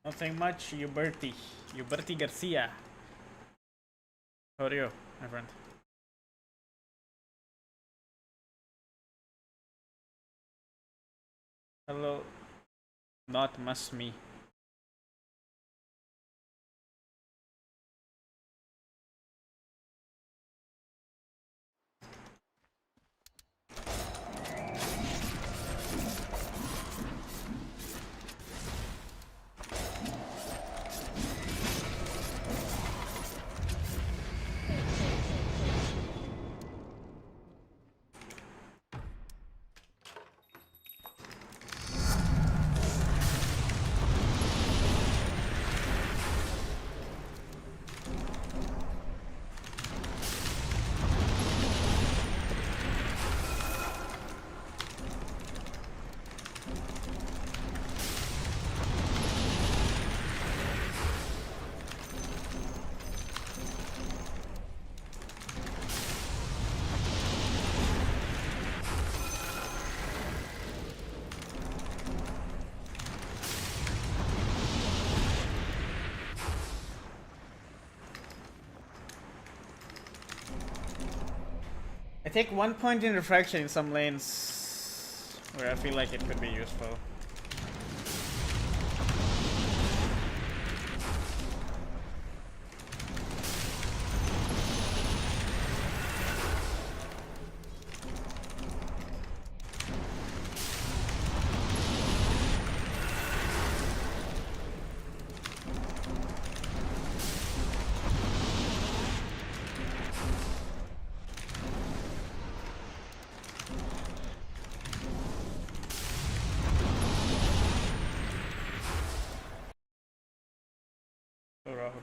Nothing much, Uberti. Uberti Garcia. How are you, my friend? Hello. Not must me. I take 1 point in refraction in some lanes where I feel like it could be useful. So Rahul.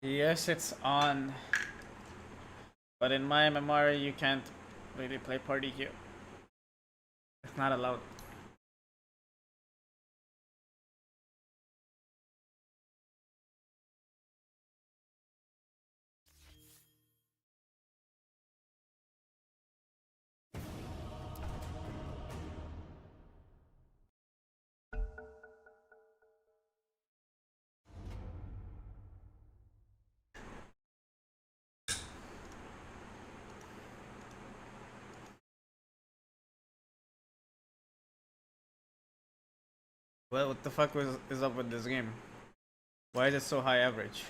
Yes, it's on. But in my memory, you can't really play party here. It's not allowed. Well, what the fuck is up with this game? Why is it so high average?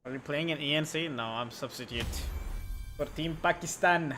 Are you playing in ENC? No, I'm substitute for Team Pakistan.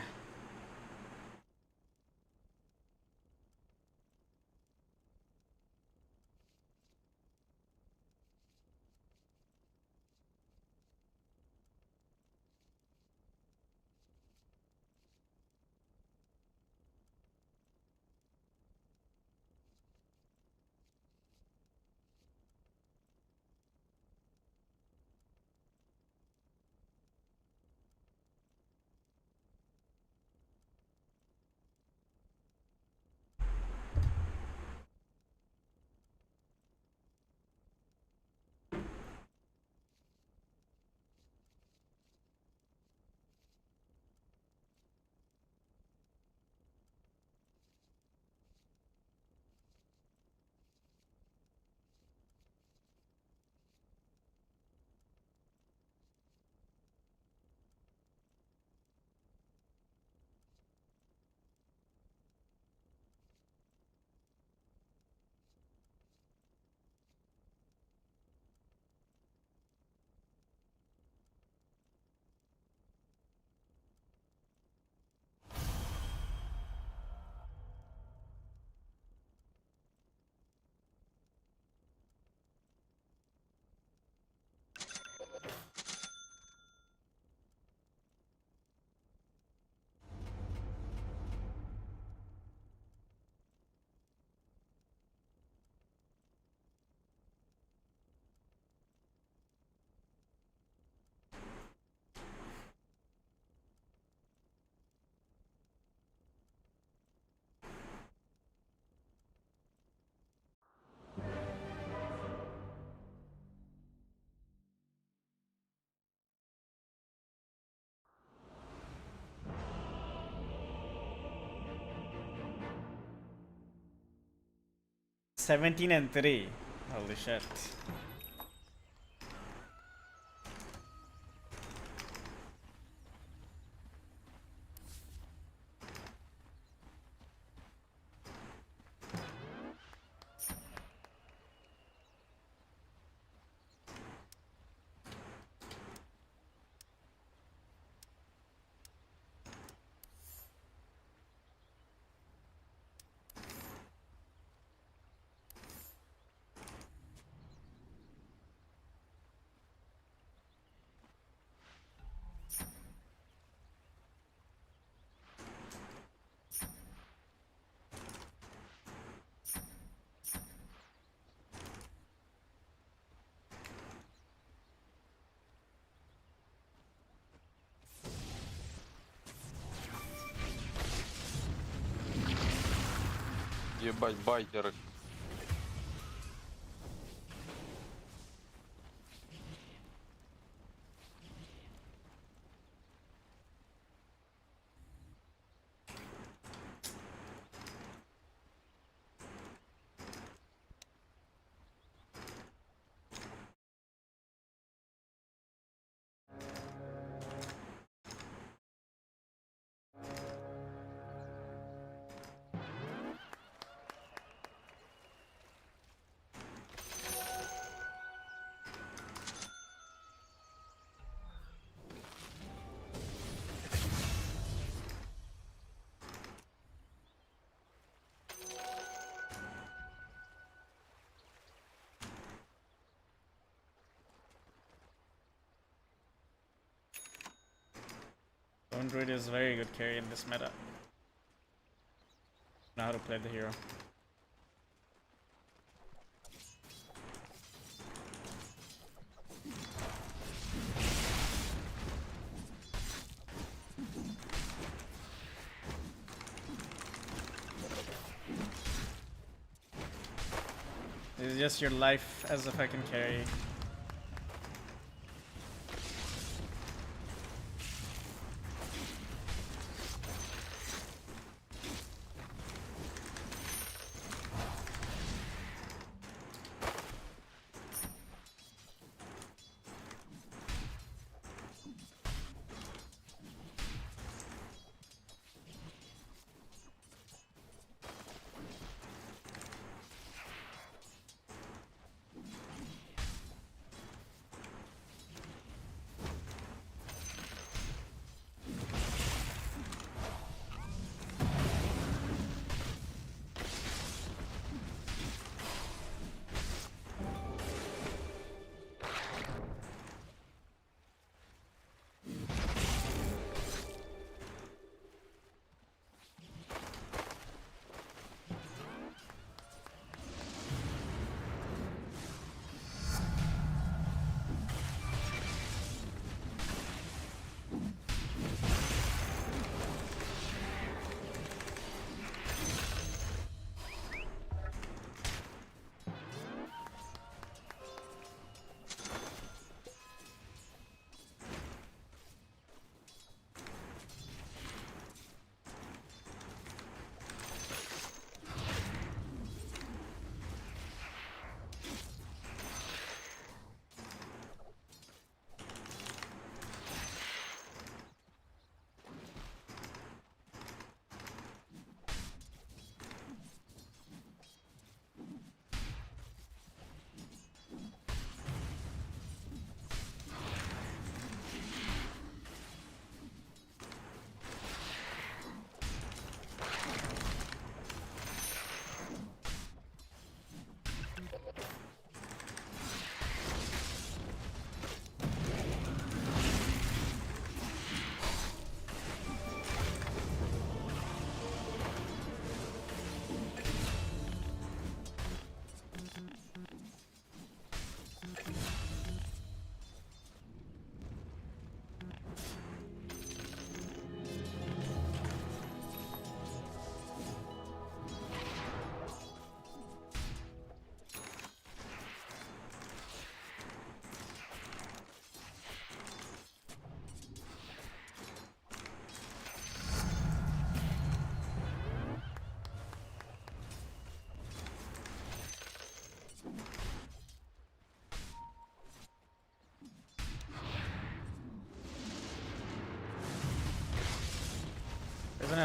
(17-3). Holy shit. Ебать, байтеры. Lone Druid is very good carry in this meta. Know how to play the hero. This is just your life as a fucking carry.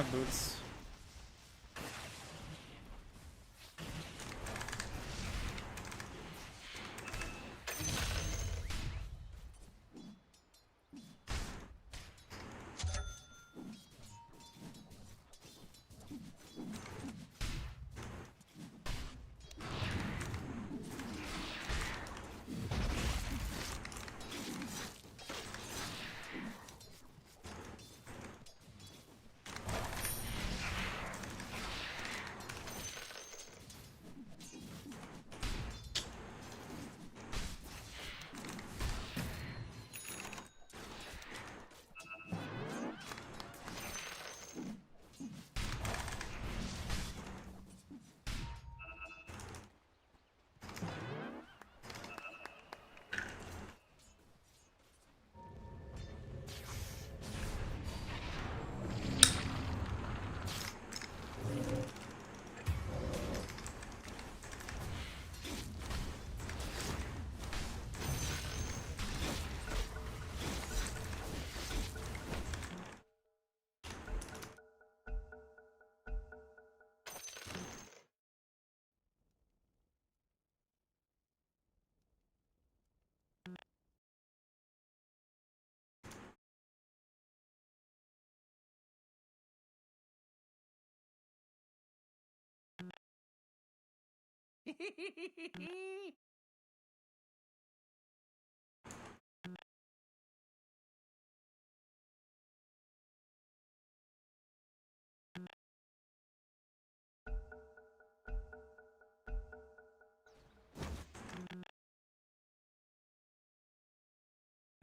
have boots.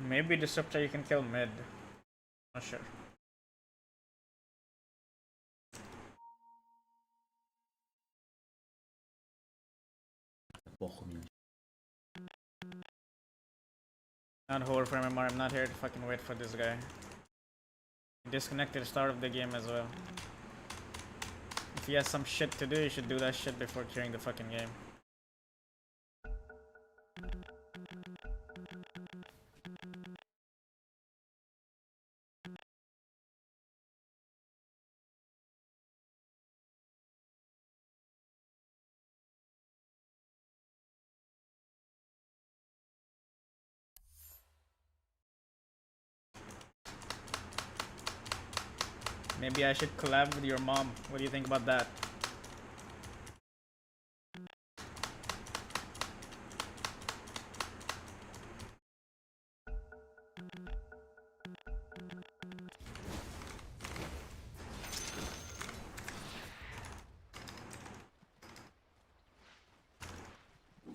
Maybe Disruptor you can kill mid. Not sure. Not hold for MMR, I'm not here to fucking wait for this guy. Disconnected start of the game as well. If he has some shit to do, you should do that shit before clearing the fucking game. Maybe I should collab with your mom. What do you think about that?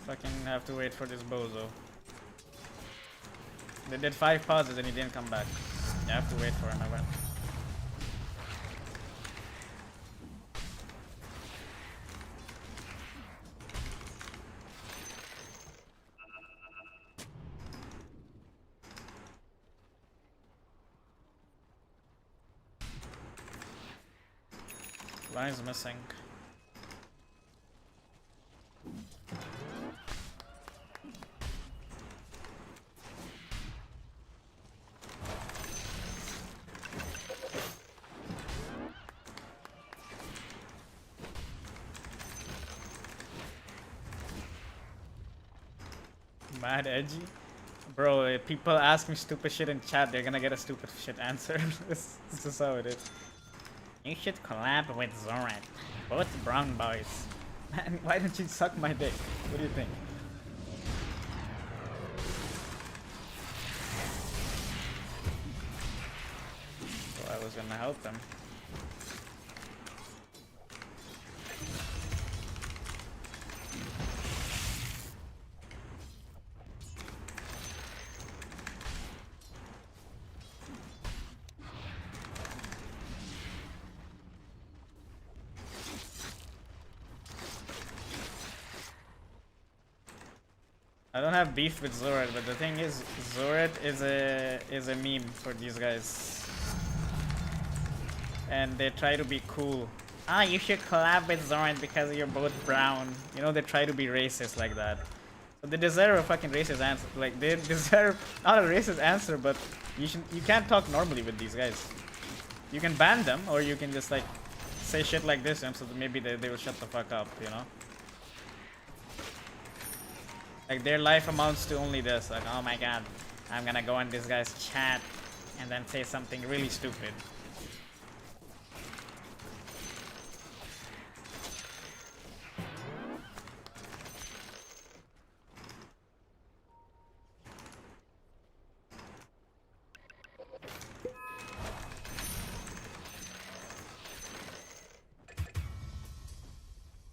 Fucking have to wait for this bozo. They did 5 pauses and he didn't come back. You have to wait for him, I went. Line's missing. Mad edgy? Bro, if people ask me stupid shit in chat, they're gonna get a stupid shit answer. This is how it is. You should collab with Zoran. Both brown boys. Man, why don't you suck my dick? What do you think? Well, I was gonna help them. I don't have beef with Zorat, but the thing is, Zorat is a meme for these guys, and they try to be cool. Ah, you should collab with Zorat because you're both brown. You know, they try to be racist like that. So they deserve a fucking racist answer. Like they deserve not a racist answer, but you can't talk normally with these guys. You can ban them, or you can just like say shit like this, and so that maybe they will shut the fuck up, you know? Like their life amounts to only this. Like, oh my god, I'm gonna go in this guy's chat and then say something really stupid.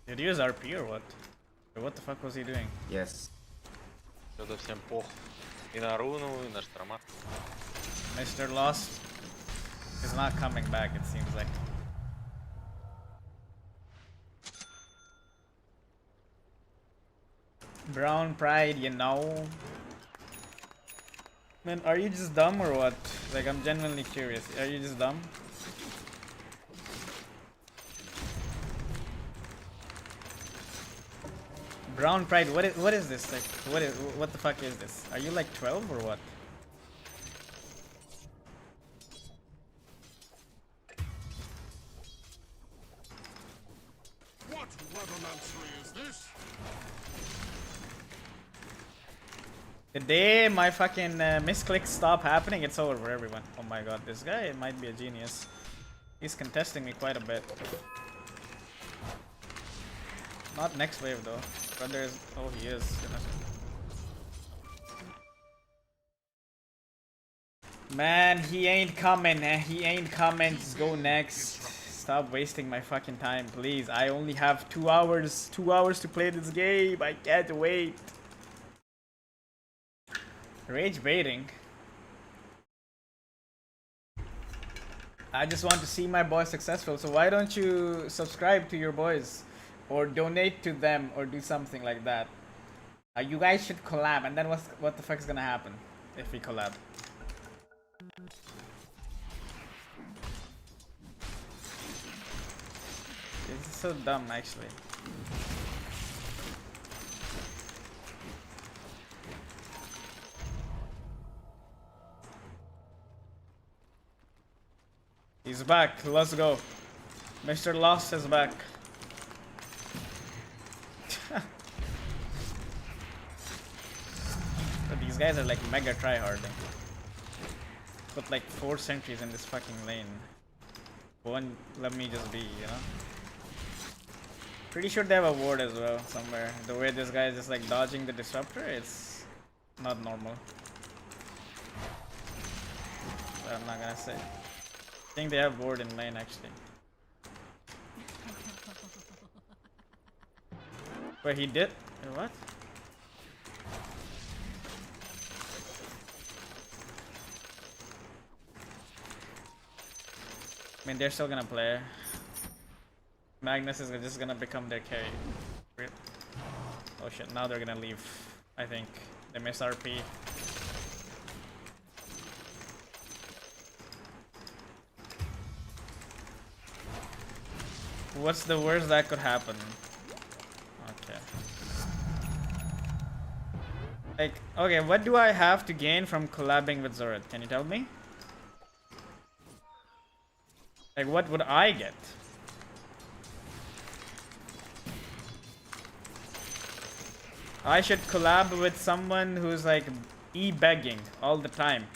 Did he use RP or what? Or what the fuck was he doing? Yes. Что-то всем пох. И на руну, и на шторма. Mr. Lost is not coming back, it seems like. Brown pride, you know. Man, are you just dumb or what? Like, I'm genuinely curious. Are you just dumb? Brown pride, what is this? Like, what the fuck is this? Are you like 12 or what? What revermancery is this? The day my fucking misclicks stop happening, it's over for everyone. Oh my god, this guy might be a genius. He's contesting me quite a bit. Not next wave though. But there's... oh, he is. Man, he ain't coming. He ain't coming. Just go next. Stop wasting my fucking time, please. I only have 2 hours. 2 hours to play this game. I can't wait. Rage baiting. I just want to see my boys successful. So why don't you subscribe to your boys? Or donate to them, or do something like that. You guys should collab, and then what the fuck is gonna happen if we collab? This is so dumb, actually. He's back. Let's go. Mr. Lost is back. So these guys are like mega tryharding. Put like 4 sentries in this fucking lane. One, let me just be, you know. Pretty sure they have a ward as well somewhere. The way this guy is just like dodging the disruptor, it's not normal. But I'm not gonna say. I think they have ward in lane actually. Wait, he did? What? I mean, they're still gonna play. Magnus is just gonna become their carry. Oh shit, now they're gonna leave. I think. They miss RP. What's the worst that could happen? Okay. Like, okay, what do I have to gain from collabing with Zorat? Can you tell me? Like, what would I get? I should collab with someone who's like e-begging all the time.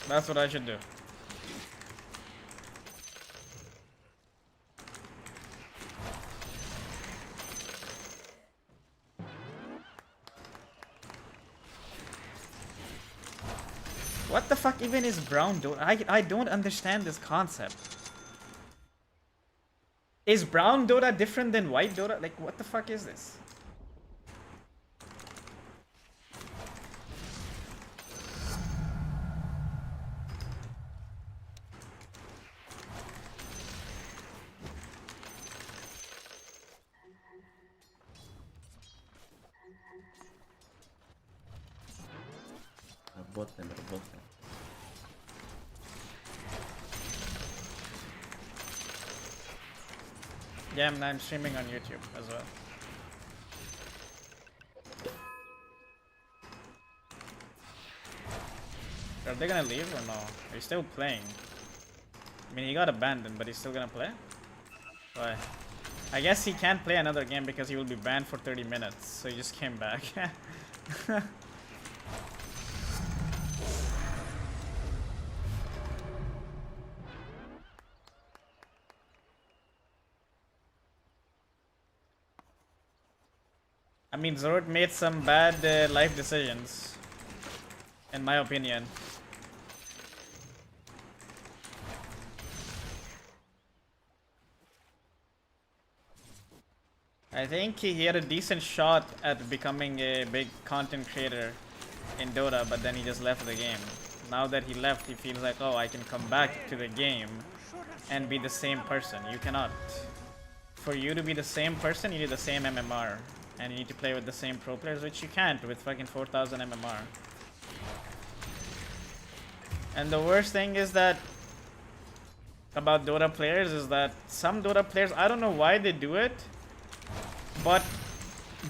That's what I should do. What the fuck even is brown Dota? I don't understand this concept. Is brown Dota different than white Dota? Like, what the fuck is this? Работаем. Yeah, I'm streaming on YouTube as well. Are they gonna leave or no? Are you still playing? I mean, he got abandoned, but he's still gonna play? Why? I guess he can't play another game because he will be banned for 30 minutes, so he just came back. I mean, Zord made some bad life decisions, in my opinion. I think he had a decent shot at becoming a big content creator in Dota, but then he just left the game. Now that he left, he feels like, oh, I can come back to the game and be the same person. You cannot. For you to be the same person, you need the same MMR. And you need to play with the same pro players, which you can't with fucking 4000 MMR. And the worst thing is that about Dota players is that some Dota players, I don't know why they do it, but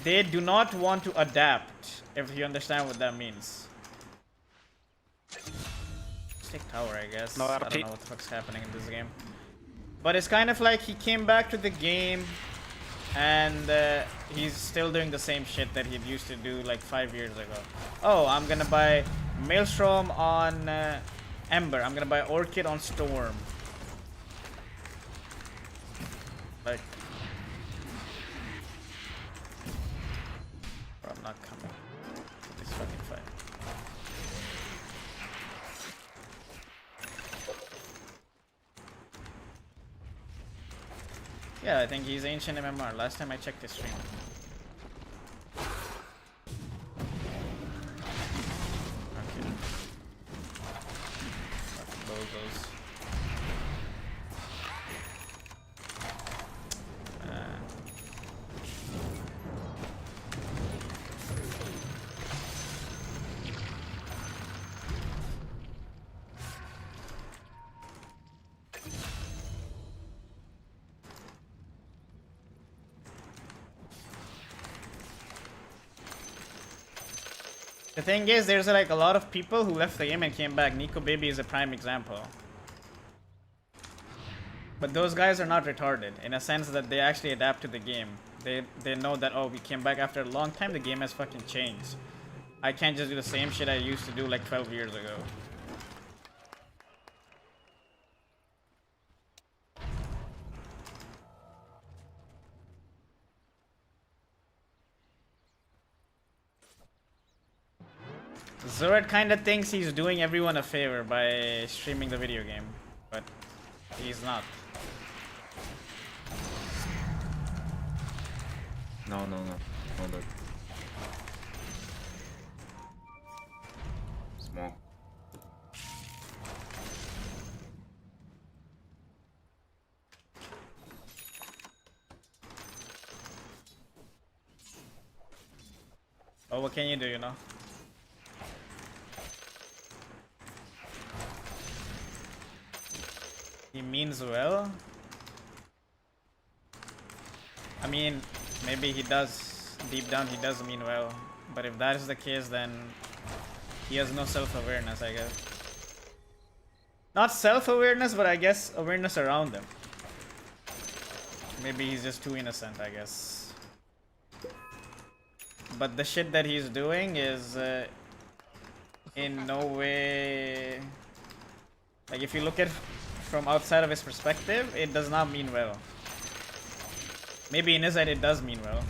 they do not want to adapt, if you understand what that means. Let's take tower, I guess. No, I don't know what the fuck's happening in this game. But it's kind of like he came back to the game and he's still doing the same shit that he used to do like 5 years ago. Oh, I'm gonna buy Maelstrom on Ember. I'm gonna buy Orchid on Storm. Like, bro, I'm not coming to this fucking fight. Yeah, I think he's ancient MMR. Last time I checked his stream. Okay. Fucking bozos. The thing is, there's like a lot of people who left the game and came back. Nico Baby is a prime example. But those guys are not retarded in a sense that they actually adapt to the game. They know that, oh, we came back after a long time, the game has fucking changed. I can't just do the same shit I used to do like 12 years ago. Zorat kinda thinks he's doing everyone a favor by streaming the video game, but he's not. No, no, no. Hold on. Small. Oh, what can you do, you know? He means well. I mean, maybe he does, deep down he does mean well. But if that is the case, then he has no self-awareness, I guess. Not self-awareness, but I guess awareness around him. Maybe he's just too innocent, I guess. But the shit that he's doing is in no way... Like, if you look at from outside of his perspective, it does not mean well. Maybe in his head it does mean well.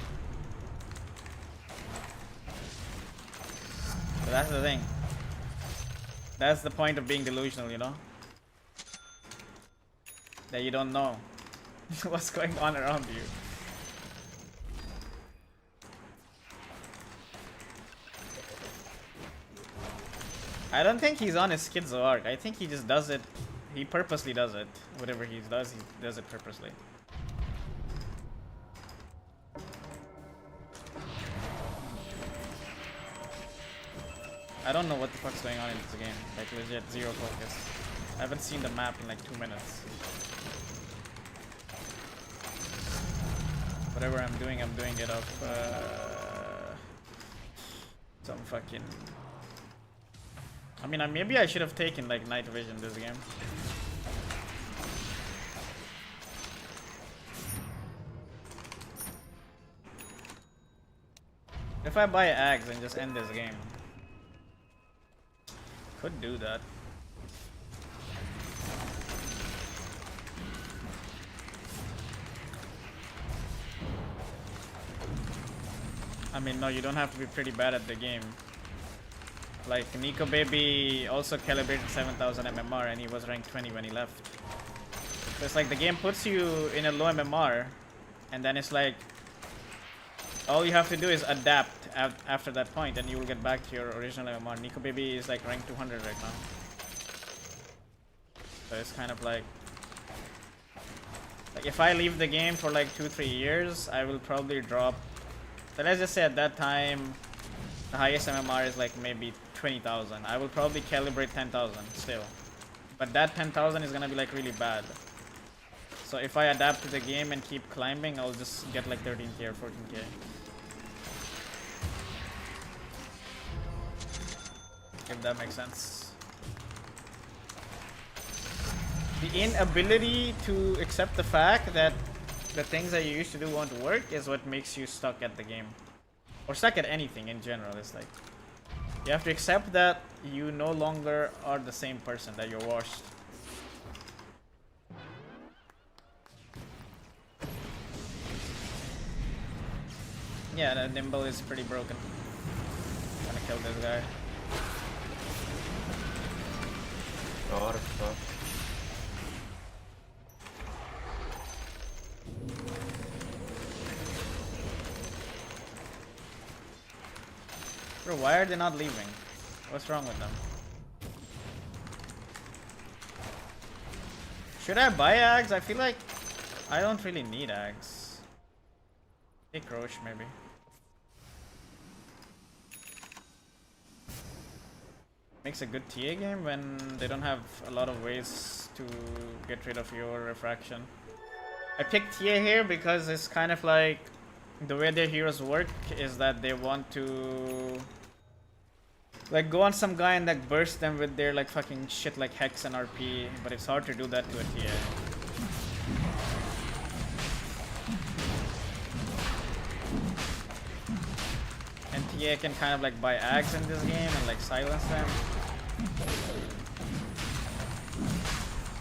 But that's the thing. That's the point of being delusional, you know? That you don't know what's going on around you. I don't think he's on his schizo arc. I think he just does it. He purposely does it. Whatever he does it purposely. I don't know what the fuck's going on in this game. Like, legit, zero focus. I haven't seen the map in like 2 minutes. Whatever I'm doing it off some fucking I mean, maybe I should have taken like night vision this game. If I buy Ags and just end this game, could do that. I mean, no, you don't have to be pretty bad at the game. Like, Nico Baby also calibrated 7000 MMR and he was ranked 20 when he left. So it's like the game puts you in a low MMR and then it's like all you have to do is adapt after that point and you will get back to your original MMR. Nico Baby is like ranked 200 right now. So it's kind of like if I leave the game for like 2-3 years, I will probably drop. So let's just say at that time the highest MMR is like maybe 20,000. I will probably calibrate 10,000 still. But that 10,000 is gonna be like really bad. So if I adapt to the game and keep climbing, I'll just get like 13k or 14k. If that makes sense. The inability to accept the fact that the things that you used to do won't work is what makes you stuck at the game. Or stuck at anything in general. It's like you have to accept that you no longer are the same person, that you're washed. Yeah, the nimble is pretty broken. Gonna kill this guy. God, fuck. Bro, why are they not leaving? What's wrong with them? Should I buy Ags? I feel like I don't really need Ags. Take Roche maybe. Makes a good TA game when they don't have a lot of ways to get rid of your refraction. I picked TA here because it's kind of like the way their heroes work is that they want to like go on some guy and like burst them with their like fucking shit like Hex and RP, but it's hard to do that to a TA. And TA can kind of like buy Ags in this game and like silence them.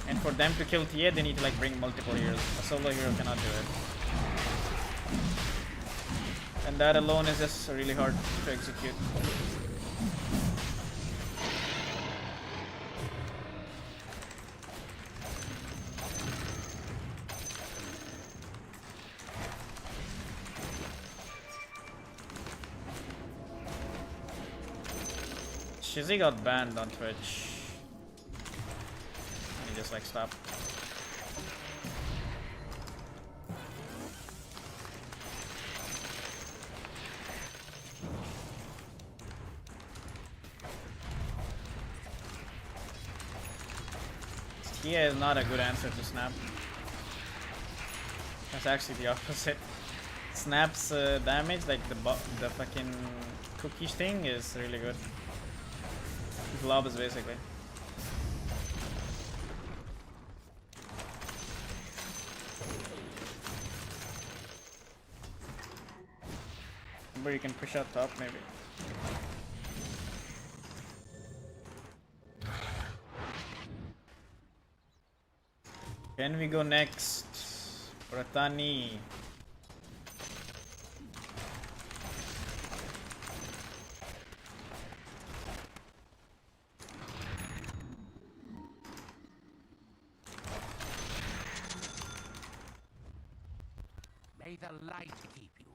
And for them to kill TA, they need to like bring multiple heroes. A solo hero cannot do it. And that alone is just really hard to execute. Shizzy got banned on Twitch. And he just like stopped. Tia is not a good answer to Snap. That's actually the opposite. Snap's damage, like the fucking cookies thing, is really good. Globs basically. Remember, you can push out top maybe. Can we go next? Ratani. May the light keep you.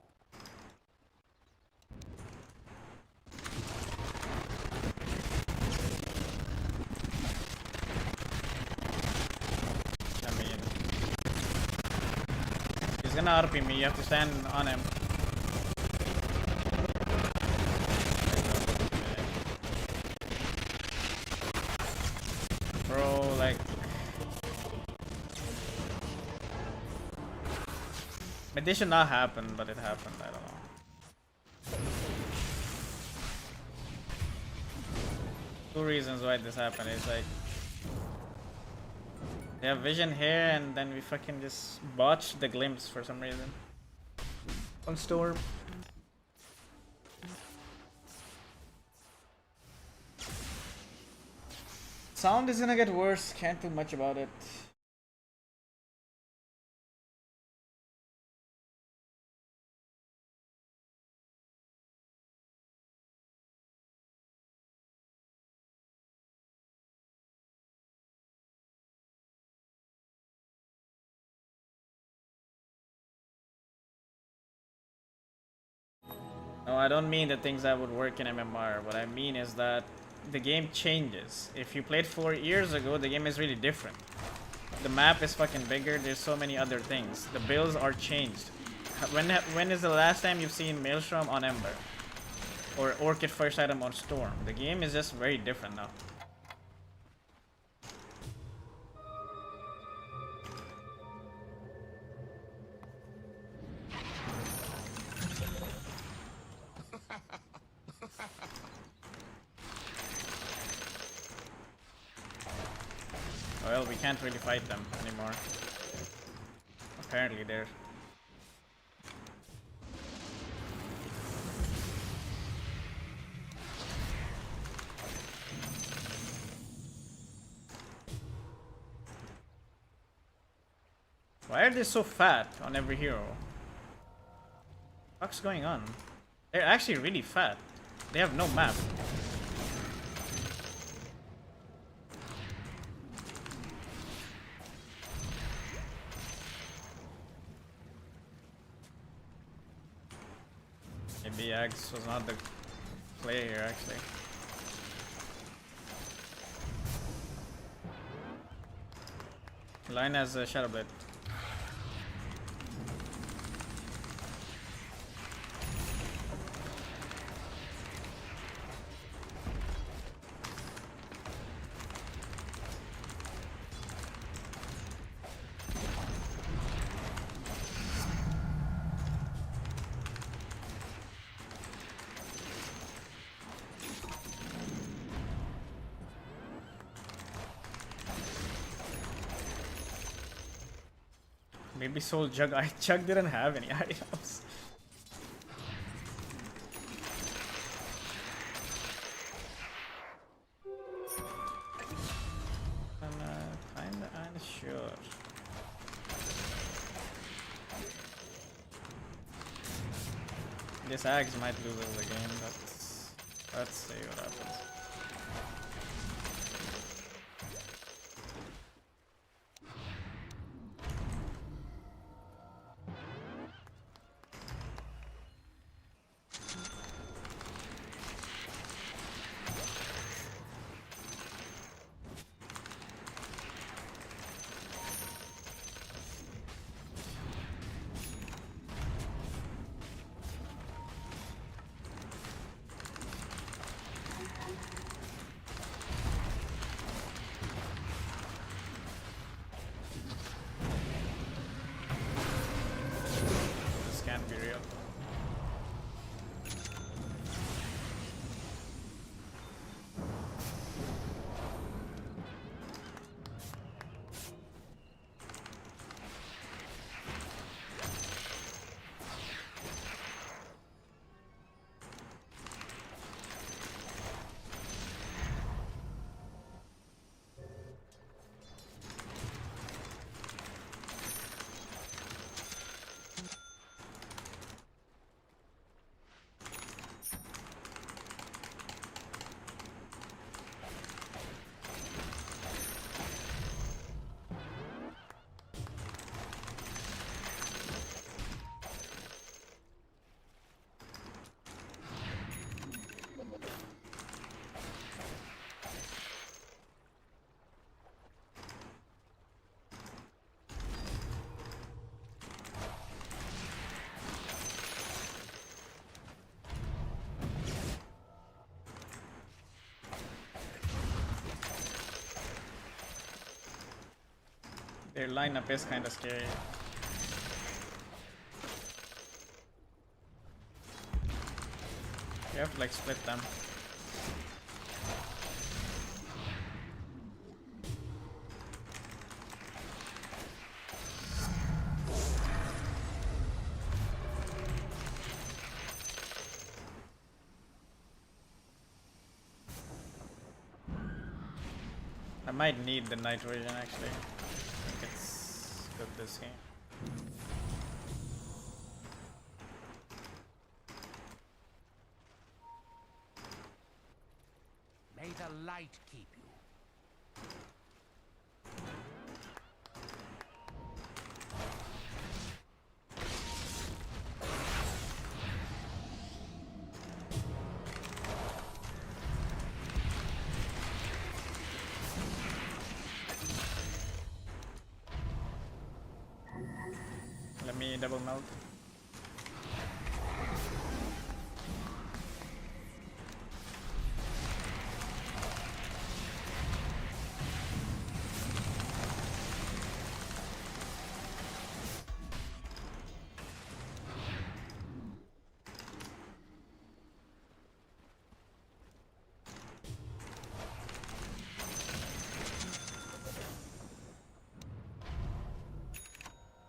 I mean, he's gonna RP me. You have to stand on him. Bro, like, this should not happen, but it happened. I don't know. Two reasons why this happened. It's like they have vision here, and then we fucking just botched the glimpse for some reason. On storm. Sound is gonna get worse. Can't do much about it. No, I don't mean the things that would work in MMR. What I mean is that the game changes. If you played 4 years ago, the game is really different. The map is fucking bigger. There's so many other things. The builds are changed. When is the last time you've seen Maelstrom on Ember? Or Orchid first item on Storm? The game is just very different now. Well, we can't really fight them anymore. Apparently they're... Why are they so fat on every hero? What's going on? They're actually really fat. They have no map. Maybe Axe was not the play here actually. Line has a Shadow Blade. Maybe sold Jug. Jug didn't have any items. I'm kinda unsure. This Axe might lose us the game, but let's see what happens. This can't be real. Their lineup is kind of scary. You have to like split them. I might need the night vision actually. I think it's good this game. May the light keep you. Let me double melt.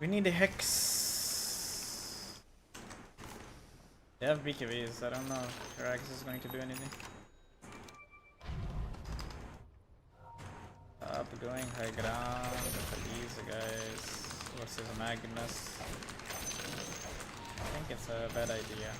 We need a hex. They have BKBs. I don't know if your axe is going to do anything. Up going high ground for these guys versus Magnus. I think it's a bad idea.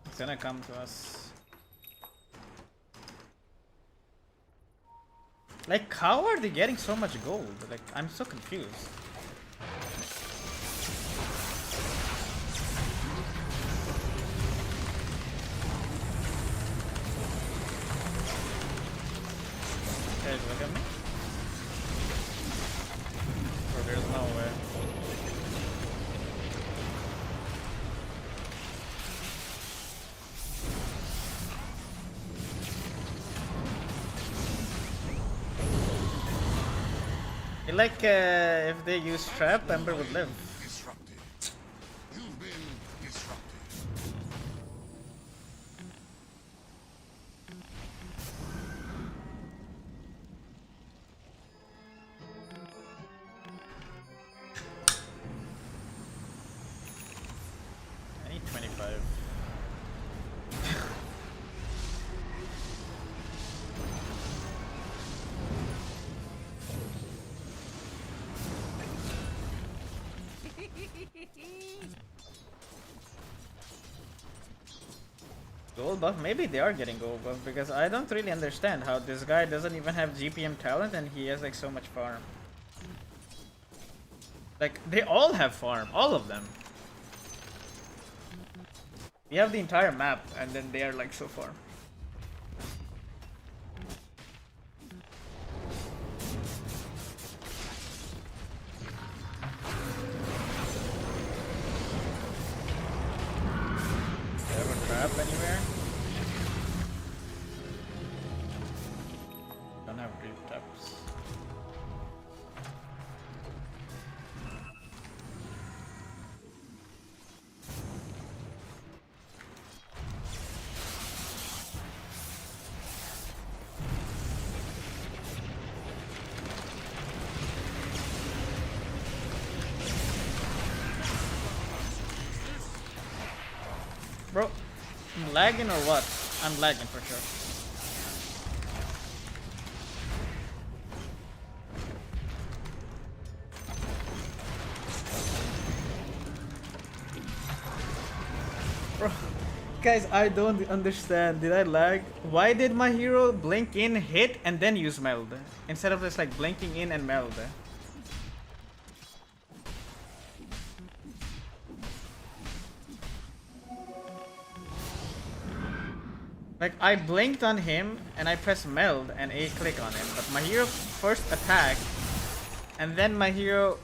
It's gonna come to us. Like, how are they getting so much gold? Like, I'm so confused. Guys, look at me. Bro, there's no way. Like, if they use trap, Ember would live. Disrupted. You've been disrupted. I need 25. Gold buff? Maybe they are getting gold buff because I don't really understand how this guy doesn't even have GPM talent and he has like so much farm. Like, they all have farm, all of them. We have the entire map and then they are like so farm. have real taps. Bro, I'm lagging or what? I'm lagging for sure. Bro, guys, I don't understand. Did I lag? Why did my hero blink in, hit, and then use meld? Instead of just like blinking in and meld. Like, I blinked on him, and I pressed meld and A click on him, but my hero first attacked, and then my hero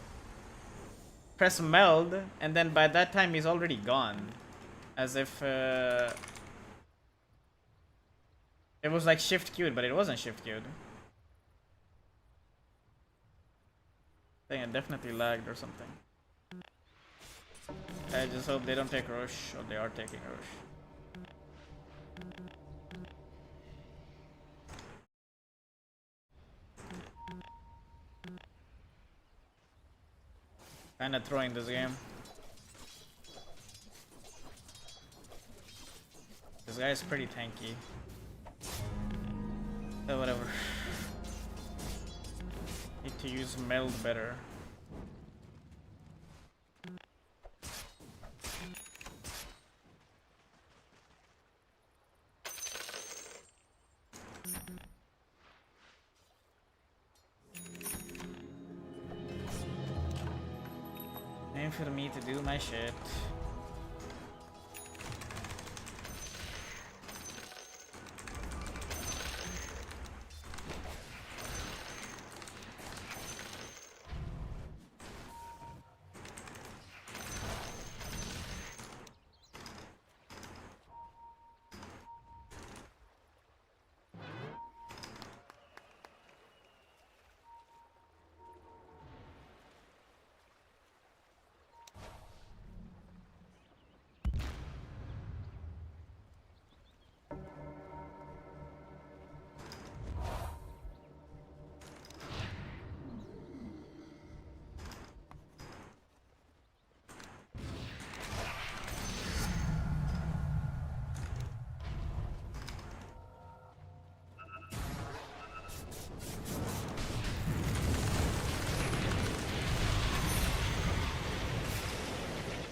pressed meld, and then by that time he's already gone. As if, it was like shift queued, but it wasn't shift queued. I think I definitely lagged or something. I just hope they don't take Rosh, or they are taking Rosh. Kinda throwing this game. This guy is pretty tanky. So whatever. Need to use meld better. Aim for me to do my shit.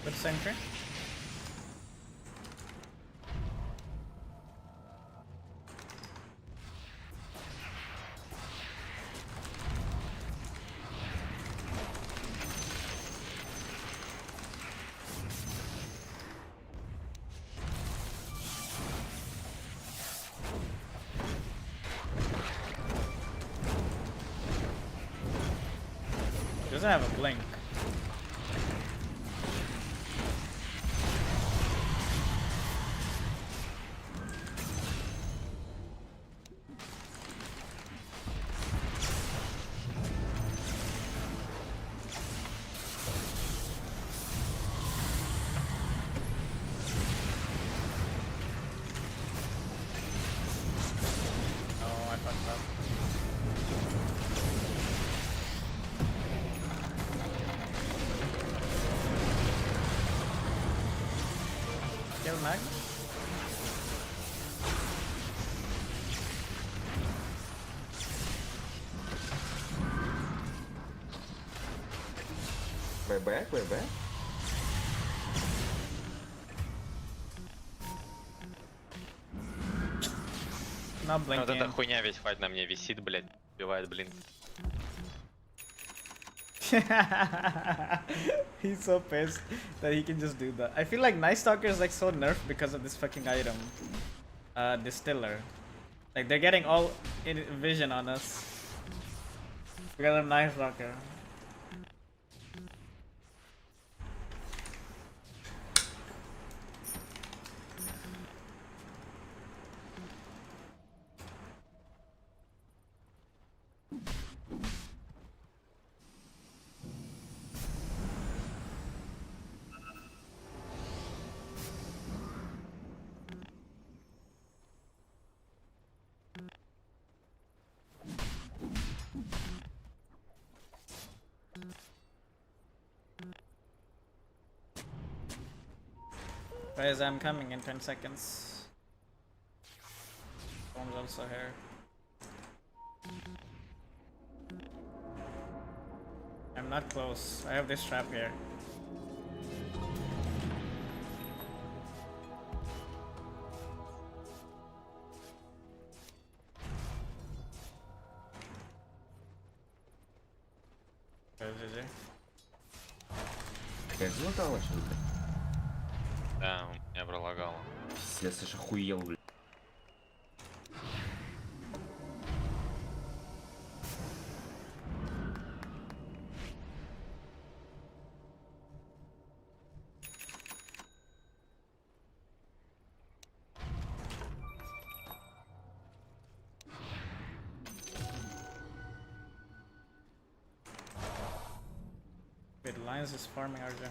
Good sentry. Doesn't have a blink. Oh, I fucked up. Kill Mag. We're back, we're back. Not Вот эта blinking. хуйня весь файт на мне висит, блядь. Убивает, блин. He's so pissed that he can just do that. I feel like Night Stalker is like so nerfed because of this fucking item. Distiller. Like they're getting all in vision on us. Because of Night Stalker. Guys, I'm coming in 10 seconds. Bomb's also here. I'm not close. I have this trap here. GG. Как залагало что ли? Да, у меня пролагало. Пиздец, я ж охуел, блядь. Wait, Lions is farming our jungle.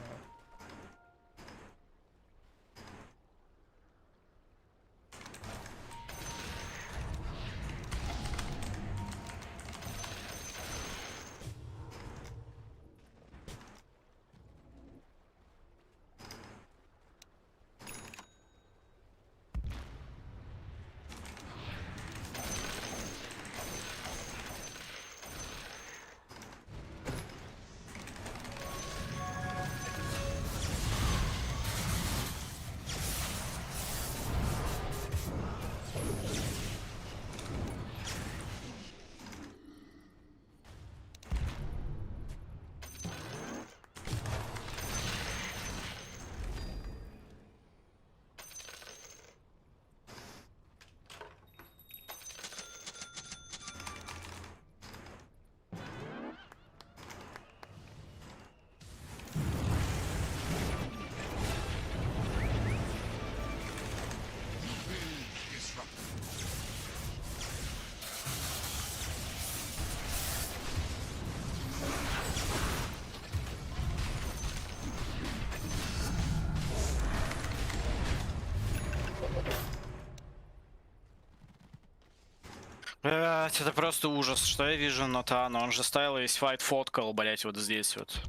Блять, это просто ужас. Что я вижу Натана? Он же ставил весь файт, фоткал, блять, вот здесь вот.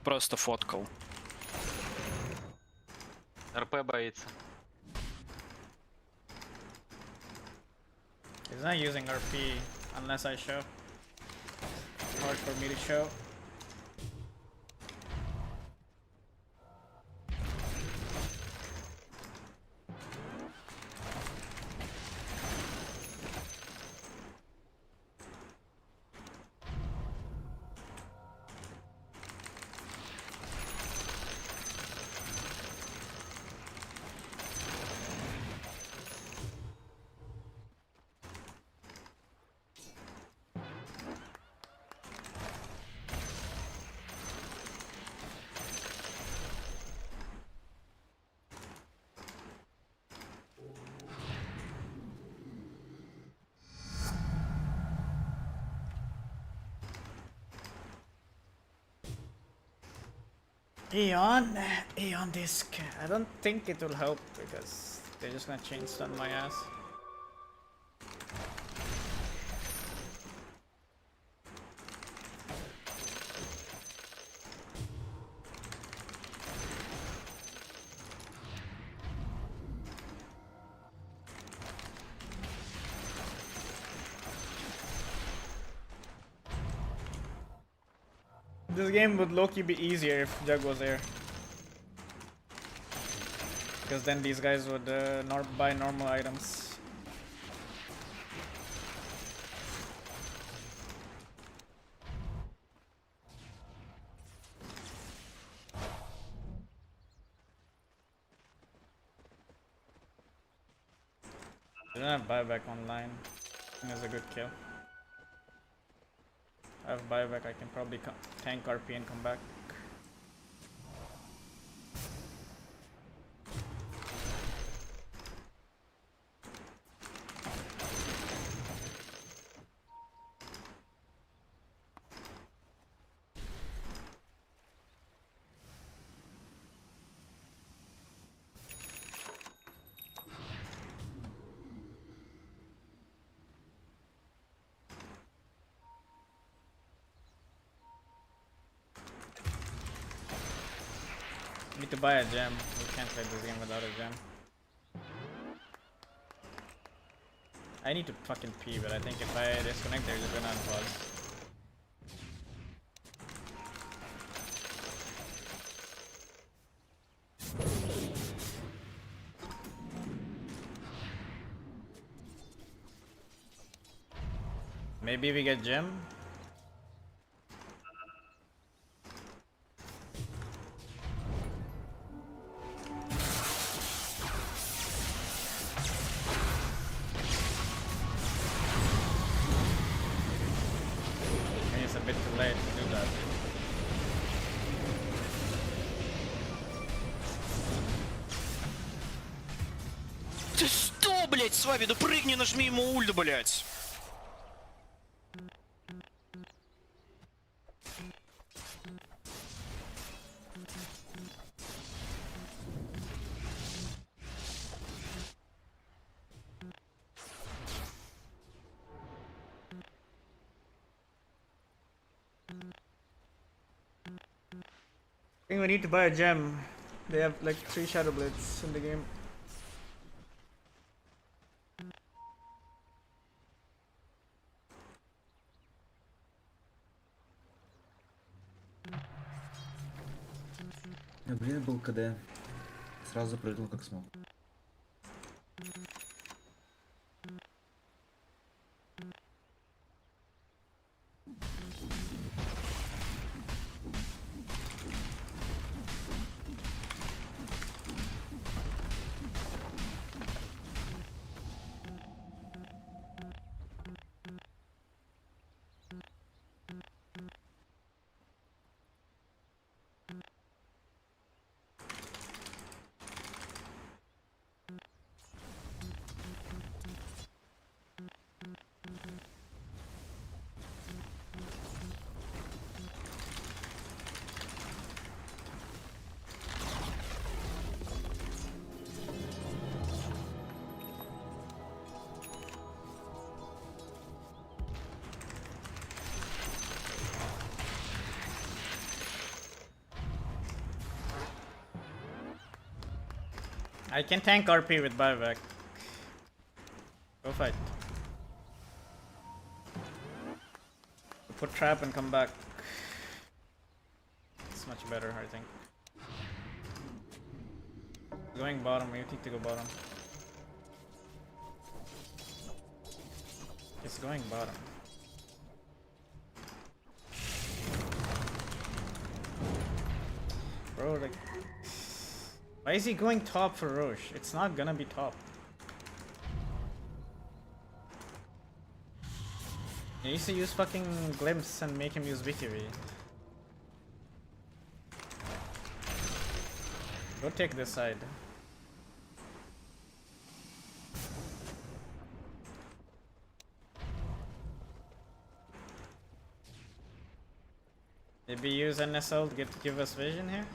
Просто фоткал. РП боится. He's not using RP unless I show. Hard for me to show. Aeon disc. I don't think it will help because they're just gonna chain stun my ass. This game would low-key be easier if Jug was there. Because then these guys would buy normal items. They don't have buyback online. I think it's a good kill. I have buyback, I can probably tank RP and come back. Need to buy a gem. can't play this game without a gem. I need to fucking pee, but I think if I disconnect, they're just gonna unpause. Maybe we get gem. I think it's a bit too late to do that. Ты что, блять, с вами? Да прыгни, нажми ему ульт, блять. I think we need to buy a gem. They have like 3 Shadow Blades in the game. Блин, был КД. Сразу прыгнул как смог. I can tank RP with buyback. Go fight. Put trap and come back. It's much better, I think. Going bottom, you need to go bottom. It's going bottom. Bro, like... Why is he going top for Roche? It's not gonna be top. He used to use fucking Glimpse and make him use BKB. Go take this side. Maybe use NSL to give us vision here?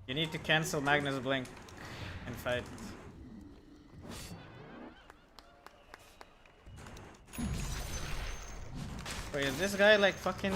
You need to cancel Magnus Blink and fight. Wait, is this guy like fucking...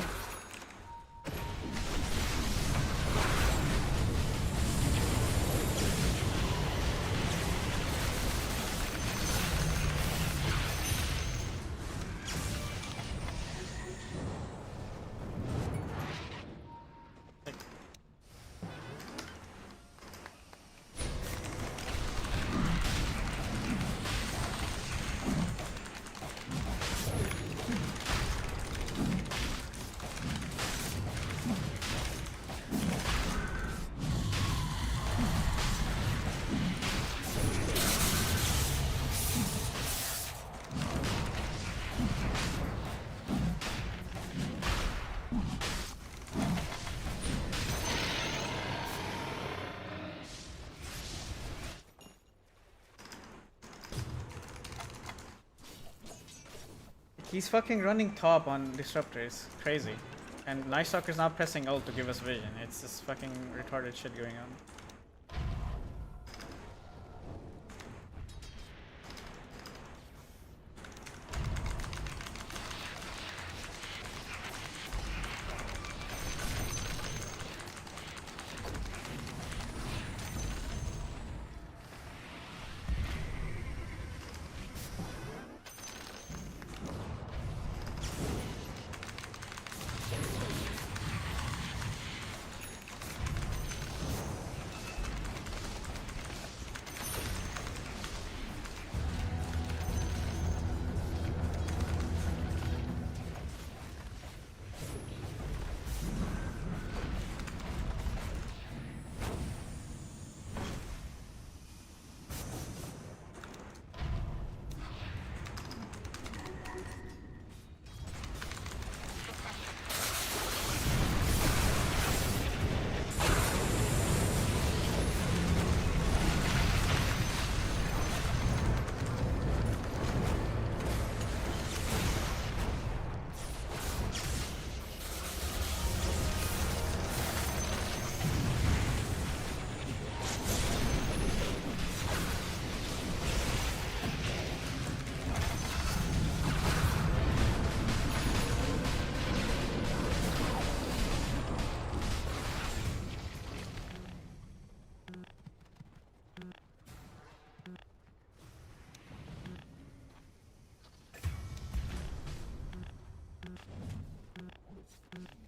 He's fucking running top on Disruptor, it's crazy. And Night Stalker's not pressing ult to give us vision. It's just fucking retarded shit going on.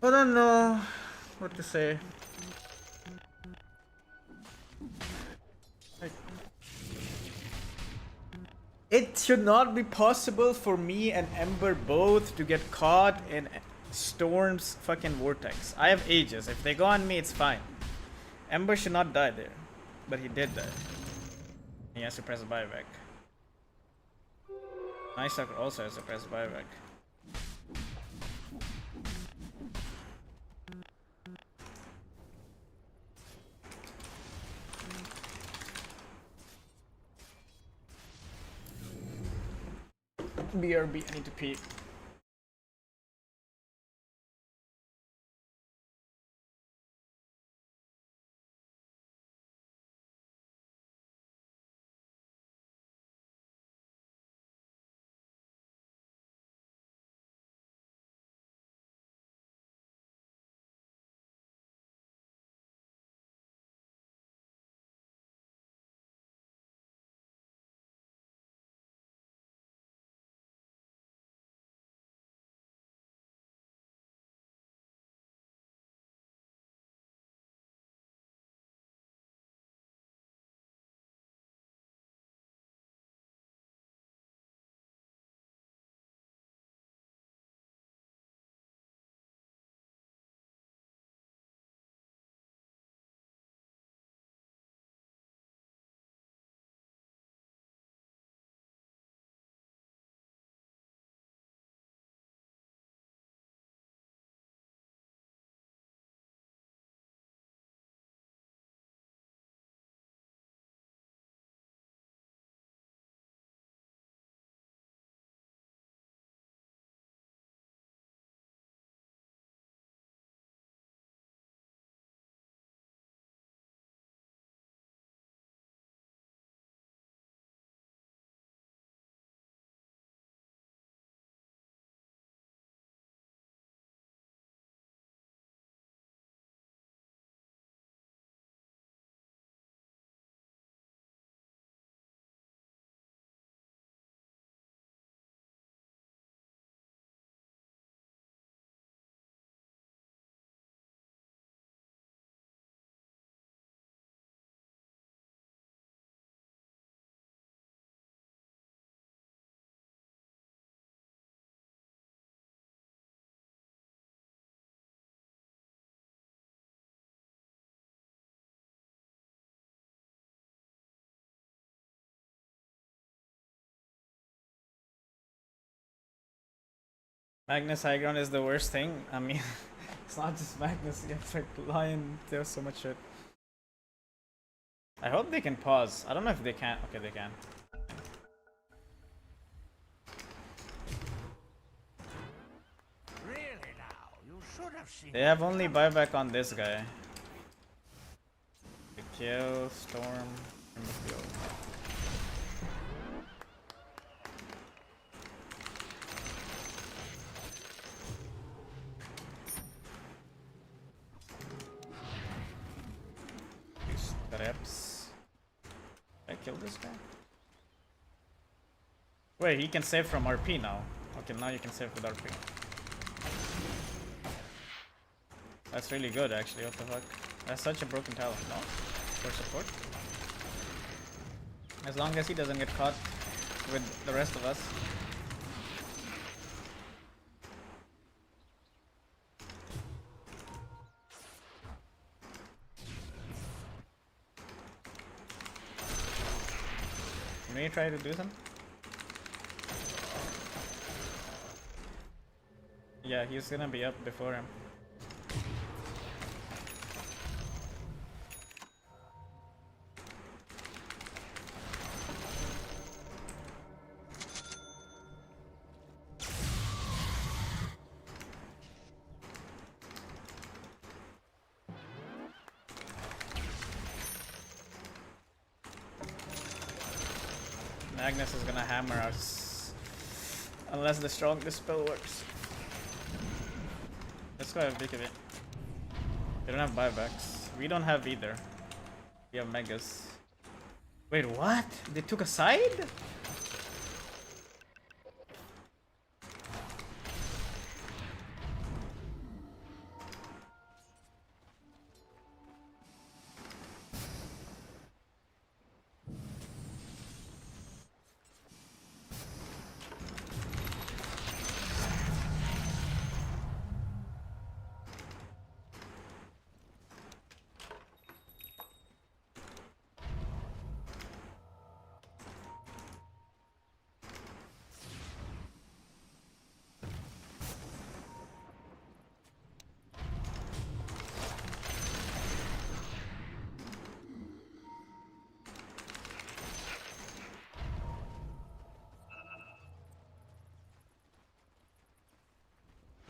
I don't know what to say. It should not be possible for me and Ember both to get caught in Storm's fucking vortex. I have Aegis. If they go on me, it's fine. Ember should not die there. But he did die. He has to press buyback. Nicesucker also has to press buyback. BRB, I need to pee. Magnus high ground is the worst thing. I mean, it's not just Magnus. It's like Lion. There's so much shit. I hope they can pause. I don't know if they can. Okay, they can. Really now, you should have seen. They have only buyback on this guy. The kill, Storm, in the field. Reps. Did I kill this guy? Wait, he can save from RP now. Okay, now you can save with RP. That's really good actually, what the fuck. That's such a broken talent, no? For support. As long as he doesn't get caught with the rest of us. Can we try to do something? Yeah, he's gonna be up before him. Magnus is gonna hammer us unless the strongest spell works. Let's go have BKB. They don't have buybacks. We don't have either. We have megas. Wait, what? They took a side?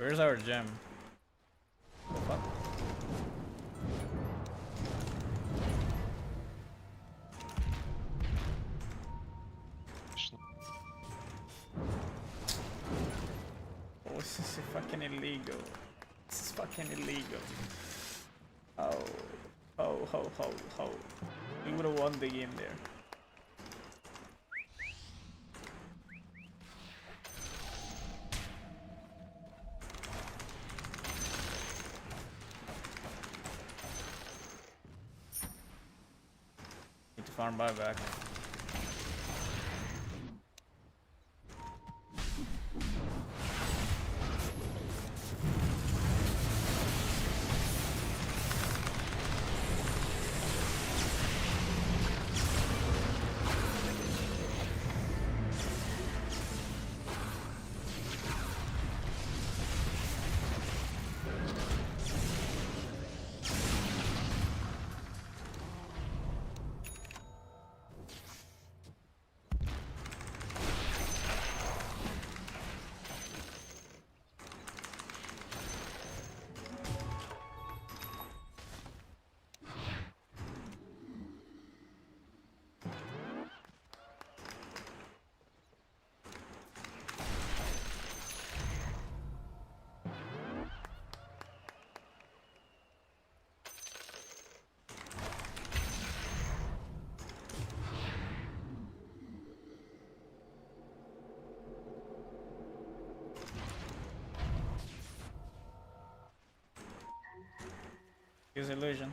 Where's our gem? The fuck? Oh, this is fucking illegal. This is fucking illegal. Oh. We would have won the game there. Need to farm buyback. Use illusion.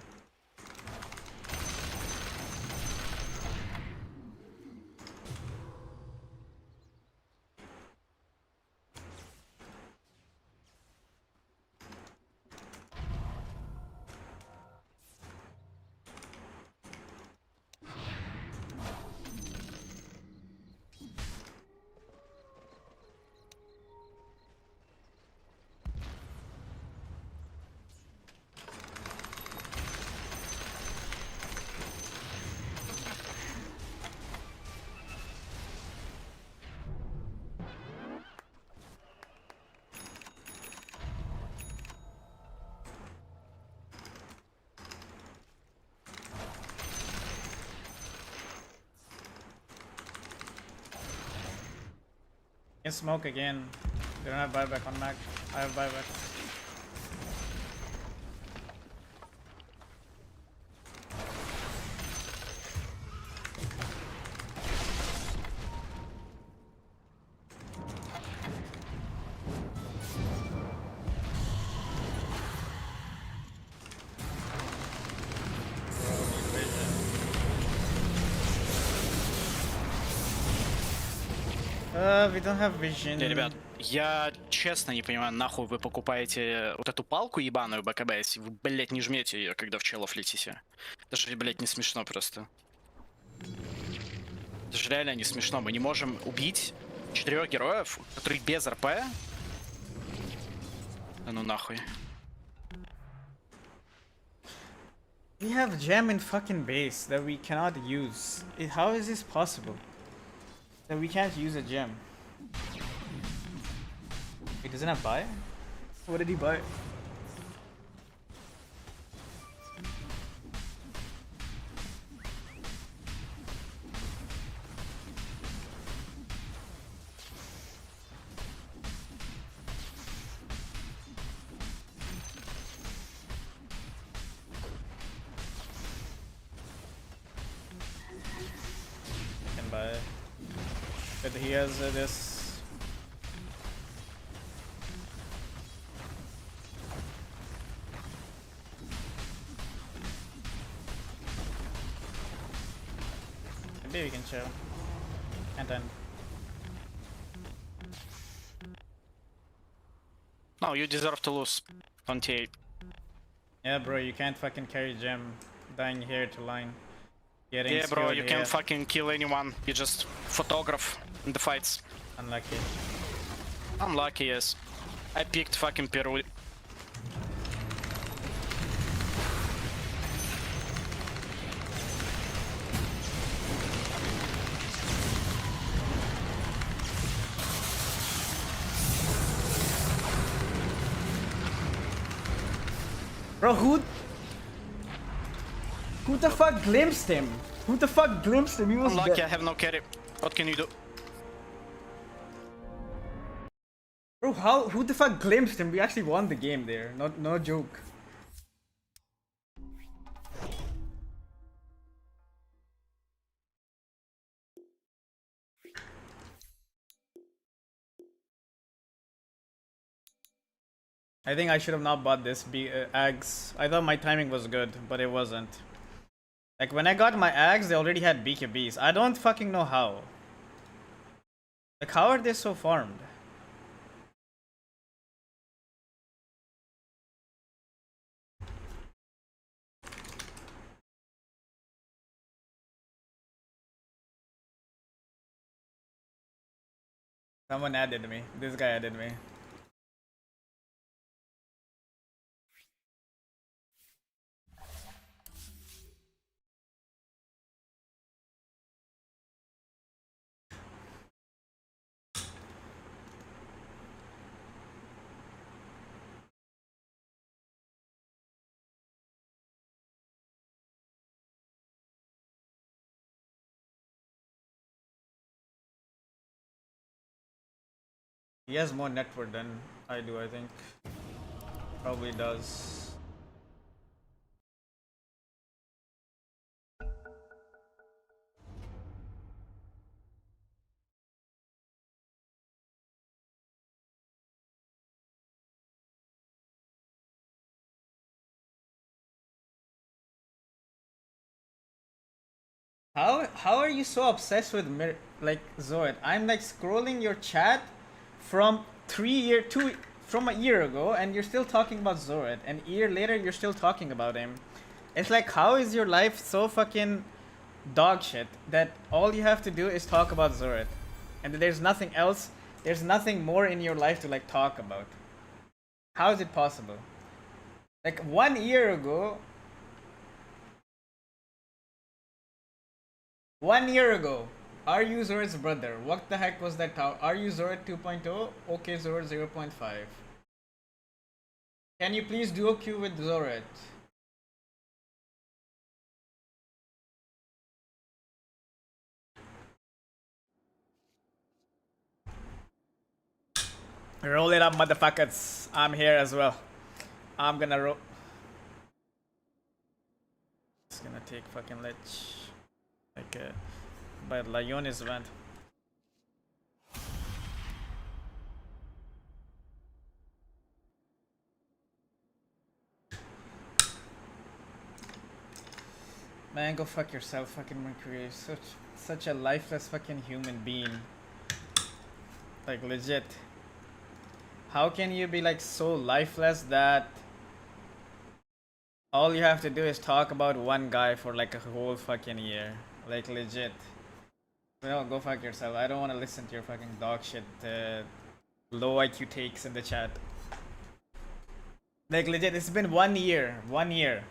You can smoke again. They don't have buyback on Mac. I have buyback. We don't have vision. Не, ребят, я честно не понимаю, нахуй вы покупаете вот эту палку ебаную БКБ, если вы, блять, не жмете ее, когда в челов летите. Даже, блять, не смешно просто. Это же реально не смешно. Мы не можем убить 4 героев, которые без РП. Да ну нахуй. We have gem in fucking base that we cannot use. How is this possible? That we can't use a gem. He doesn't have buy? What did he buy? Can buy. But he has this. Maybe we can chill. And then. No, you deserve to lose. 28. Yeah, bro, you can't fucking carry gem dying here to line. Getting Yeah, bro, skilled you here. can't fucking kill anyone. You just photograph in the fights. Unlucky. Unlucky, yes. I picked fucking Peru. Bro, who the fuck glimpsed him? Who the fuck glimpsed him? He was Unlucky, I dead. have no carry. What can you do? Bro, who the fuck glimpsed him? We actually won the game there. No joke. I think I should have not bought this Ags. I thought my timing was good, but it wasn't. Like when I got my Ags, they already had BKBs. I don't fucking know how. Like how are they so farmed? Someone added me. This guy added me. He has more network than I do, I think. Probably does. How are you so obsessed with like Zoid? I'm like scrolling your chat from from a year ago, and you're still talking about Zoid, and a year later you're still talking about him. It's like, how is your life so fucking dog shit that all you have to do is talk about Zoid, and there's nothing else, there's nothing more in your life to like talk about? How is it possible? Like 1 year ago, 1 year ago, are you Zorid's brother? What the heck was that? Are you Zorid 2.0? Okay, Zorid 0.5. Can you please duo queue with Zorid? Roll it up, motherfuckers. I'm here as well. I'm gonna roll. It's gonna take fucking lich. Like, but Lion is went. Man, go fuck yourself, fucking Mercury. Such a lifeless fucking human being. Like legit. How can you be like so lifeless that all you have to do is talk about one guy for like a whole fucking year? Like legit. Well, go fuck yourself. I don't want to listen to your fucking dog shit low IQ takes in the chat. Like legit, it's been 1 year. 1 year.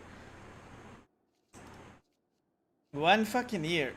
1 fucking year.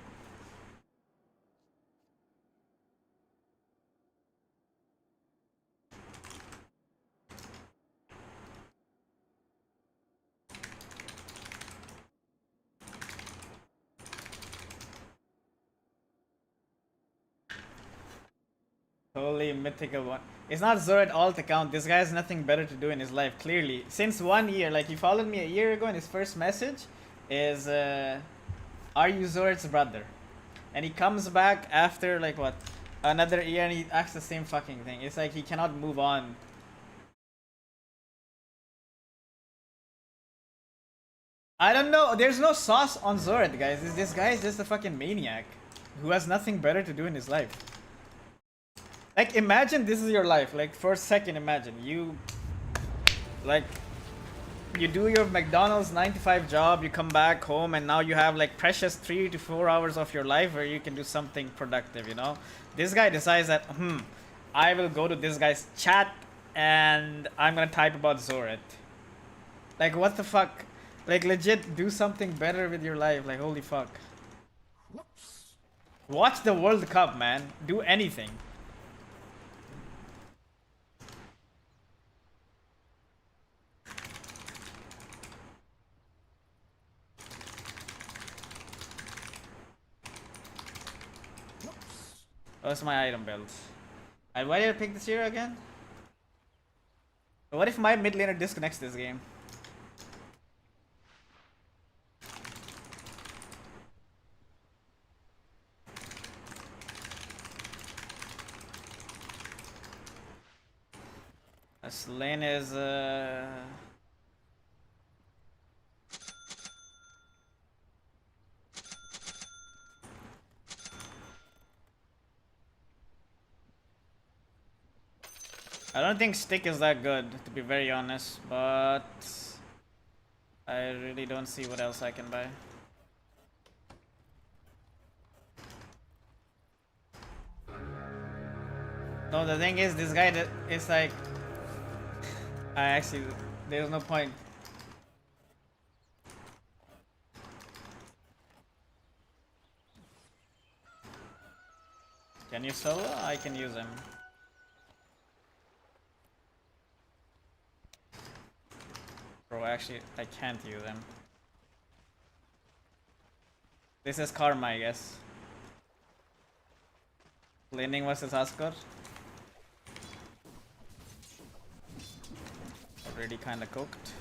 Holy mythical one. It's not Zorid alt account. This guy has nothing better to do in his life, clearly. Since 1 year, like he followed me a year ago, and his first message is, are you Zorid's brother? And he comes back after like what? Another year, and he asks the same fucking thing. It's like he cannot move on. I don't know. There's no sauce on Zorid, guys. This guy is just a fucking maniac who has nothing better to do in his life. Like, imagine this is your life. Like, for a second, imagine you, like, you do your McDonald's 9 to 5 job, you come back home, and now you have like precious 3 to 4 hours of your life where you can do something productive, you know? This guy decides that, I will go to this guy's chat and I'm gonna type about Zorid. Like, what the fuck? Like, legit, do something better with your life. Like, holy fuck. Watch the World Cup, man. Do anything. What's my item build? Why did I pick this hero again? What if my mid laner disconnects this game? This lane is I don't think stick is that good, to be very honest, but I really don't see what else I can buy. No, the thing is, this guy is like, there's no point. Can you solo? I can use him. Bro, actually, I can't use him. This is karma, I guess. Laning versus Askur. Already kinda cooked.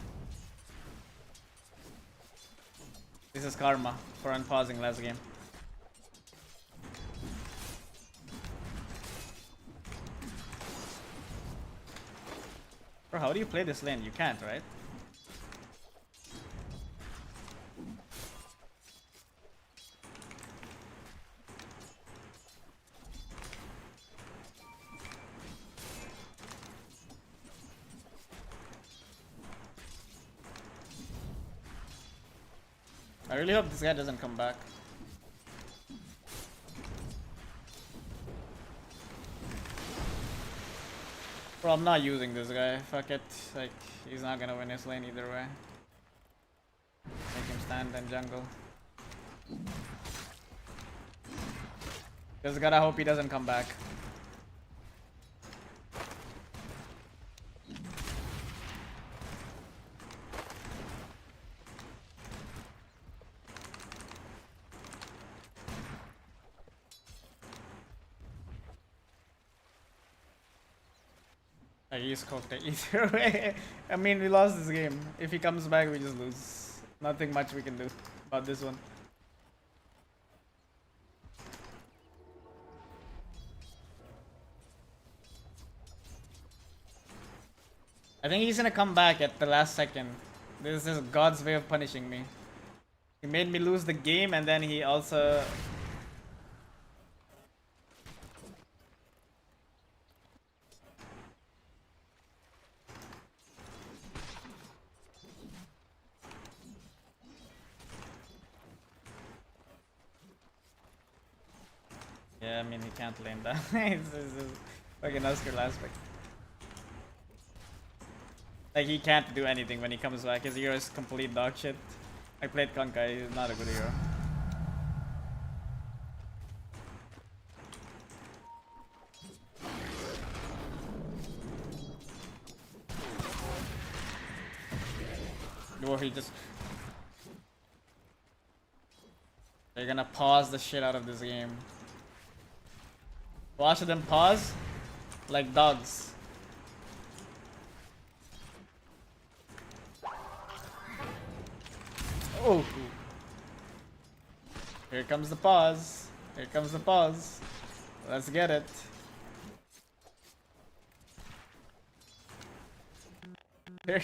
This is karma for unpausing last game. Bro, how do you play this lane? You can't, right? I really hope this guy doesn't come back. Bro, I'm not using this guy. Fuck it. Like, he's not gonna win his lane either way. Make him stand in jungle. Just gotta hope he doesn't come back. He's cooked either way. I mean, we lost this game. If he comes back, we just lose. Nothing much we can do about this one. I think he's gonna come back at the last second. This is God's way of punishing me. He made me lose the game, and then he also... Yeah, I mean, he can't lane that. It's fucking Oscar last pick. Like, he can't do anything when he comes back. His hero is complete dog shit. I played Kankai, he's not a good hero. Or he just... They're gonna pause the shit out of this game. Watch them pause like dogs. Oh, here comes the pause. Here comes the pause. Let's get it. Here.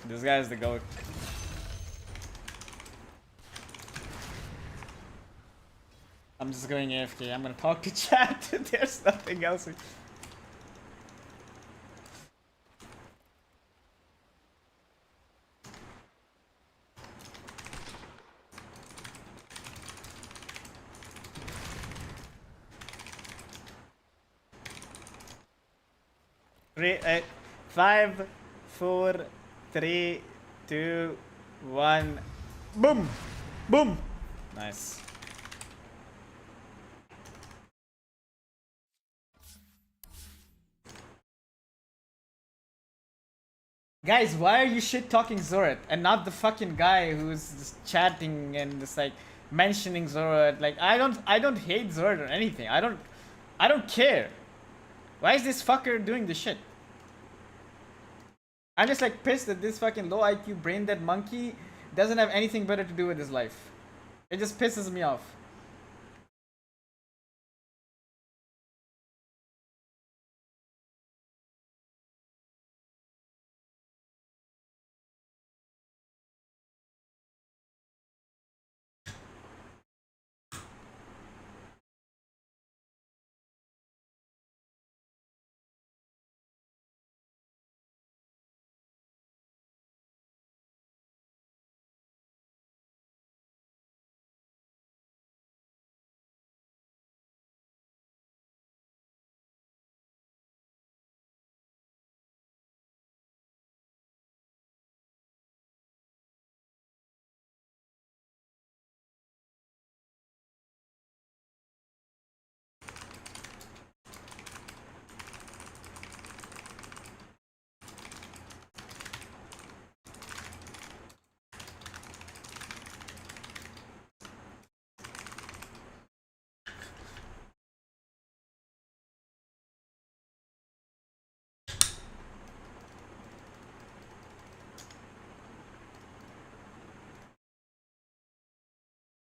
This guy is the GOAT. I'm just going AFK. I'm gonna talk to chat. There's nothing else. Three, 5, 4, 3, 2, 1. Boom! Boom! Nice. Guys, why are you shit talking Zoret and not the fucking guy who's just chatting and just like mentioning Zoret? Like I don't hate Zoret or anything. I don't care. Why is this fucker doing this shit? I'm just like pissed that this fucking low IQ brain dead monkey doesn't have anything better to do with his life. It just pisses me off.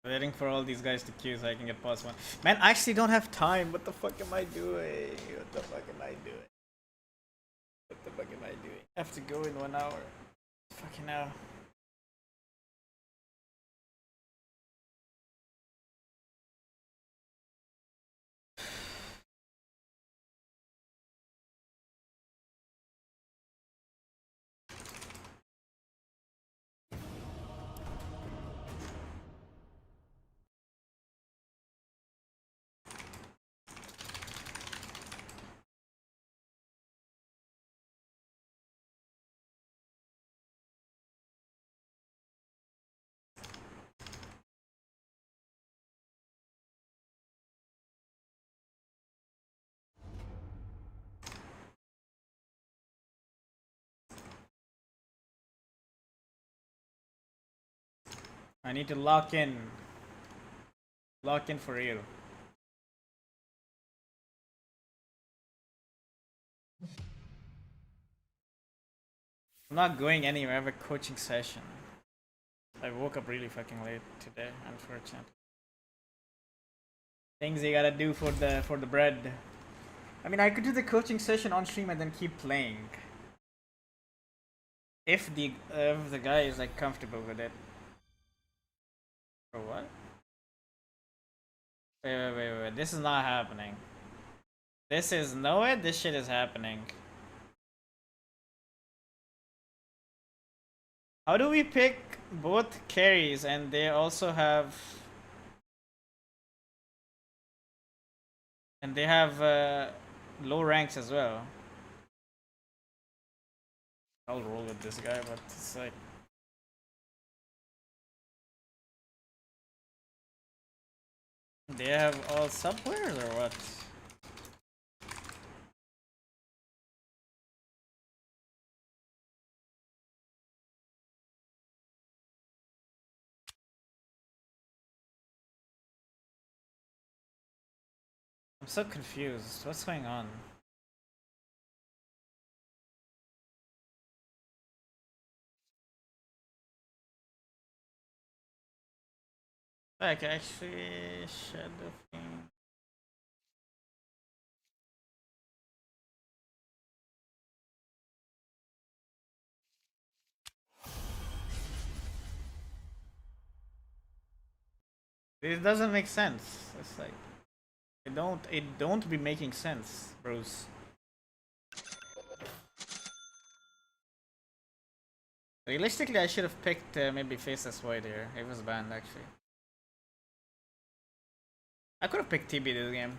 Waiting for all these guys to queue so I can get past one. Man, I actually don't have time. What the fuck am I doing? What the fuck am I doing? What the fuck am I doing? I have to go in 1 hour. Fucking hell. I need to lock in. Lock in for real. I'm not going anywhere. I have a coaching session. I woke up really fucking late today, unfortunately. Things you gotta do for the bread. I mean, I could do the coaching session on stream and then keep playing. If the guy is like comfortable with it. Or what? Wait. This is not happening. This is no way. This shit is happening. How do we pick both carries and they also have... And they have low ranks as well. I'll roll with this guy, but it's like... They have all sub players or what? I'm so confused. What's going on? Like actually shed the thing. This doesn't make sense. It's like it don't be making sense, bros. Realistically, I should have picked maybe Faceless Void here. It was banned actually. I could have picked TB this game.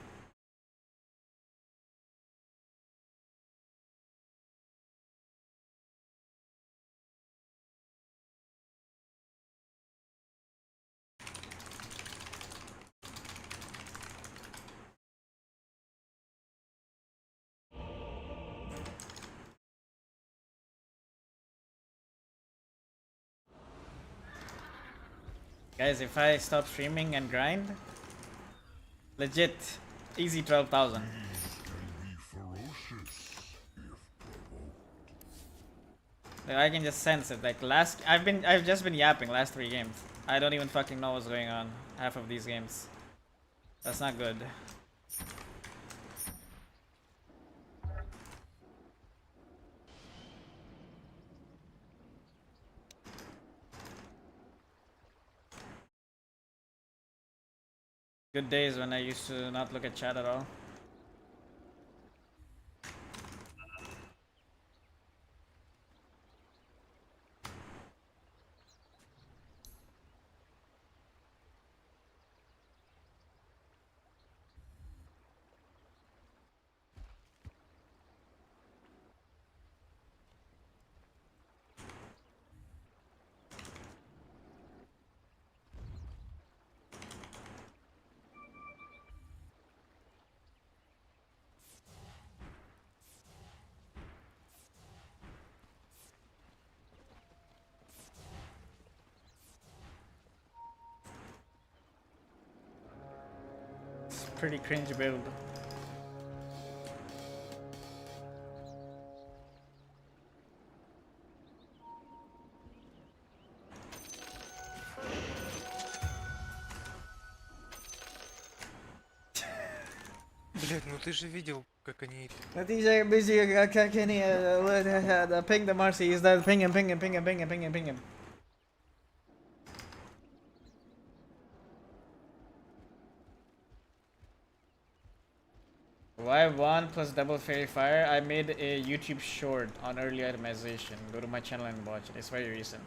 Guys, if I stop streaming and grind, legit, easy 12,000. Like, I can just sense it. Like I've just been yapping last 3 games. I don't even fucking know what's going on half of these games. That's not good. Good days when I used to not look at chat at all. It's pretty cringe build. Блять, ну ты же видел, как они... Ping the Marcy, is that ping him. Why 1 plus double fairy fire? I made a YouTube short on early itemization. Go to my channel and watch it. It's very recent.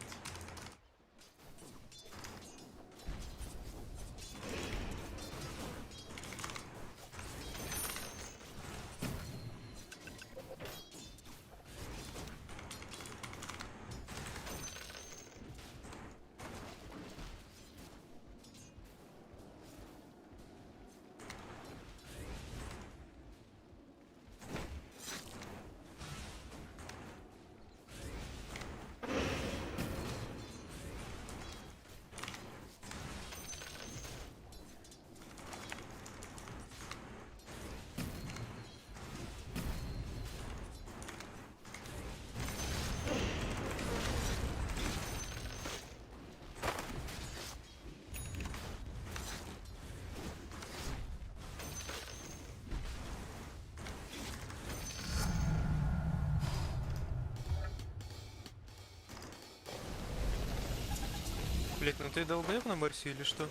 Блять, ну ты долбоеб на Марсе или что?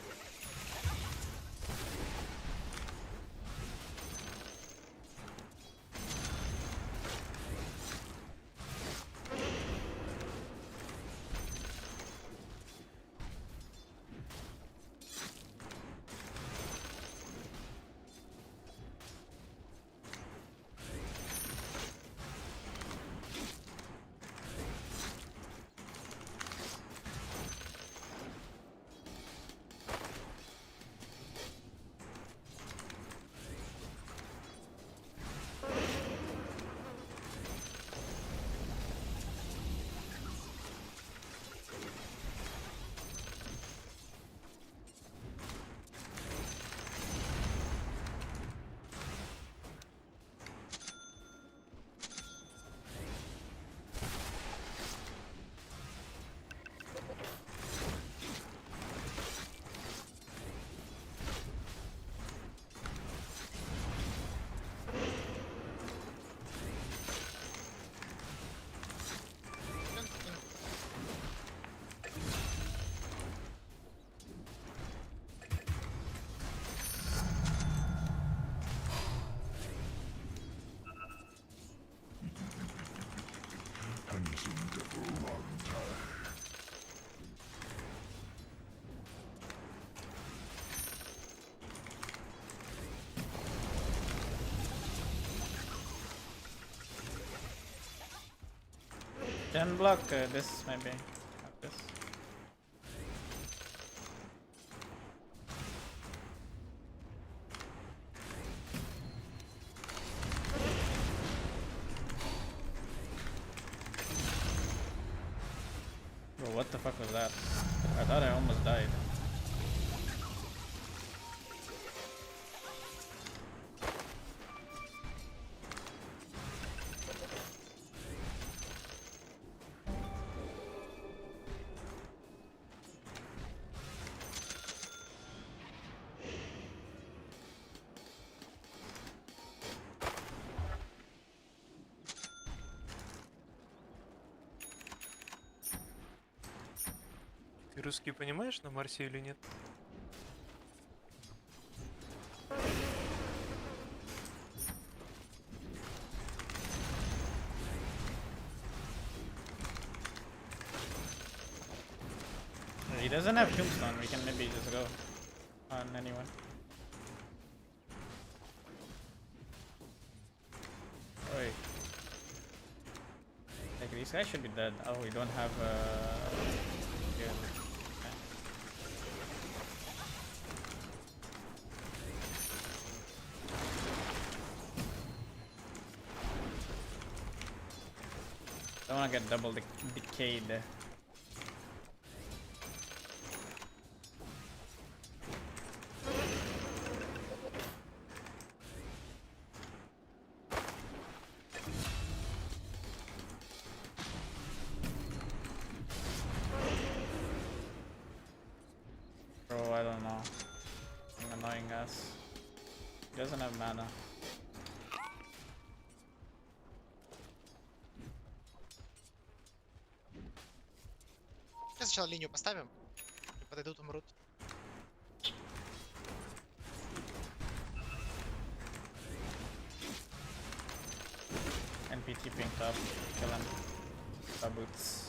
Can block this maybe. Not this. Bro, what the fuck was that? I thought I almost died. Русский понимаешь на Марсе или нет? He doesn't have tombstone. We can maybe just go on anyone. Oh, wait. Like these guys should be dead. Oh, we don't have here. Okay. Don't wanna get double decayed. Bro, I don't know. I'm annoying us. He doesn't have mana. Сейчас сначала линию поставим. Подойдут, умрут. NP keeping top. Kill him. Top boots.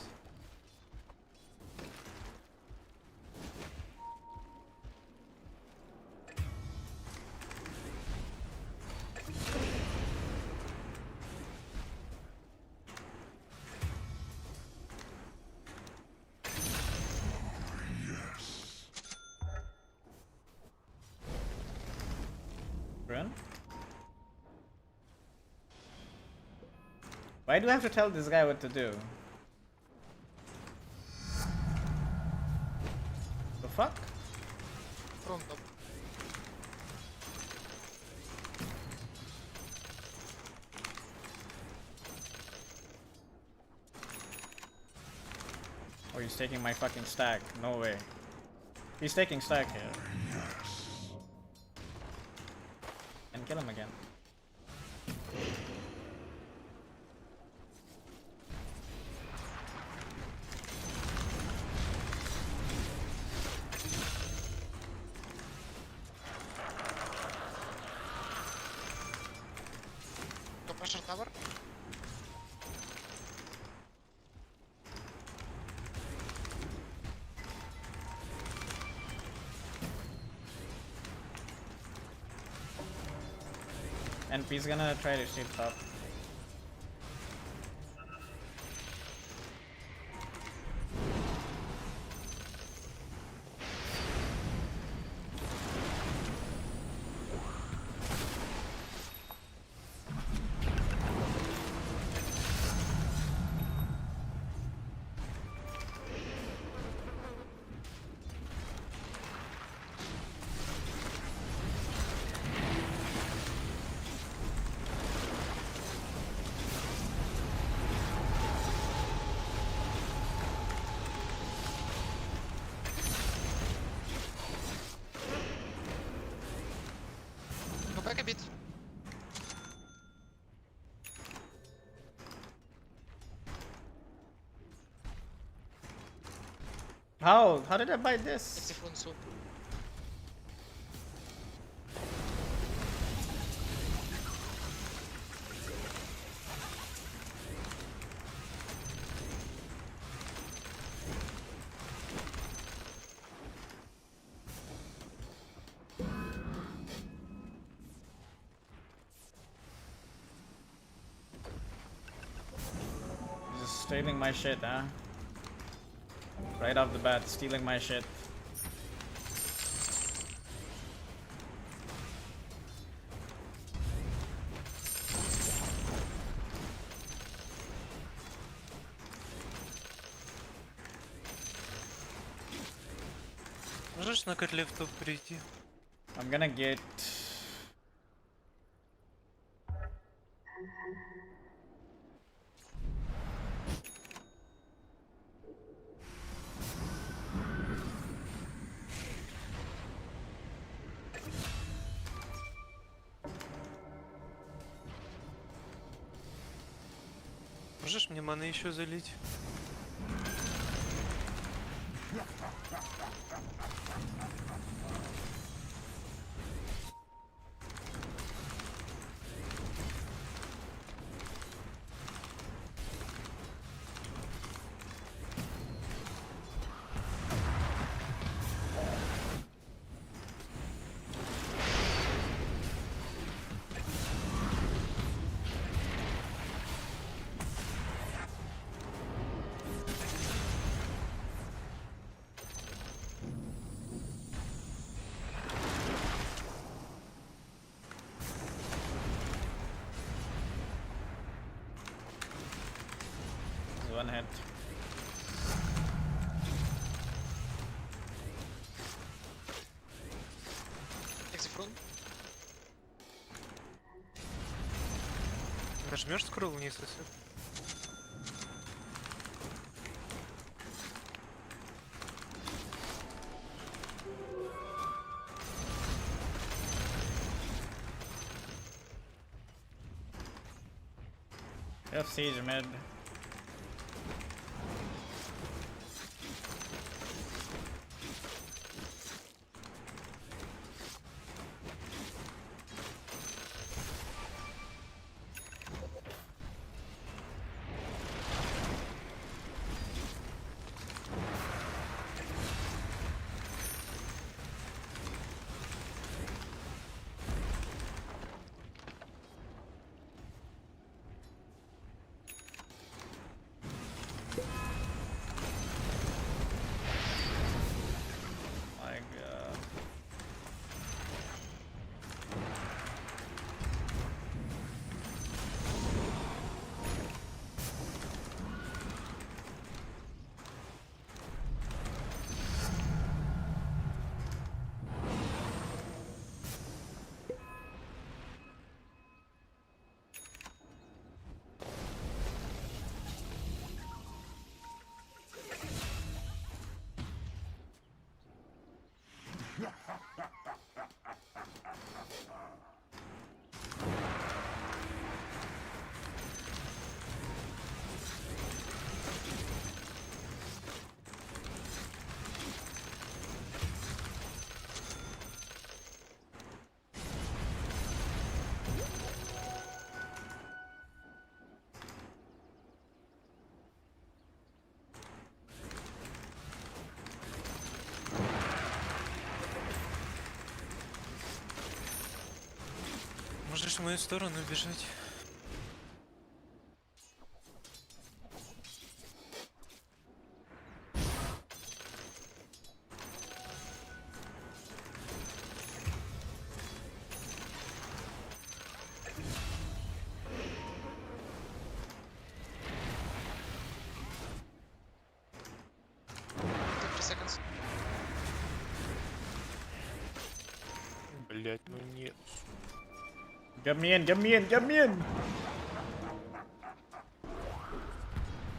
Run? Why do I have to tell this guy what to do? The fuck? Фронтом. Oh, he's taking my fucking stack. No way. He's taking stack here. And kill him again. Кто pressure tower? NP's gonna try to shoot top. Ну, back a bit. How? How did I buy this? Секунд су. Just stealing my shit, huh? Right off the bat, stealing my shit. Можешь на котле в топ прийти? I'm gonna get. Можешь мне маны еще залить? One hit. Take the front. Нажмешь скролл вниз и всё. You have siege mid. My god. Можешь в мою сторону бежать. Take 3 seconds. Блять, ну нет. Get me in, get me in, get me in!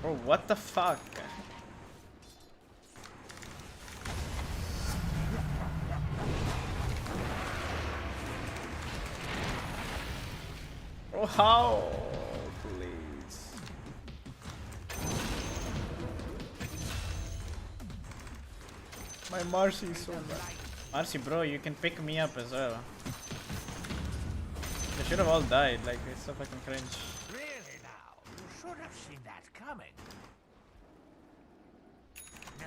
Bro, what the fuck? Oh, how? Please. My Marcy is so bad. Marcy, bro, you can pick me up as well. They should have all died, like, it's so fucking cringe. Really now? You should have seen that coming. No.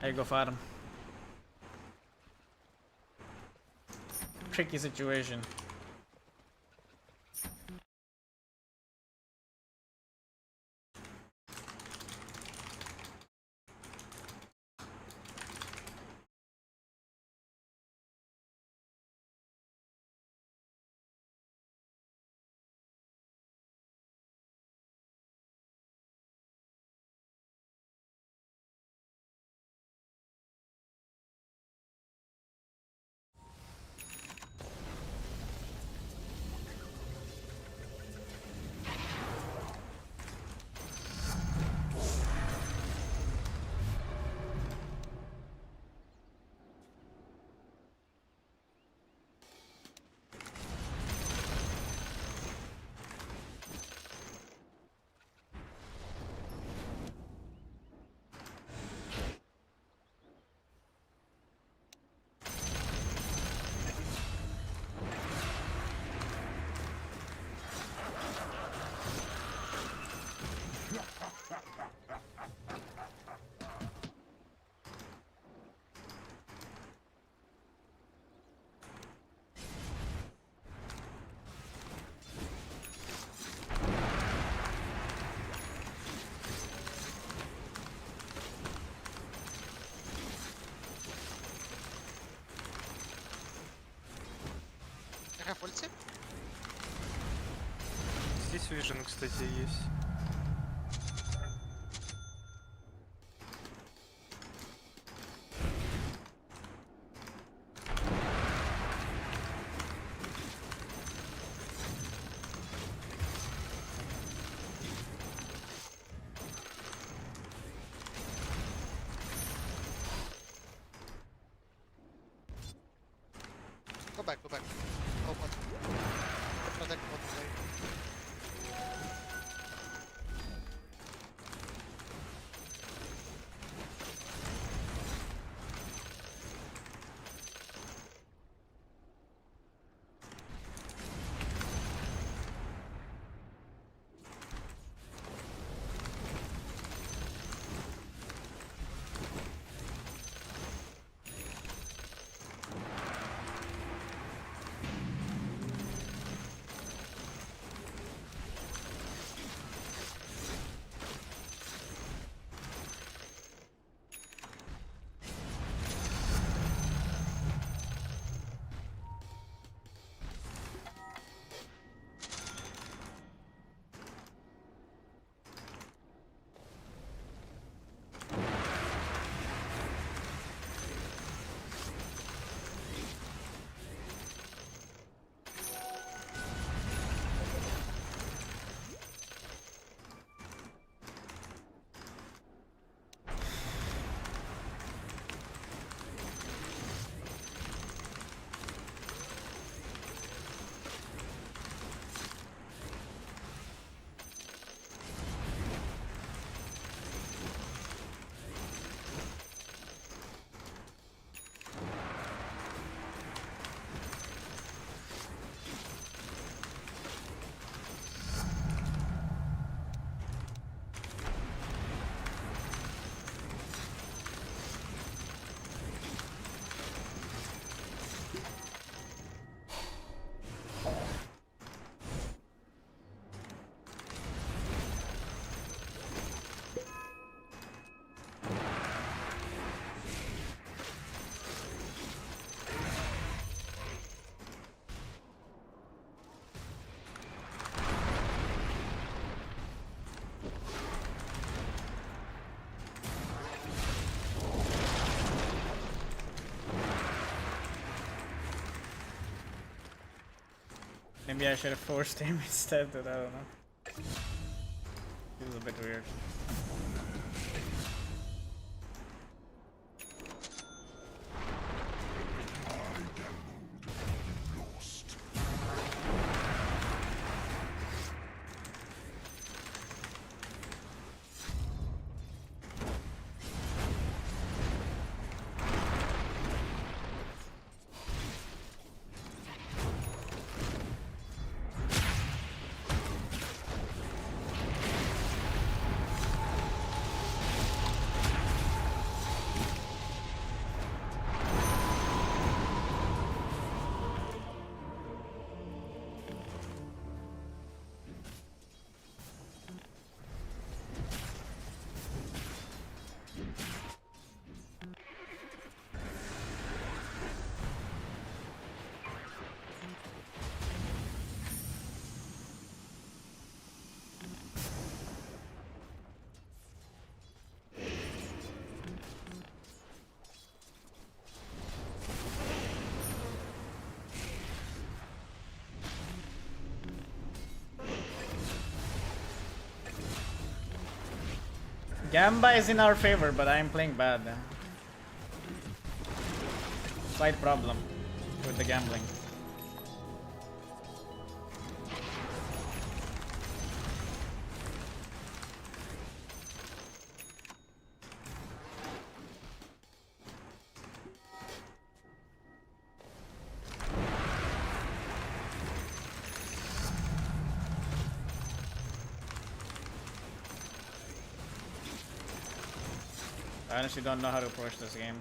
I go farm. Tricky situation. have ulti? Здесь Vision, кстати, есть. Go back, go back. Open. Protect bot lane. Maybe I should have forced him instead, but I don't know. Feels a bit weird. Gamba is in our favor, but I am playing bad. Slight problem with the gambling. I honestly don't know how to approach this game.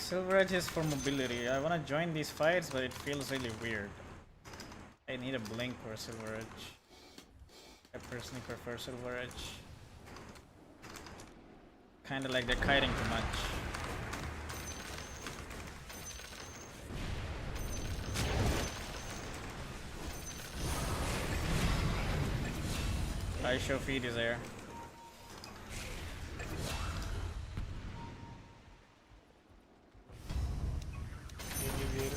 Silver Edge is for mobility. I wanna join these fights, but it feels really weird. I need a blink or Silver Edge. I personally prefer Silver Edge. Kinda like they're kiting too much. I show feed is there. Я не верю.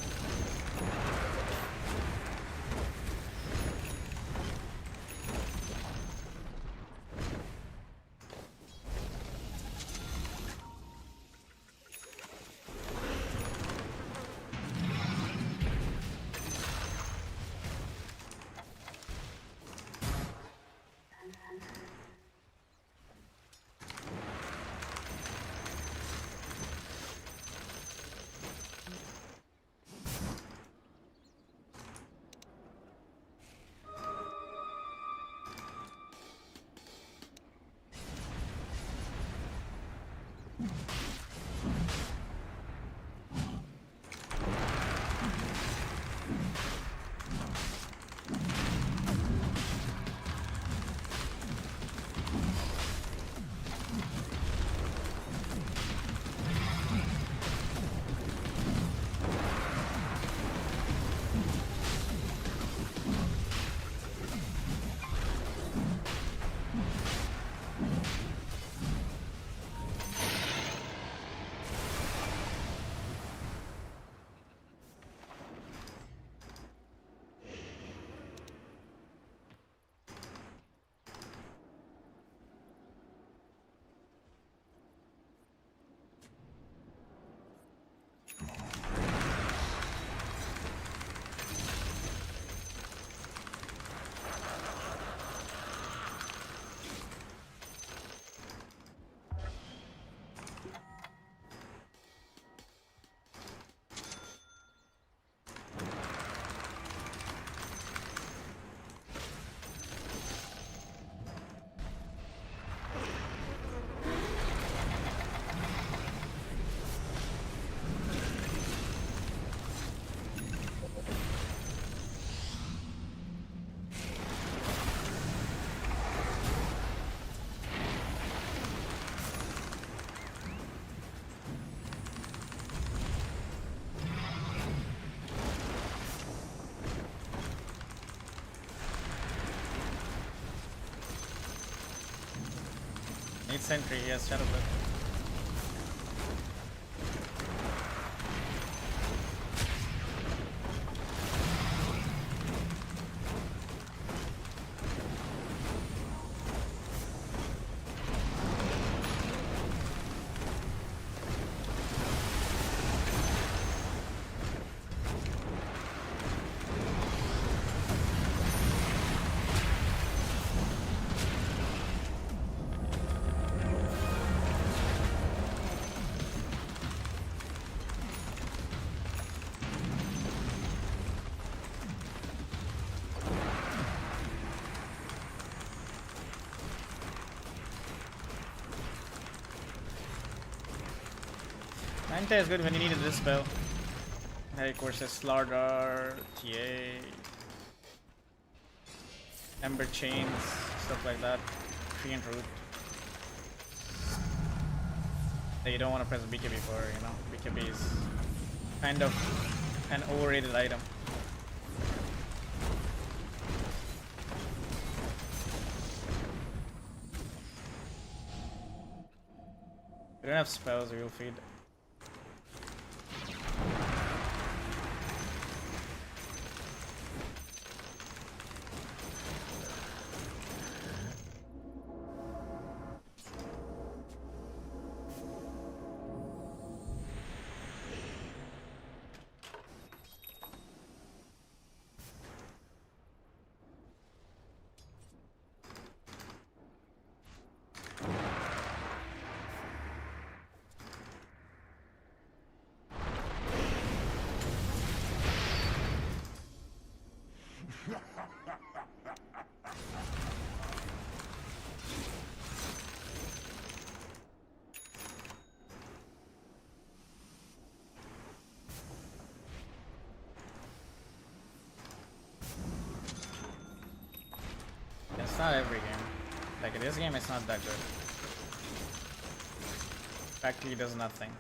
Need sentry, yes, Shadow Blade. Manta is good when you needed this spell. Like versus Slardar, TA, Ember Chains, stuff like that. Tree and Root. That you don't want to press BKB for, you know? BKB is kind of an overrated item. We don't have spells, we will feed. not every game. Like this game, it's not that good. Practically does nothing.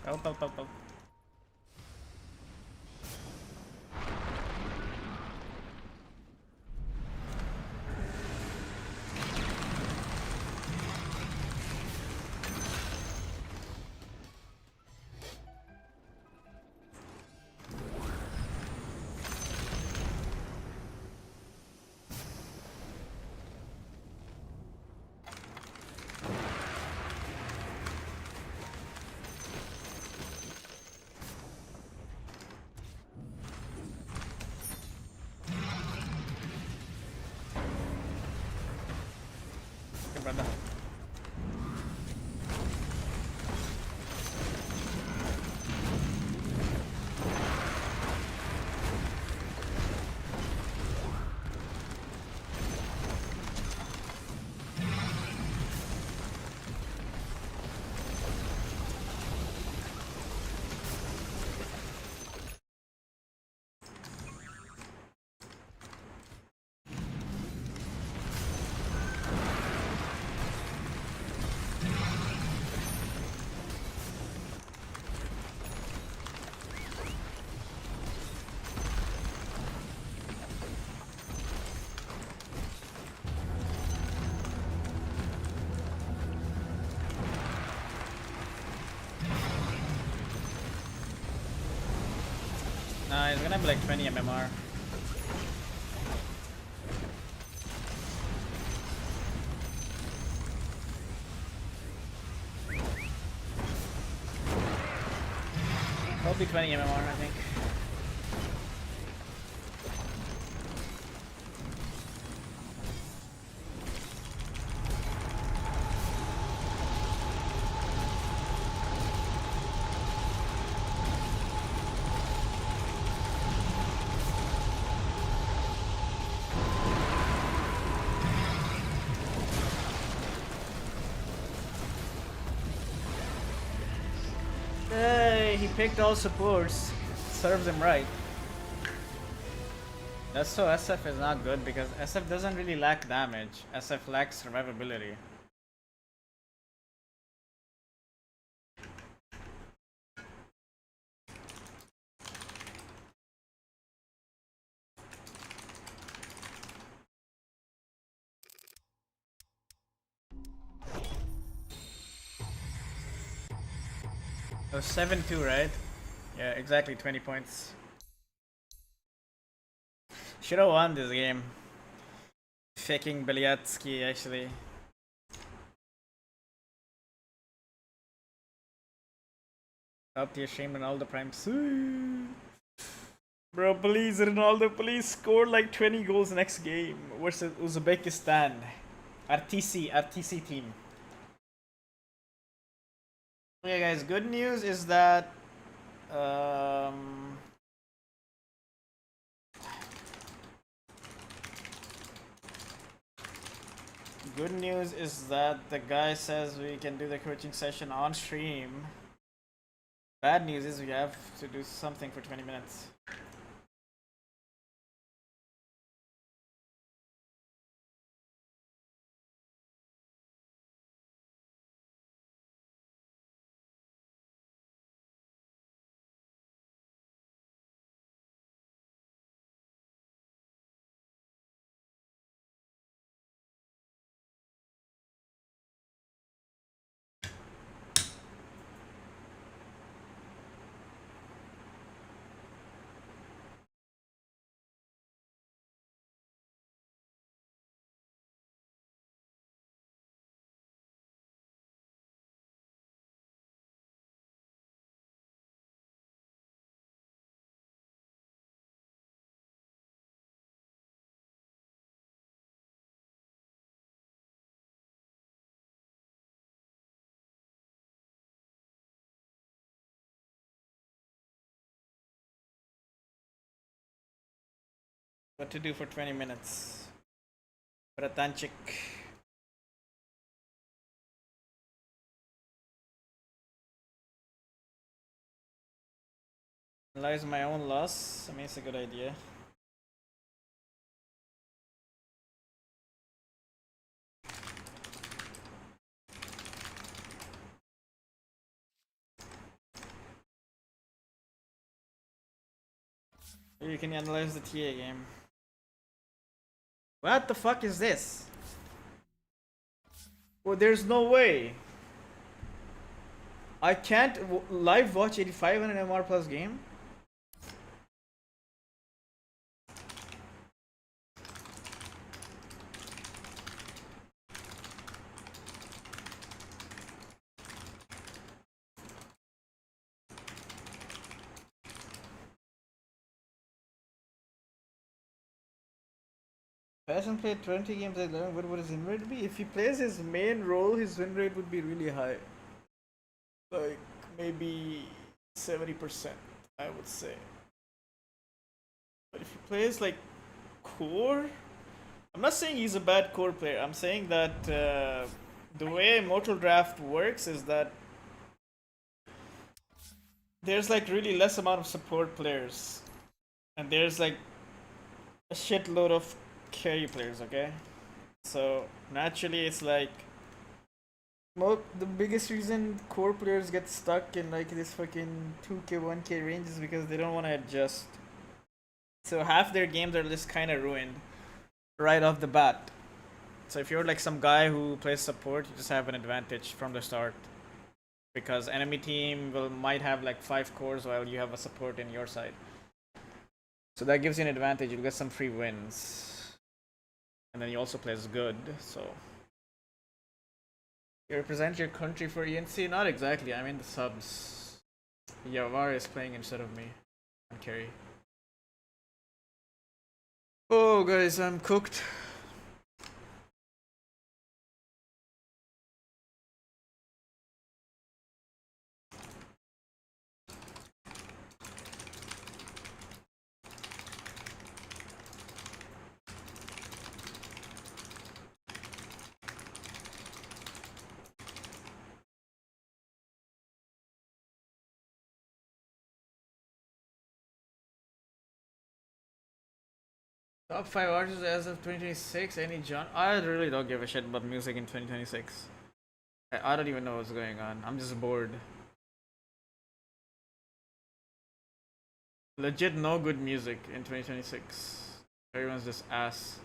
Help. Okay, brother. Nah, it's gonna be like 20 MMR. Probably 20 MMR, I think. Hey, he picked all supports. Serves him right. That's so SF is not good because SF doesn't really lack damage. SF lacks survivability. Oh, 7-2, right? Yeah, exactly 20 points. Should have won this game. Faking Belyatsky, actually. Top tier stream Ronaldo Prime. Bro, please, Ronaldo, please score like 20 goals next game versus Uzbekistan. RTC team. Okay, guys, good news is that good news is that the guy says we can do the coaching session on stream. Bad news is we have to do something for 20 minutes. What to do for 20 minutes? Bratanchik. Analyze my own loss. I mean, it's a good idea. You can analyze the TA game. What the fuck is this? Well, there's no way. I can't live watch 85 on an MR plus game. Passion played 20 games at 11. What would his win rate be? If he plays his main role, his win rate would be really high. Like maybe 70%, I would say. But if he plays like core, I'm not saying he's a bad core player. I'm saying that the way Immortal Draft works is that there's like really less amount of support players, and there's like a shitload of carry players. Okay, so naturally it's like the biggest reason core players get stuck in like this fucking 2k 1k range is because they don't want to adjust. So half their games are just kind of ruined right off the bat. So if you're like some guy who plays support, you just have an advantage from the start, because enemy team might have like 5 cores while you have a support in your side. So that gives you an advantage. You'll get some free wins, and then you also play as good. So you represent your country for ENC? Not exactly. I'm in the subs. Yavar is playing instead of me on carry. Oh guys, I'm cooked. Top 5 artists as of 2026, any John? I really don't give a shit about music in 2026. I don't even know what's going on. I'm just bored. Legit no good music in 2026. Everyone's just ass.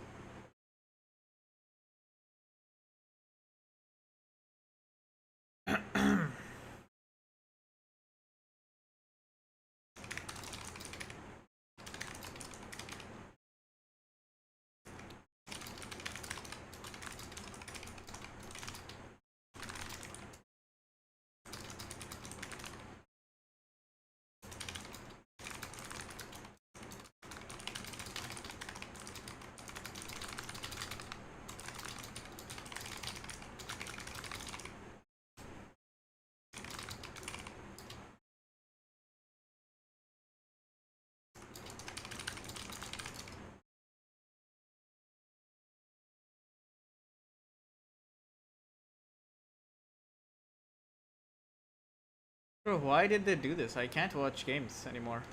Bro, why did they do this? I can't watch games anymore.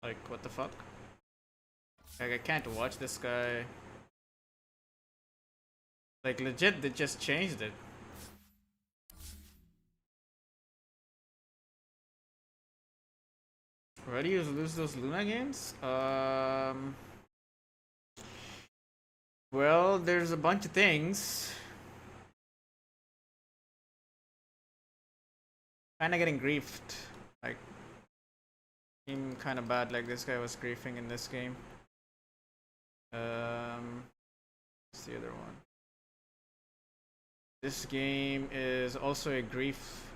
Like, what the fuck? Like, I can't watch this guy. Like, legit, they just changed it. Why do you lose those Luna games? Well, there's a bunch of things. Kinda getting griefed. Like, seem kinda bad, like this guy was griefing in this game. What's the other one? This game is also a grief.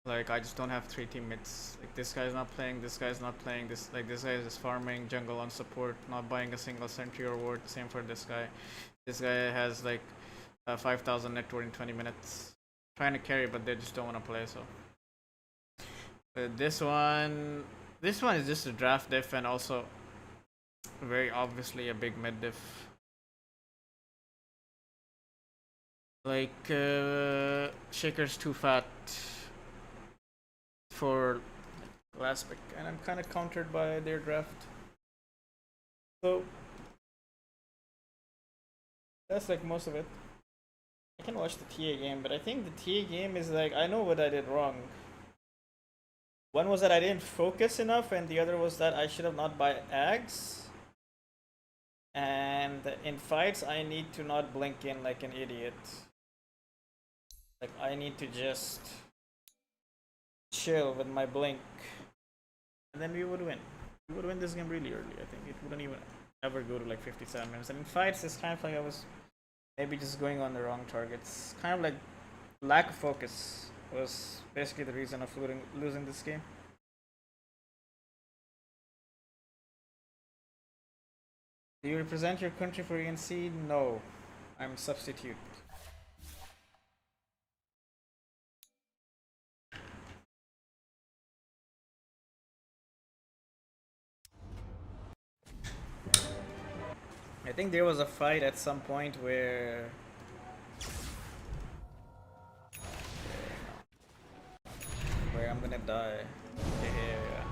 Like, I just don't have 3 teammates. Like, this guy's not playing, this guy's not playing, this guy is just farming jungle on support, not buying a single sentry or ward. Same for this guy. This guy has like 5,000 net worth in 20 minutes. Trying to carry, but they just don't want to play, so. But this one is just a draft diff, and also Very obviously a big mid diff. Like, Shaker's too fat for last pick, and I'm kind of countered by their draft. So, that's like most of it. I can watch the TA game, but I think the TA game is like, I know what I did wrong. One was that I didn't focus enough, and the other was that I should have not buy Ags. And in fights, I need to not blink in like an idiot. Like, I need to just chill with my blink. And then we would win. We would win this game really early, I think. It wouldn't even ever go to like 57 minutes. And in fights, it's kind of like I was maybe just going on the wrong targets. Kind of like lack of focus was basically the reason of losing this game. Do you represent your country for ENC? No. I'm substitute. I think there was a fight at some point where I'm gonna die. Yeah.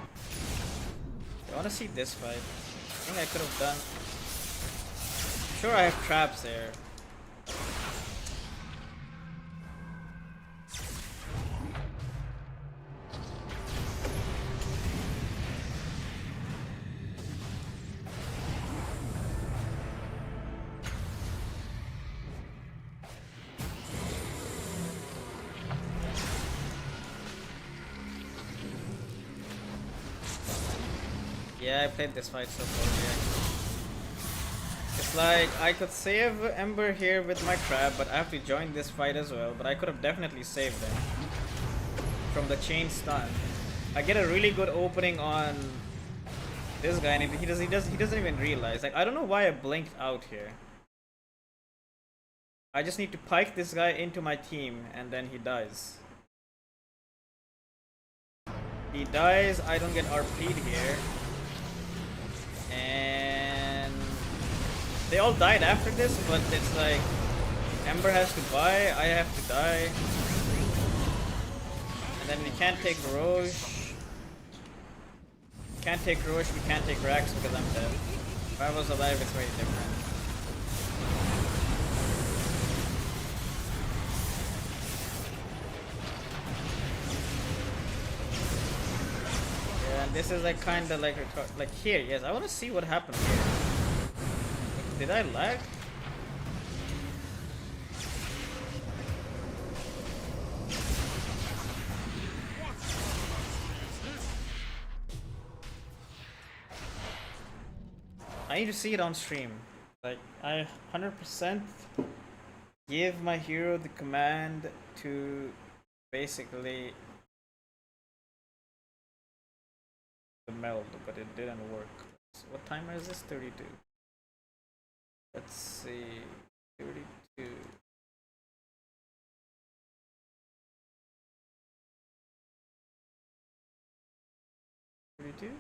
I wanna see this fight. I think I could have done. I'm sure I have traps there. Yeah, I played this fight so far. Yeah. It's like I could save Ember here with my trap, but I have to join this fight as well. But I could have definitely saved him from the chain stun. I get a really good opening on this guy, and he doesn't even realize. Like, I don't know why I blinked out here. I just need to pike this guy into my team, and then he dies. He dies. I don't get RP'd here. And they all died after this, but it's like Ember has to buy, I have to die, and then we can't take Roche. Can't take Roche, we can't take Rax because I'm dead. If I was alive, it's very different. Yeah, and this is like kind of like here. Yes, I want to see what happened here. Did I lag? I need to see it on stream. Like, I 100% give my hero the command to basically meld, but it didn't work. So what timer is this? 32. Let's see. 32. 32?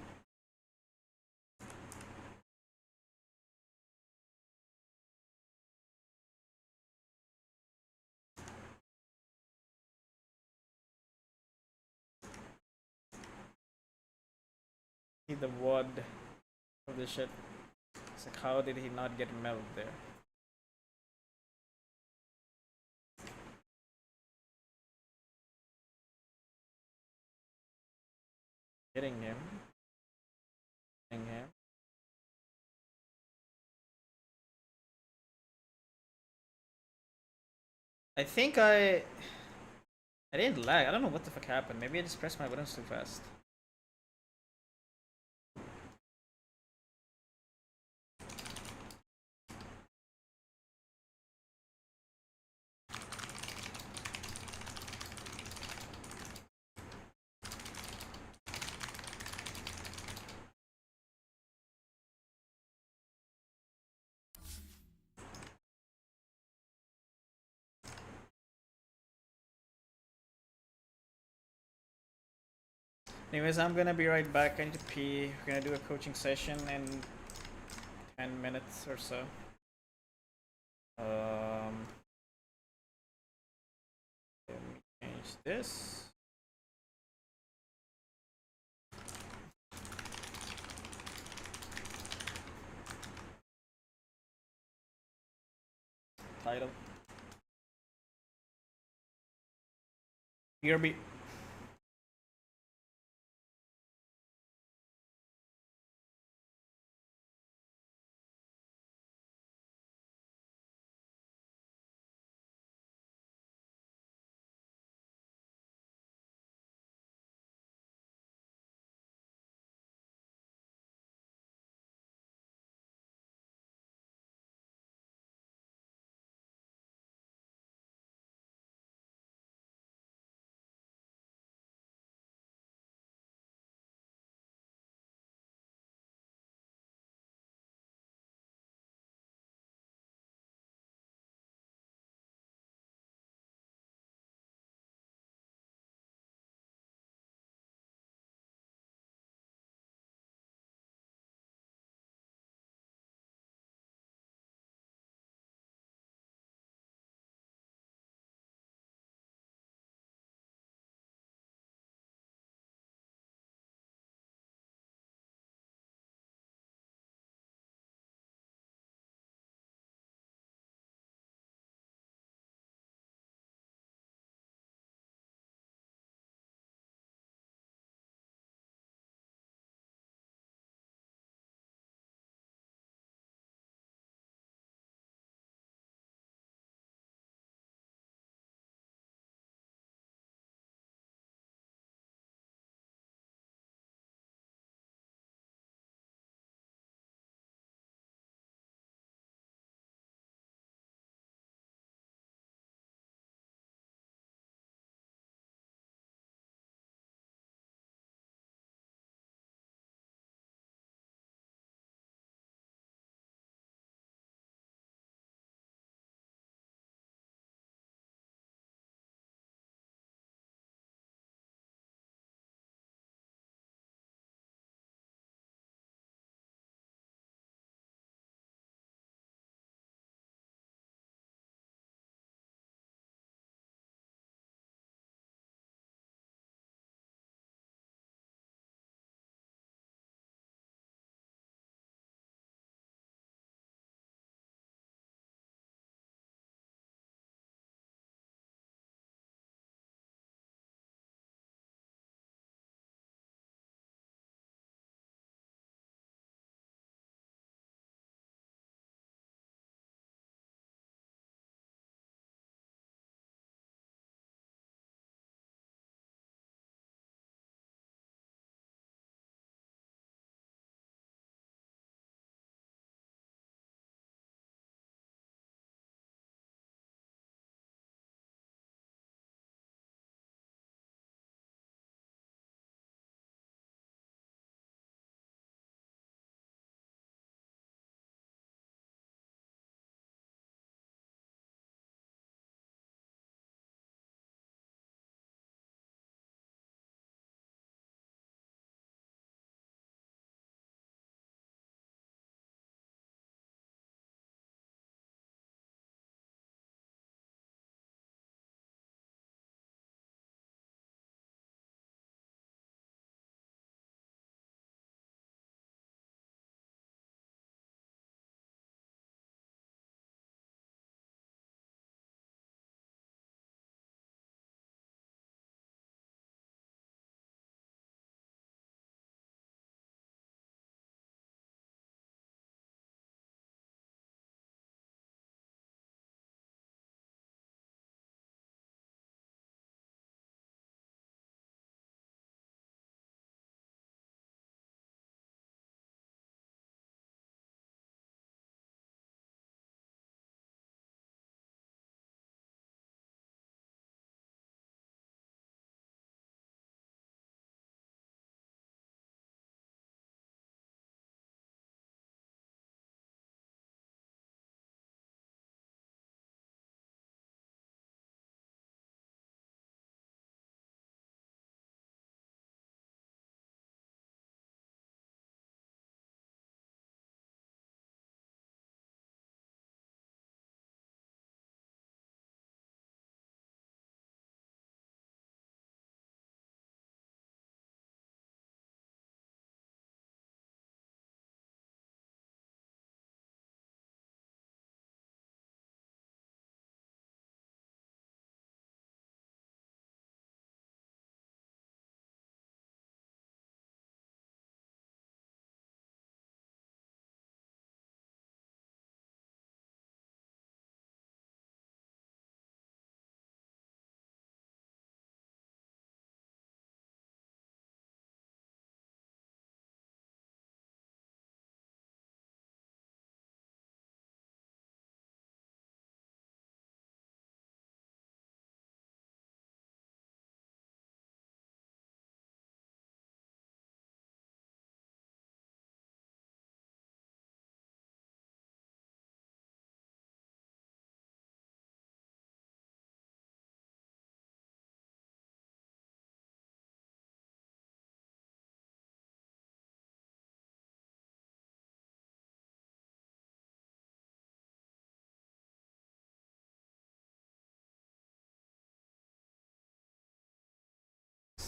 See the WOD of the shit. It's like, how did he not get meld there? Hitting him. Hitting him. I think I didn't lag. I don't know what the fuck happened. Maybe I just pressed my buttons too fast. Anyways, I'm gonna be right back. I need to pee. We're gonna do a coaching session in 10 minutes or so. Let me change this. Title. BRB.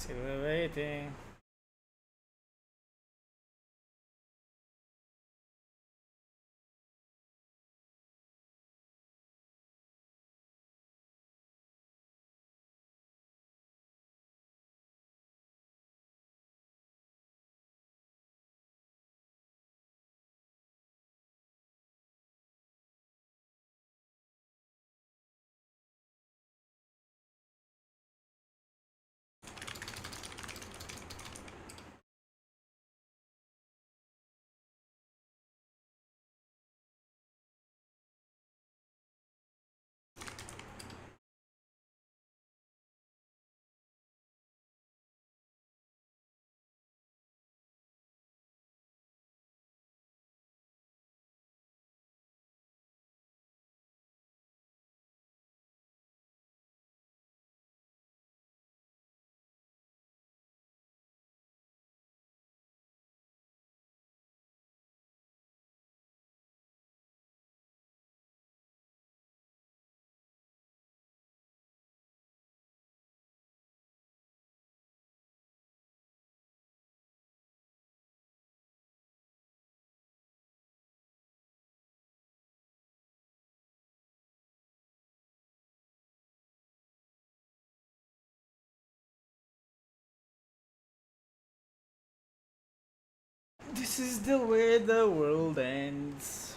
Still waiting. This is the way the world ends.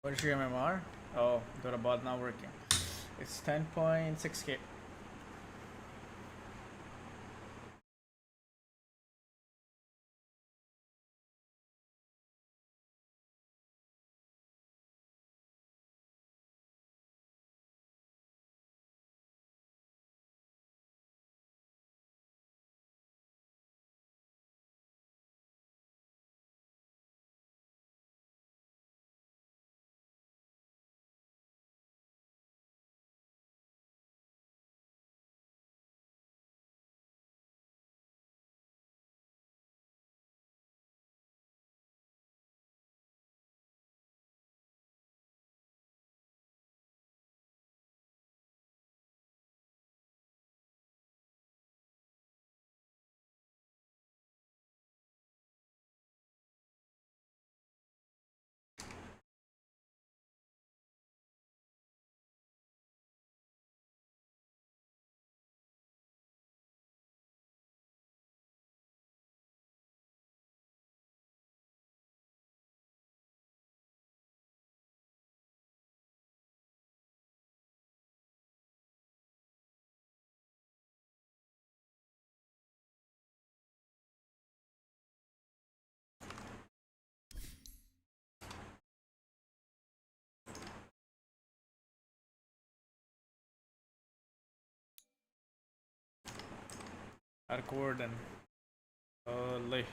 What is your MMR? Oh, Dota bot not working. It's 10.6k. Arcorden. Holy.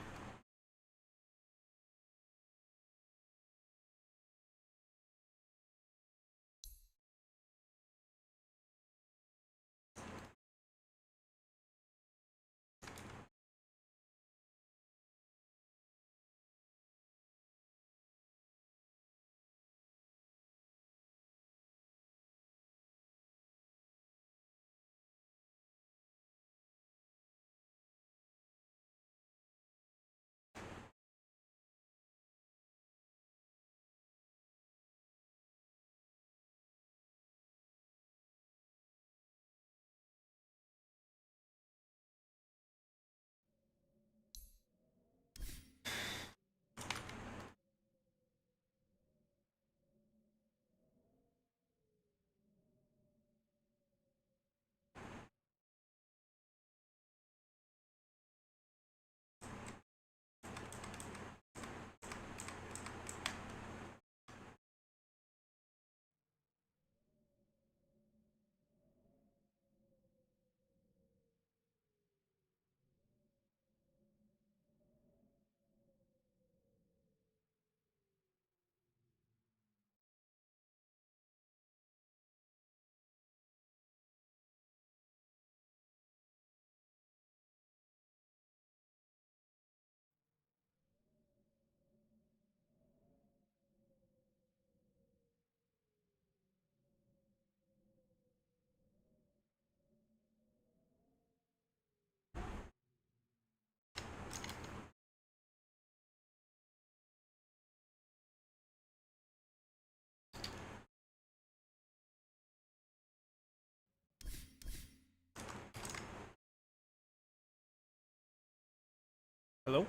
Hello?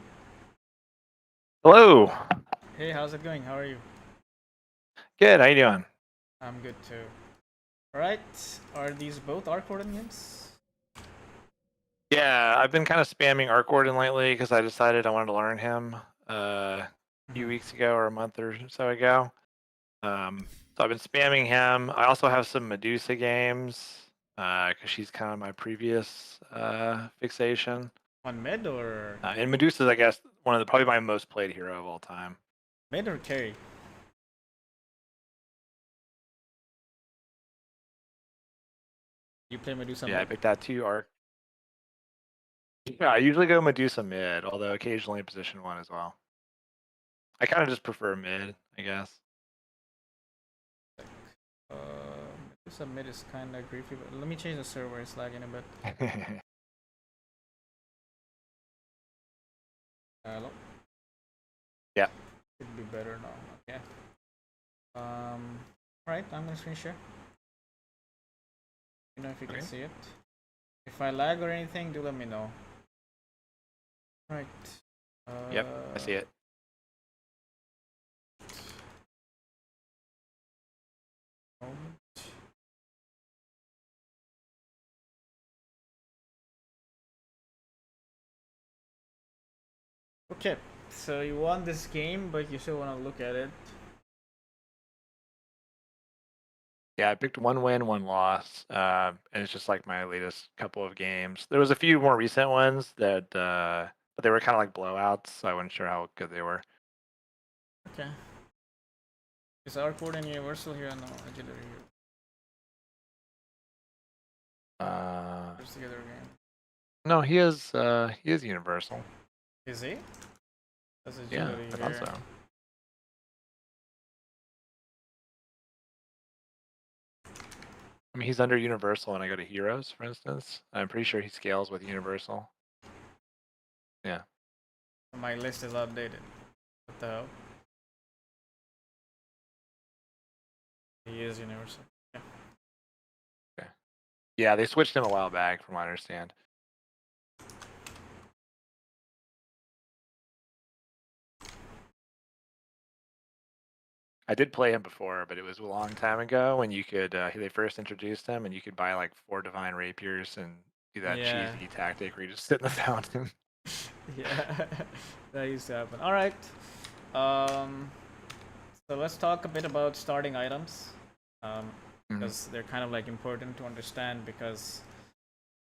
Hello. Hey, how's it going? How are you? Good. How you doing? I'm good too. Alright, are these both Arc Warden games? Yeah, I've been kind of spamming Arcwarden lately because I decided I wanted to learn him a few Mhm. weeks ago or a month or so ago. So I've been spamming him. I also have some Medusa games because she's kind of my previous fixation. On mid or And Medusa's, I guess, one of the probably my most played hero of all time. mid or carry? You play Medusa Yeah, I mid? picked that too. Arc. Yeah, I usually go Medusa mid, although occasionally position one as well. I kind of just prefer mid, I guess. Uh, Medusa mid is kind of griefy, but let me change the server. It's lagging a bit. Hello? Yeah. Should be better now. Okay. Alright, I'm gonna screen share. You know if you can Okay. see it. If I lag or anything, do let me know. Right. Yep, I see it. Moment. Okay, so you won this game, but you still want to look at it. Yeah, I picked one win, one loss, and it's just like my latest couple of games. There was a few more recent ones that, but they were kind of like blowouts, so I wasn't sure how good they were. Okay. Is Arcwood and Universal here? No, Legendary here. Just together game. No, he is universal. Is he? That's a Yeah, Legendary I thought here. so. I mean, he's under universal when I go to heroes, for instance. I'm pretty sure he scales with universal. Yeah. My list is updated. What the hell? He is Universal. Yeah. Okay. Yeah, they switched him a while back, from what I understand. I did play him before, but it was a long time ago when you could. They first introduced him, and you could buy like 4 divine rapiers and do that Yeah. cheesy tactic where you just sit in the fountain. Yeah, that used to happen. All right. Um, so let's talk a bit about starting items, because they're kind of like important to understand because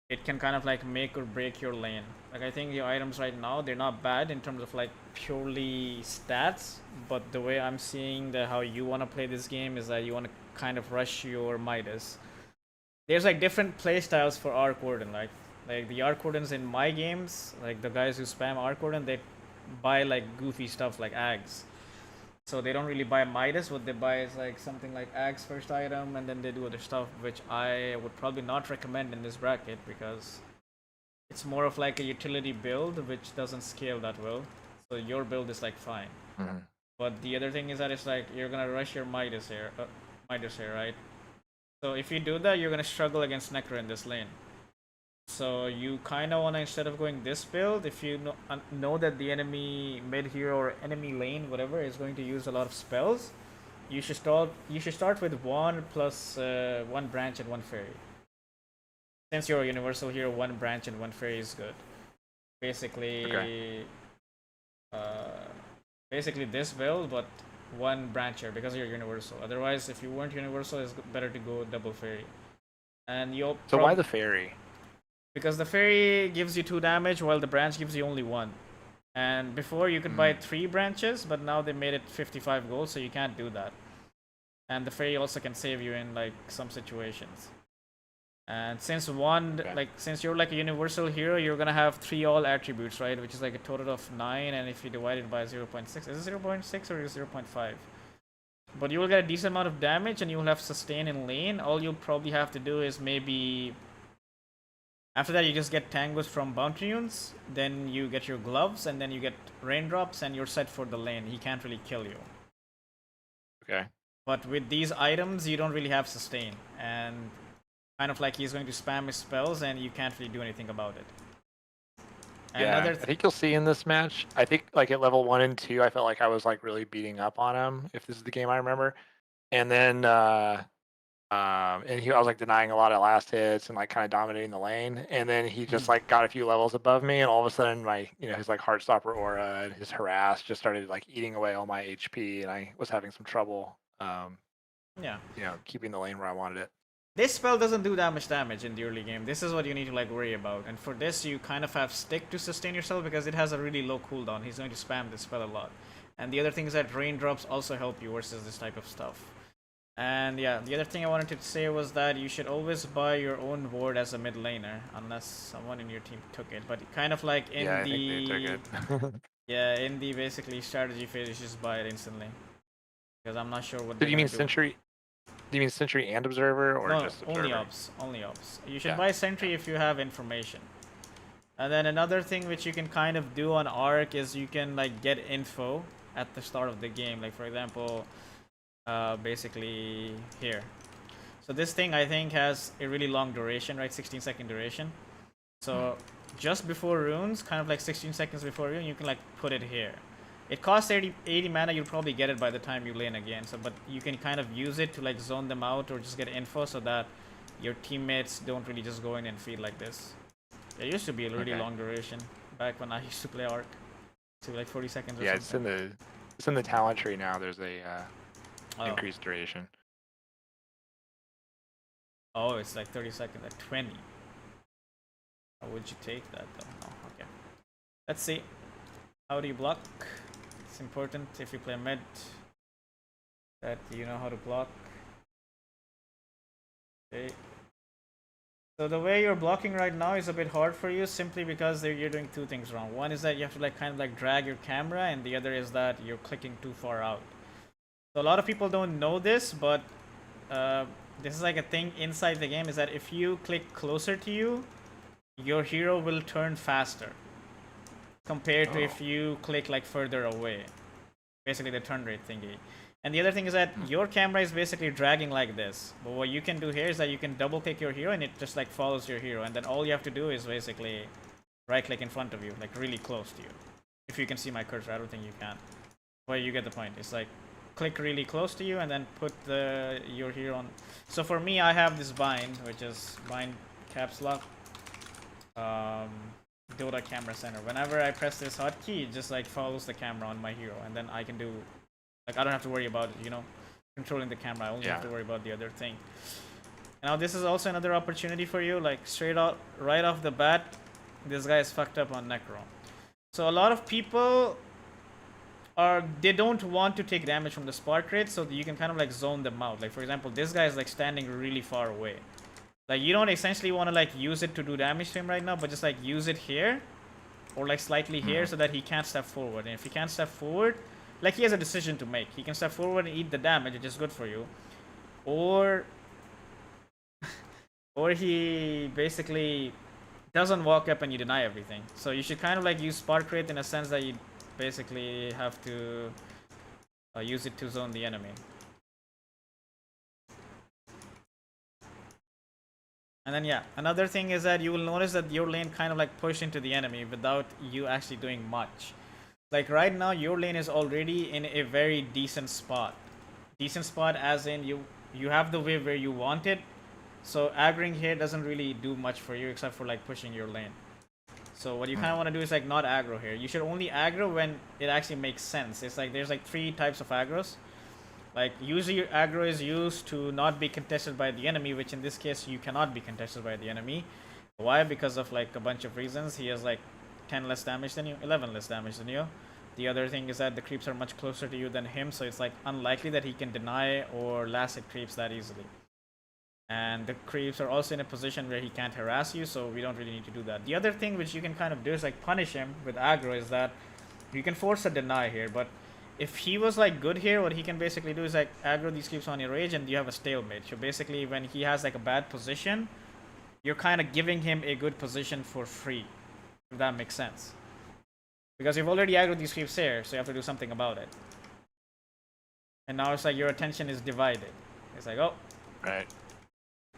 it can kind of like make or break your lane. Like I think your items right now they're not bad in terms of like purely stats, but the way I'm seeing the how you want to play this game is that you want to kind of rush your Midas. There's like different play styles for Arc Warden. Like the Arc Wardens in my games, like the guys who spam Arc Warden, they buy like goofy stuff like Ags. So they don't really buy Midas. What they buy is like something like Axe first item, and then they do other stuff, which I would probably not recommend in this bracket because it's more of like a utility build, which doesn't scale that well. So your build is like fine. But the other thing is that it's like you're gonna rush your Midas here, right? So if you do that, you're gonna struggle against Necro in this lane. So you kind of want to, instead of going this build, if you know that the enemy mid hero or enemy lane, whatever, is going to use a lot of spells, you should start with 1 plus 1 branch and 1 fairy. Since you're a universal hero, 1 branch and 1 fairy is good. Basically, Okay. Basically this build, but 1 branch here because you're universal. Otherwise, if you weren't universal, it's better to go double fairy. And you'll So why the fairy? because the fairy gives you 2 damage while the branch gives you only 1. And before you could buy 3 branches, but now they made it 55 gold, so you can't do that. And the fairy also can save you in like some situations. And since since you're like a universal hero, you're gonna have 3 all attributes, right? Which is like a total of 9, and if you divide it by 0.6, is it 0.6 or is it 0.5? But you will get a decent amount of damage, and you will have sustain in lane. All you'll probably have to do is maybe after that, you just get tangos from bounty runes, then you get your gloves, and then you get raindrops, and you're set for the lane. He can't really kill you. Okay. But with these items, you don't really have sustain, and kind of like he's going to spam his spells, and you can't really do anything about it. And Yeah, another I think you'll see in this match. I think like at level 1 and 2, I felt like I was like really beating up on him. If this is the game I remember, and then I was like denying a lot of last hits and like kind of dominating the lane. And then he just like got a few levels above me, and all of a sudden my his like Heartstopper aura and his harass just started like eating away all my HP, and I was having some trouble yeah. keeping the lane where I wanted it. This spell doesn't do that much damage in the early game. This is what you need to like worry about. And for this, you kind of have Stick to sustain yourself because it has a really low cooldown. He's going to spam this spell a lot. And the other thing is that raindrops also help you versus this type of stuff. And yeah, the other thing I wanted to say was that you should always buy your own ward as a mid laner, unless someone in your team took it. But kind of like in I the think they took it. yeah, in the basically strategy phase, you just buy it instantly. Because I'm not sure what. Did you mean Sentry? Do you mean Sentry and Observer, or no, just Observer? only ops. Only ops. You should Yeah. buy Sentry if you have information. And then another thing which you can kind of do on Arc is you can like get info at the start of the game. Like for example, basically here. So this thing I think has a really long duration, right? 16-second duration. So just before runes, kind of like 16 seconds before rune, you can like put it here. It costs 80 mana, you'll probably get it by the time you lane again. So, but you can kind of use it to like zone them out or just get info so that your teammates don't really just go in and feed like this. It used to be a really long duration back when I used to play Arc. To like 40 seconds or something. It's in the talent tree now. There's a Oh. increased duration. Oh, it's like 30 seconds at 20. How would you take that though? Oh, okay. Let's see. How do you block? It's important if you play mid that you know how to block. Okay. So the way you're blocking right now is a bit hard for you simply because you're doing two things wrong. One is that you have to like kind of like drag your camera, and the other is that you're clicking too far out. So a lot of people don't know this, but this is like a thing inside the game, is that if you click closer to you, your hero will turn faster compared to if you click like further away. Basically the turn rate thingy. And the other thing is that your camera is basically dragging like this. But what you can do here is that you can double click your hero and it just like follows your hero. And then all you have to do is basically right click in front of you, like really close to you. If you can see my cursor, I don't think you can. But you get the point. It's like click really close to you and then put your hero on. So for me, I have this bind, which is bind caps lock. Dota camera center. Whenever I press this hotkey, it just like follows the camera on my hero, and then I can do like I don't have to worry about it, controlling the camera. I only have to worry about the other thing. Now this is also another opportunity for you, like straight out right off the bat, this guy is fucked up on Necro. So a lot of people they don't want to take damage from the spark rate, so you can kind of like zone them out. Like for example, this guy is like standing really far away. Like you don't essentially want to like use it to do damage to him right now, but just like use it here or like slightly here so that he can't step forward. And if he can't step forward, like he has a decision to make. He can step forward and eat the damage, which is good for you. Or he basically doesn't walk up and you deny everything. So you should kind of like use spark rate in a sense that you basically have to use it to zone the enemy. And then yeah, another thing is that you will notice that your lane kind of like pushed into the enemy without you actually doing much. Like right now, your lane is already in a very decent spot. Decent spot as in you have the wave where you want it. So aggroing here doesn't really do much for you except for like pushing your lane. So what you kind of want to do is like not aggro here. You should only aggro when it actually makes sense. It's like there's like 3 types of aggros. Like usually your aggro is used to not be contested by the enemy, which in this case you cannot be contested by the enemy. Why? Because of like a bunch of reasons. He has like 10 less damage than you, 11 less damage than you. The other thing is that the creeps are much closer to you than him, so it's like unlikely that he can deny or last hit creeps that easily. And the creeps are also in a position where he can't harass you, so we don't really need to do that. The other thing which you can kind of do is like punish him with aggro is that you can force a deny here, but if he was like good here, what he can basically do is like aggro these creeps on your rage and you have a stalemate. So basically when he has like a bad position, you're kind of giving him a good position for free, if that makes sense. Because you've already aggroed these creeps here, so you have to do something about it. And now it's like your attention is divided. It's like, oh, right.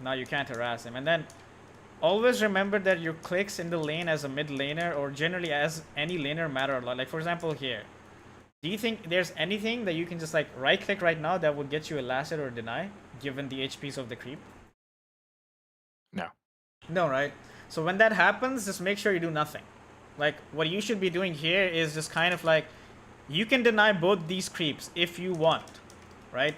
Now you can't harass him. And then always remember that your clicks in the lane as a mid laner or generally as any laner matter a lot. Like for example here, do you think there's anything that you can just like right click right now that would get you a last hit or deny given the HPs of the creep? No. No, right? So when that happens, just make sure you do nothing. Like what you should be doing here is just kind of like, you can deny both these creeps if you want, right?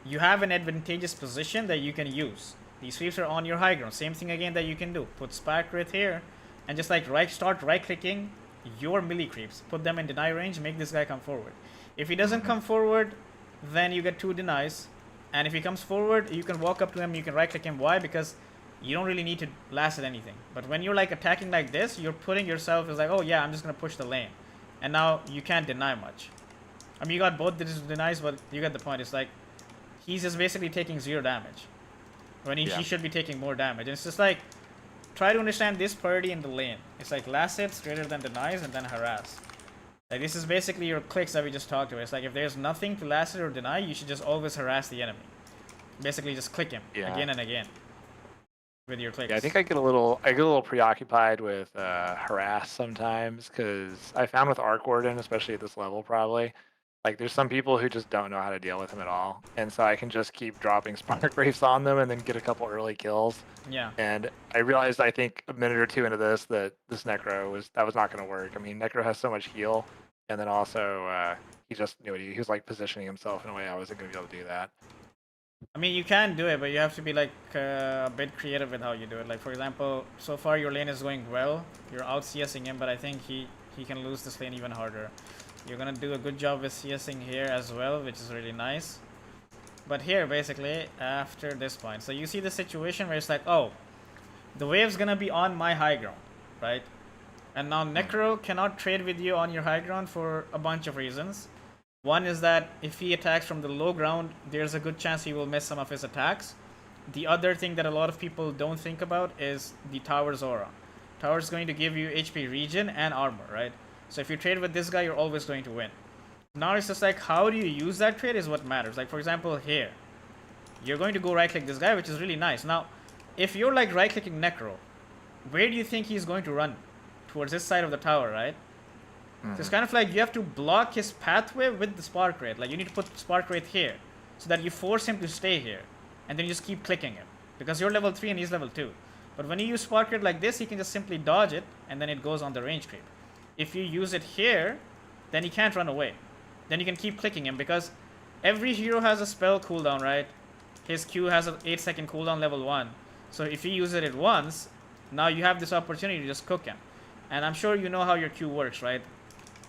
You have an advantageous position that you can use. These creeps are on your high ground. Same thing again that you can do. Put Spark right here and just like start right clicking your melee creeps. Put them in deny range, make this guy come forward. If he doesn't come forward, then you get 2 denies. And if he comes forward, you can walk up to him, you can right click him. Why? Because you don't really need to last at anything. But when you're like attacking like this, you're putting yourself as like, oh yeah, I'm just gonna push the lane. And now you can't deny much. I mean, you got both the denies, but you get the point. It's like, he's just basically taking 0 damage. When he should be taking more damage. And it's just like, try to understand this priority in the lane. It's like last hits greater than denies and then harass. Like this is basically your clicks that we just talked about. It's like if there's nothing to last hit or deny, you should just always harass the enemy. Basically just click him again and again with your clicks. Yeah, I think I get a little preoccupied with harass sometimes because I found with Arc Warden, especially at this level probably, like there's some people who just don't know how to deal with him at all. And so I can just keep dropping Spark Wraiths on them and then get a couple early kills. Yeah. And I realized I think a minute or two into this that this Necro was not going to work. I mean, Necro has so much heal, and then also he just knew he was like positioning himself in a way I wasn't going to be able to do that. I mean, you can do it, but you have to be like a bit creative with how you do it. Like for example, so far your lane is going well. You're out CSing him, but I think he can lose this lane even harder. You're gonna do a good job with CSing here as well, which is really nice. But here, basically, after this point, so you see the situation where it's like, oh, the wave's gonna be on my high ground, right? And now Necro cannot trade with you on your high ground for a bunch of reasons. One is that if he attacks from the low ground, there's a good chance he will miss some of his attacks. The other thing that a lot of people don't think about is the tower's aura. Tower's going to give you HP regen and armor, right? So if you trade with this guy, you're always going to win. Now it's just like, how do you use that trade is what matters. Like for example here, you're going to go right click this guy, which is really nice. Now, if you're like right clicking Necro, where do you think he's going to run? Towards this side of the tower, right? So it's kind of like you have to block his pathway with the Spark Wraith. Like you need to put Spark Wraith here so that you force him to stay here. And then you just keep clicking him. Because you're level 3 and he's level 2. But when you use Spark Wraith like this, he can just simply dodge it and then it goes on the range creep. If you use it here, then he can't run away. Then you can keep clicking him because every hero has a spell cooldown, right? His Q has an 8-second cooldown level 1. So if you use it at once, now you have this opportunity to just cook him. And I'm sure you know how your Q works, right?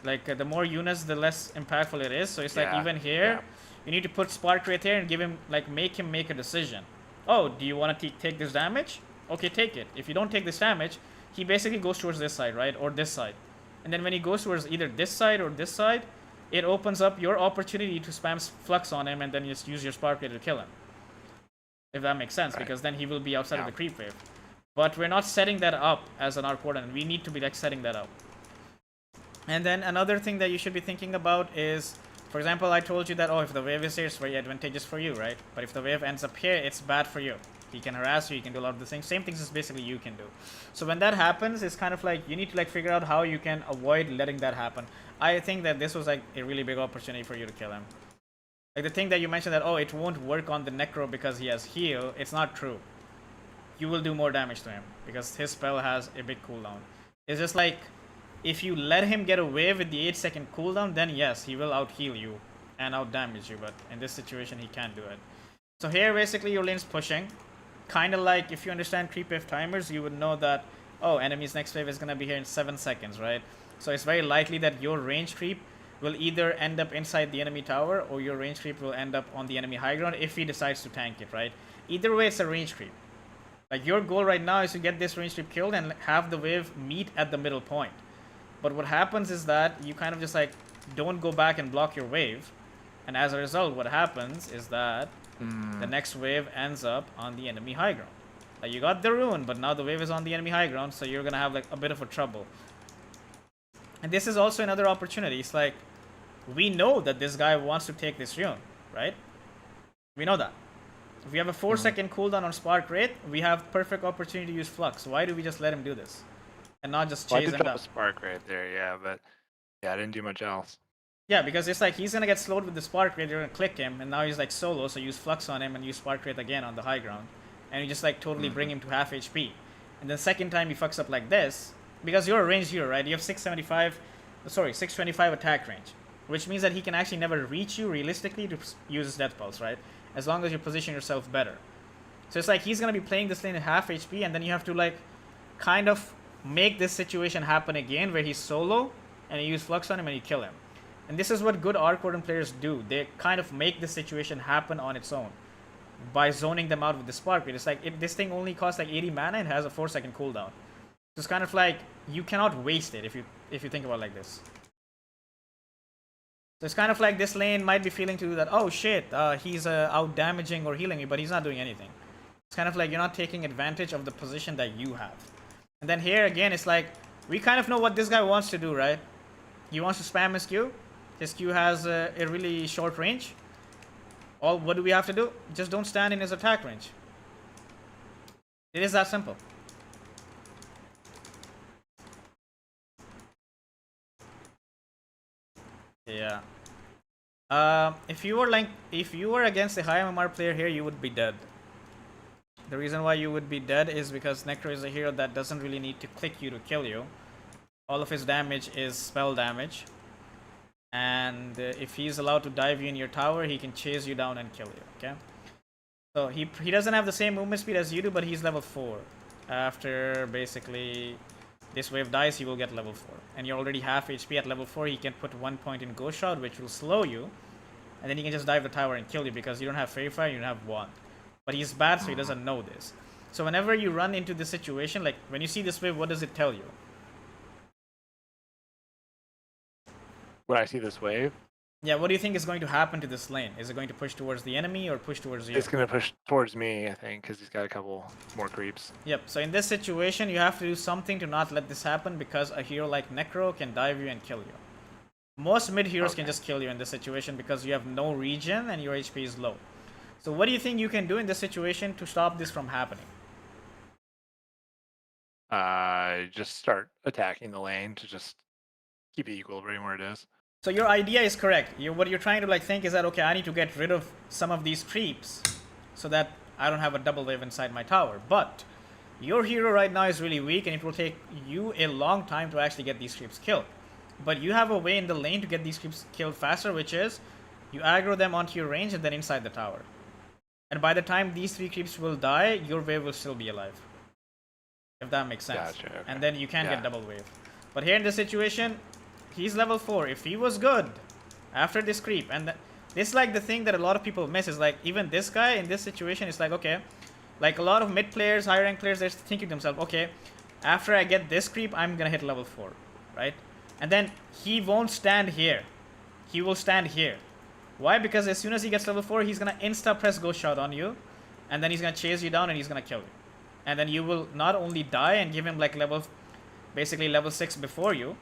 Like the more units, the less impactful it is. So it's like even here, you need to put Spark right here and give him, like make him make a decision. Oh, do you want to take this damage? Okay, take it. If you don't take this damage, he basically goes towards this side, right? Or this side. And then when he goes towards either this side or this side, it opens up your opportunity to spam Flux on him and then just use your Spark Rate to kill him. If that makes sense, because then he will be outside of the creep wave. But we're not setting that up as an Arc Warden. We need to be like setting that up. And then another thing that you should be thinking about is, for example, I told you that, oh, if the wave is here, it's very advantageous for you, right? But if the wave ends up here, it's bad for you. He can harass you, he can do a lot of the things. Same things as basically you can do. So when that happens, it's kind of like you need to like figure out how you can avoid letting that happen. I think that this was like a really big opportunity for you to kill him. Like the thing that you mentioned that, oh, it won't work on the Necro because he has heal. It's not true. You will do more damage to him because his spell has a big cooldown. It's just like, if you let him get away with the 8-second cooldown, then yes, he will out-heal you and out-damage you. But in this situation, he can't do it. So here, basically, your lane's pushing. Kind of like, if you understand creep wave timers, you would know that, oh, enemy's next wave is going to be here in 7 seconds, right? So it's very likely that your range creep will either end up inside the enemy tower or your range creep will end up on the enemy high ground if he decides to tank it, right? Either way, it's a range creep. Like, your goal right now is to get this range creep killed and have the wave meet at the middle point. But what happens is that you kind of just like don't go back and block your wave. And as a result, what happens is that the next wave ends up on the enemy high ground. Like, you got the rune, but now the wave is on the enemy high ground, so you're gonna have like a bit of a trouble. And this is also another opportunity. It's like, we know that this guy wants to take this rune, right? We know that. If we have a 4-second cooldown on Spark Wraith, we have perfect opportunity to use Flux. Why do we just let him do this? And not just Well, I chase did him drop down? a spark right there, yeah, but yeah, I didn't do much else. Yeah, because it's like he's gonna get slowed with the Spark Wraith, you're gonna click him, and now he's like solo, so use Flux on him and use Spark Wraith again on the high ground. And you just like totally bring him to half HP. And then second time he fucks up like this, because you're a ranged hero, right? You have 625 attack range. Which means that he can actually never reach you realistically to use his Death Pulse, right? As long as you position yourself better. So it's like he's gonna be playing this lane at half HP, and then you have to like kind of make this situation happen again where he's solo and you use Flux on him and you kill him. And this is what good Arc Warden players do. They kind of make this situation happen on its own by zoning them out with the Spark Wraith. It's like this thing only costs like 80 mana and has a 4-second cooldown. It's kind of like you cannot waste it if you think about it like this. So it's kind of like this lane might be feeling to do that, oh shit, he's out damaging or healing me, but he's not doing anything. It's kind of like you're not taking advantage of the position that you have. And then here again, it's like, we kind of know what this guy wants to do, right? He wants to spam his Q. His Q has a really short range. What do we have to do? Just don't stand in his attack range. It is that simple. Yeah. If you were against a high MMR player here, you would be dead. The reason why you would be dead is because Necro is a hero that doesn't really need to click you to kill you. All of his damage is spell damage. And if he's allowed to dive you in your tower, he can chase you down and kill you, okay? So he doesn't have the same movement speed as you do, but he's level 4. After basically this wave dies, he will get level 4. And you're already half HP at level 4, he can put 1 point in Ghost Shot, which will slow you. And then he can just dive the tower and kill you because you don't have Fairy Fire, you don't have Wand. But he's bad, so he doesn't know this. So whenever you run into this situation, like when you see this wave, what does it tell you? When I see this wave, Yeah, what do you think is going to happen to this lane? Is it going to push towards the enemy or push towards you? it's going to push towards me, I think, because he's got a couple more creeps. Yep, so in this situation, you have to do something to not let this happen because a hero like Necro can dive you and kill you. Most mid heroes can just kill you in this situation because you have no regen and your HP is low. So what do you think you can do in this situation to stop this from happening? Just start attacking the lane to just keep the equilibrium where it is. So your idea is correct. What you're trying to like think is that, okay, I need to get rid of some of these creeps so that I don't have a double wave inside my tower. But your hero right now is really weak and it will take you a long time to actually get these creeps killed. But you have a way in the lane to get these creeps killed faster, which is you aggro them onto your range and then inside the tower. And by the time these 3 creeps will die, your wave will still be alive. If that makes sense. Gotcha, okay. And then you can get double wave. But here in this situation, he's level 4. If he was good after this creep, and this is like the thing that a lot of people miss, is like even this guy in this situation is like, okay, like a lot of mid players, high rank players, they're thinking to themselves, okay, after I get this creep, I'm gonna hit level 4, right? And then he won't stand here. He will stand here. Why? Because as soon as he gets level 4, he's gonna insta press Ghost Shot on you, and then he's gonna chase you down and he's gonna kill you. And then you will not only die and give him like basically level 6 before you,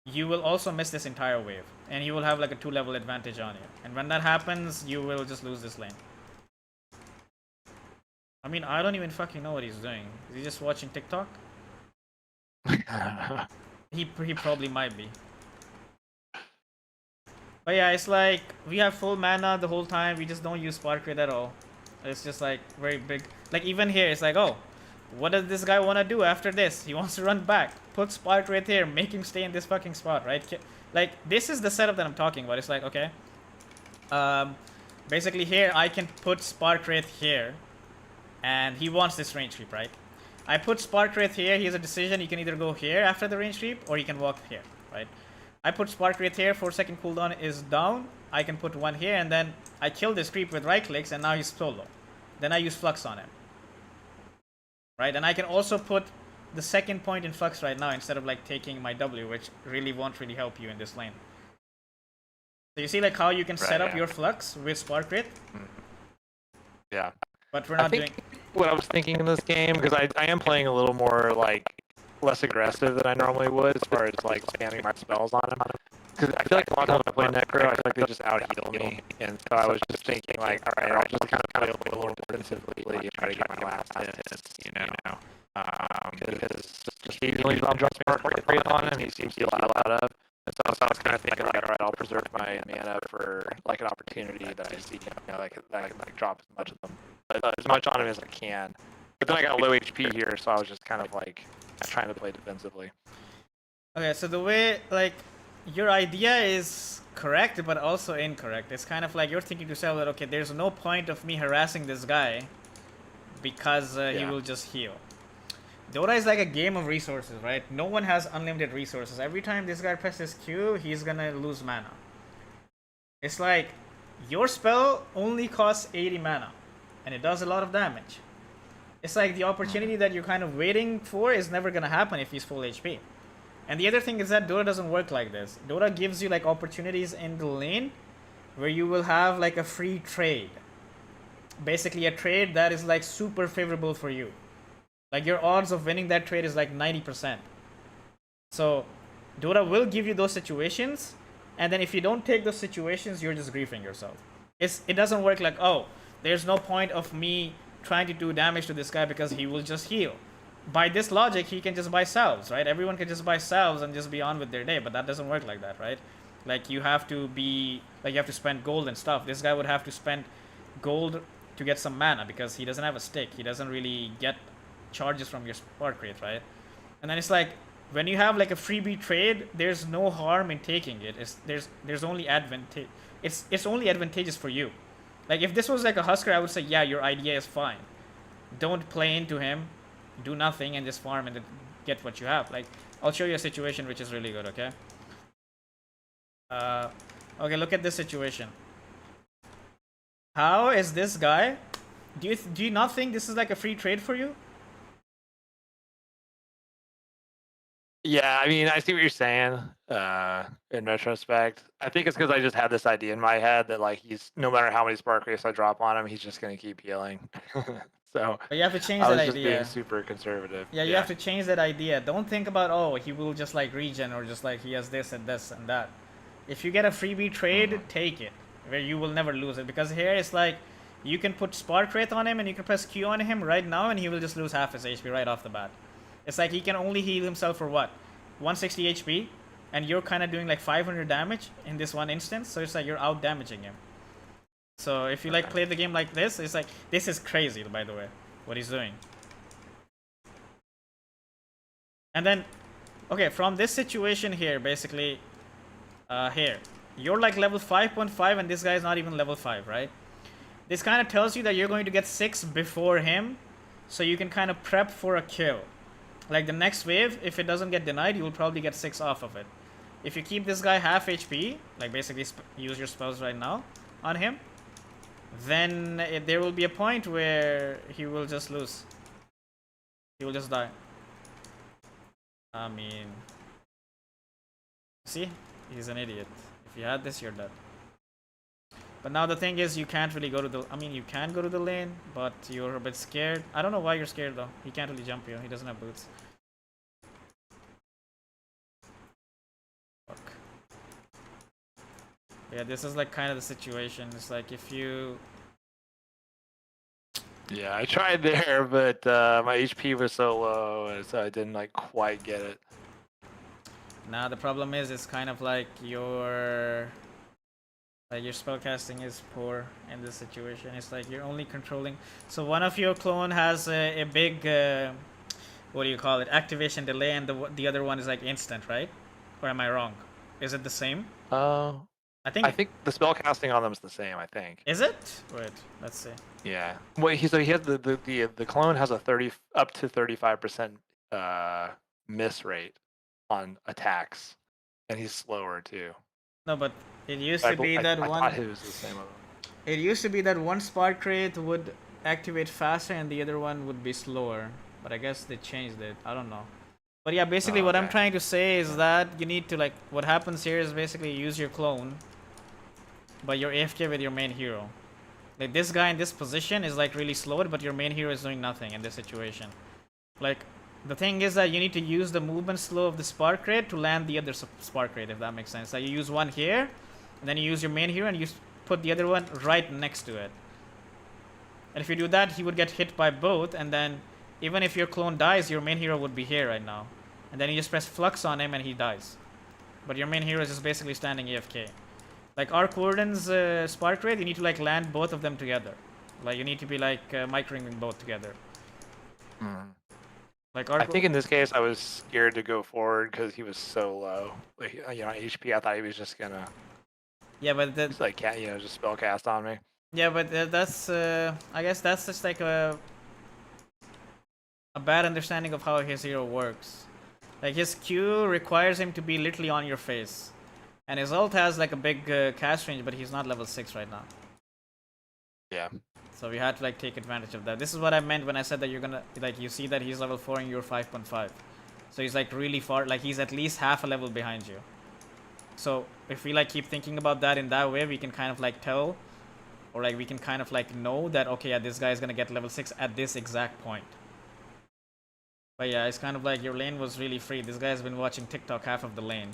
you will also miss this entire wave. And he will have like a 2-level advantage on you. And when that happens, you will just lose this lane. I mean, I don't even fucking know what he's doing. Is he just watching TikTok? He probably might be. But yeah, it's like we have full mana the whole time. We just don't use Spark Wraith at all. It's just like very big. Like even here, it's like, oh, what does this guy want to do after this? He wants to run back. Put Spark Wraith here. Make him stay in this fucking spot, right? Like this is the setup that I'm talking about. It's like, okay, basically here I can put Spark Wraith here, and he wants this range creep, right? I put Spark Wraith here. He has a decision. He can either go here after the range creep, or he can walk here, right? I put Spark Wraith here, 4-second cooldown is down. I can put 1 here, and then I kill this creep with right clicks, and now he's solo. Then I use Flux on him. Right, and I can also put the 2nd point in Flux right now instead of like taking my W, which really won't really help you in this lane. So you see like how you can set up your Flux with Spark Wraith? Yeah. But we're not doing... What I was thinking in this game, because I am playing a little more like less aggressive than I normally would as far as like spamming my spells on him. Because I feel like a lot of times when I play Necro, I feel like they just out-heal me. And so I was just thinking, like, alright, I'll just kind of play a little more defensively and try to get my last hits, you know? Because just usually I'll drop my rate on him, he seems to heal a lot of. And so I was kind of thinking, like, alright, I'll preserve my mana for, like, an opportunity that I see, you know, that I can, like, drop as much of them, as much on him as I can. But then I got low HP here, so I was just kind of, like, trying to play defensively. Okay, so the way, like, your idea is correct, but also incorrect. It's kind of like you're thinking to yourself that, okay, there's no point of me harassing this guy because he will just heal. Dota is like a game of resources, right? No one has unlimited resources. Every time this guy presses Q, he's gonna lose mana. It's like your spell only costs 80 mana and it does a lot of damage. It's like the opportunity that you're kind of waiting for is never gonna happen if he's full HP. And the other thing is that Dota doesn't work like this. Dota gives you like opportunities in the lane where you will have like a free trade. Basically a trade that is like super favorable for you. Like your odds of winning that trade is like 90%. So Dota will give you those situations, and then if you don't take those situations, you're just griefing yourself. It doesn't work like, oh, there's no point of me trying to do damage to this guy because he will just heal. By this logic, he can just buy salves, right? Everyone can just buy salves and just be on with their day, but that doesn't work like that, right? Like you have to be, like you have to spend gold and stuff. This guy would have to spend gold to get some mana because he doesn't have a stick. He doesn't really get charges from your spark rate, right? And then it's like when you have like a freebie trade, there's no harm in taking it. There's only advantage. It's only advantageous for you. Like if this was like a Husker, I would say, yeah, your idea is fine. Don't play into him, do nothing, and just farm and get what you have. Like I'll show you a situation which is really good. Okay. Okay, look at this situation. How is this guy? Do you not think this is like a free trade for you? Yeah, I mean, I see what you're saying. In retrospect, I think it's because I just had this idea in my head that like he's no matter how many spark rates I drop on him, he's just gonna keep healing. So but you have to change I that was just idea. being super conservative. Yeah, you have to change that idea. Don't think about, oh, he will just like regen or just like he has this and this and that. If you get a freebie trade, take it, where you will never lose it, because here it's like you can put spark rate on him and you can press Q on him right now and he will just lose half his HP right off the bat. It's like he can only heal himself for what? 160 HP, and you're kind of doing like 500 damage in this one instance, so it's like you're out damaging him. So if you like play the game like this, it's like, this is crazy, by the way, what he's doing. And then, okay, from this situation here, basically, here, you're like level 5.5 and this guy is not even level 5, right? This kind of tells you that you're going to get 6 before him, so you can kind of prep for a kill. Like the next wave, if it doesn't get denied, you will probably get 6 off of it. If you keep this guy half HP, like basically use your spells right now on him, then there will be a point where he will just lose. He will just die. I mean, see, he's an idiot. If you had this, you're dead. But now the thing is, you can't really go to the, I mean, you can go to the lane, but you're a bit scared. I don't know why you're scared though. He can't really jump you. He doesn't have boots. Fuck. Yeah, this is like kind of the situation. It's like if you... Yeah, I tried there, but my HP was so low, and so I didn't like quite get it. Nah, the problem is, it's kind of like your spellcasting is poor in this situation. It's like you're only controlling. So one of your clone has a big, what do you call it, activation delay, and the other one is like instant, right? Or am I wrong? Is it the same? I think the spell casting on them is the same. I think. Is it? Wait, let's see. Yeah. Well, he has the clone has a up to 35% miss rate on attacks, and he's slower too. No, but it used to be that one. I thought it was the same one. It used to be that one spark rate would activate faster and the other one would be slower. But I guess they changed it. I don't know. But yeah, basically what I'm trying to say is that you need to, like, what happens here is basically you use your clone, but you're AFK with your main hero. Like this guy in this position is like really slowed, but your main hero is doing nothing in this situation. Like The thing is that you need to use the movement slow of the spark rate to land the other spark rate, if that makes sense. So you use one here, and then you use your main hero and you put the other one right next to it. And if you do that, he would get hit by both, and then even if your clone dies, your main hero would be here right now. And then you just press flux on him and he dies. But your main hero is just basically standing AFK. Like Arc Warden's spark rate, you need to like land both of them together. Like you need to be like microing them both together. Like I think in this case I was scared to go forward because he was so low. Like, you know, HP. I thought he was just gonna. Yeah, but just like just spell cast on me. Yeah, but that's I guess that's just like a bad understanding of how his hero works. Like his Q requires him to be literally on your face, and his ult has like a big cast range, but he's not level 6 right now. Yeah. So we had to like take advantage of that. This is what I meant when I said that you're gonna like you see that he's level 4 and you're 5.5. So he's like really far, like he's at least half a level behind you. So if we like keep thinking about that in that way, we can kind of like tell, or like we can kind of like know that okay, yeah, this guy is gonna get level 6 at this exact point. But yeah, it's kind of like your lane was really free. This guy has been watching TikTok half of the lane.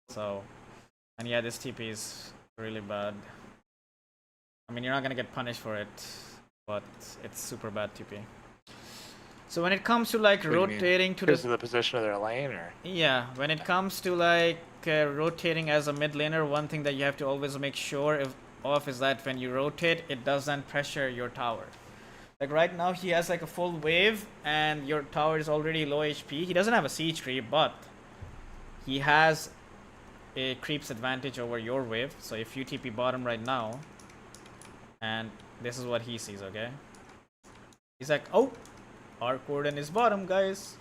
So, and yeah, this TP is really bad. I mean, you're not gonna get punished for it, but it's super bad TP. So when it comes to like rotating to because of the position of their lane, or yeah, when it comes to like rotating as a mid laner, one thing that you have to always make sure of is that when you rotate, it doesn't pressure your tower. Like right now, he has like a full wave, and your tower is already low HP. He doesn't have a siege creep, but he has a creeps advantage over your wave. So if you TP bottom right now, and this is what he sees, okay? He's like, oh, Arc Warden is bottom, guys.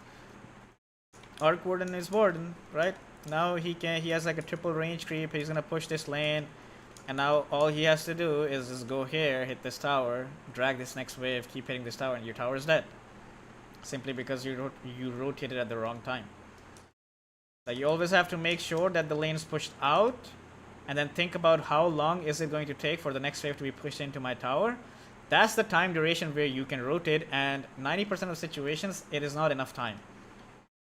Arc Warden is bottom, right? Now he has like a triple range creep. He's gonna push this lane, and now all he has to do is just go here, hit this tower, drag this next wave, keep hitting this tower, and your tower is dead. Simply because you rotated at the wrong time. Like you always have to make sure that the lane is pushed out, and then think about how long is it going to take for the next wave to be pushed into my tower. That's the time duration where you can rotate, and 90% of situations it is not enough time.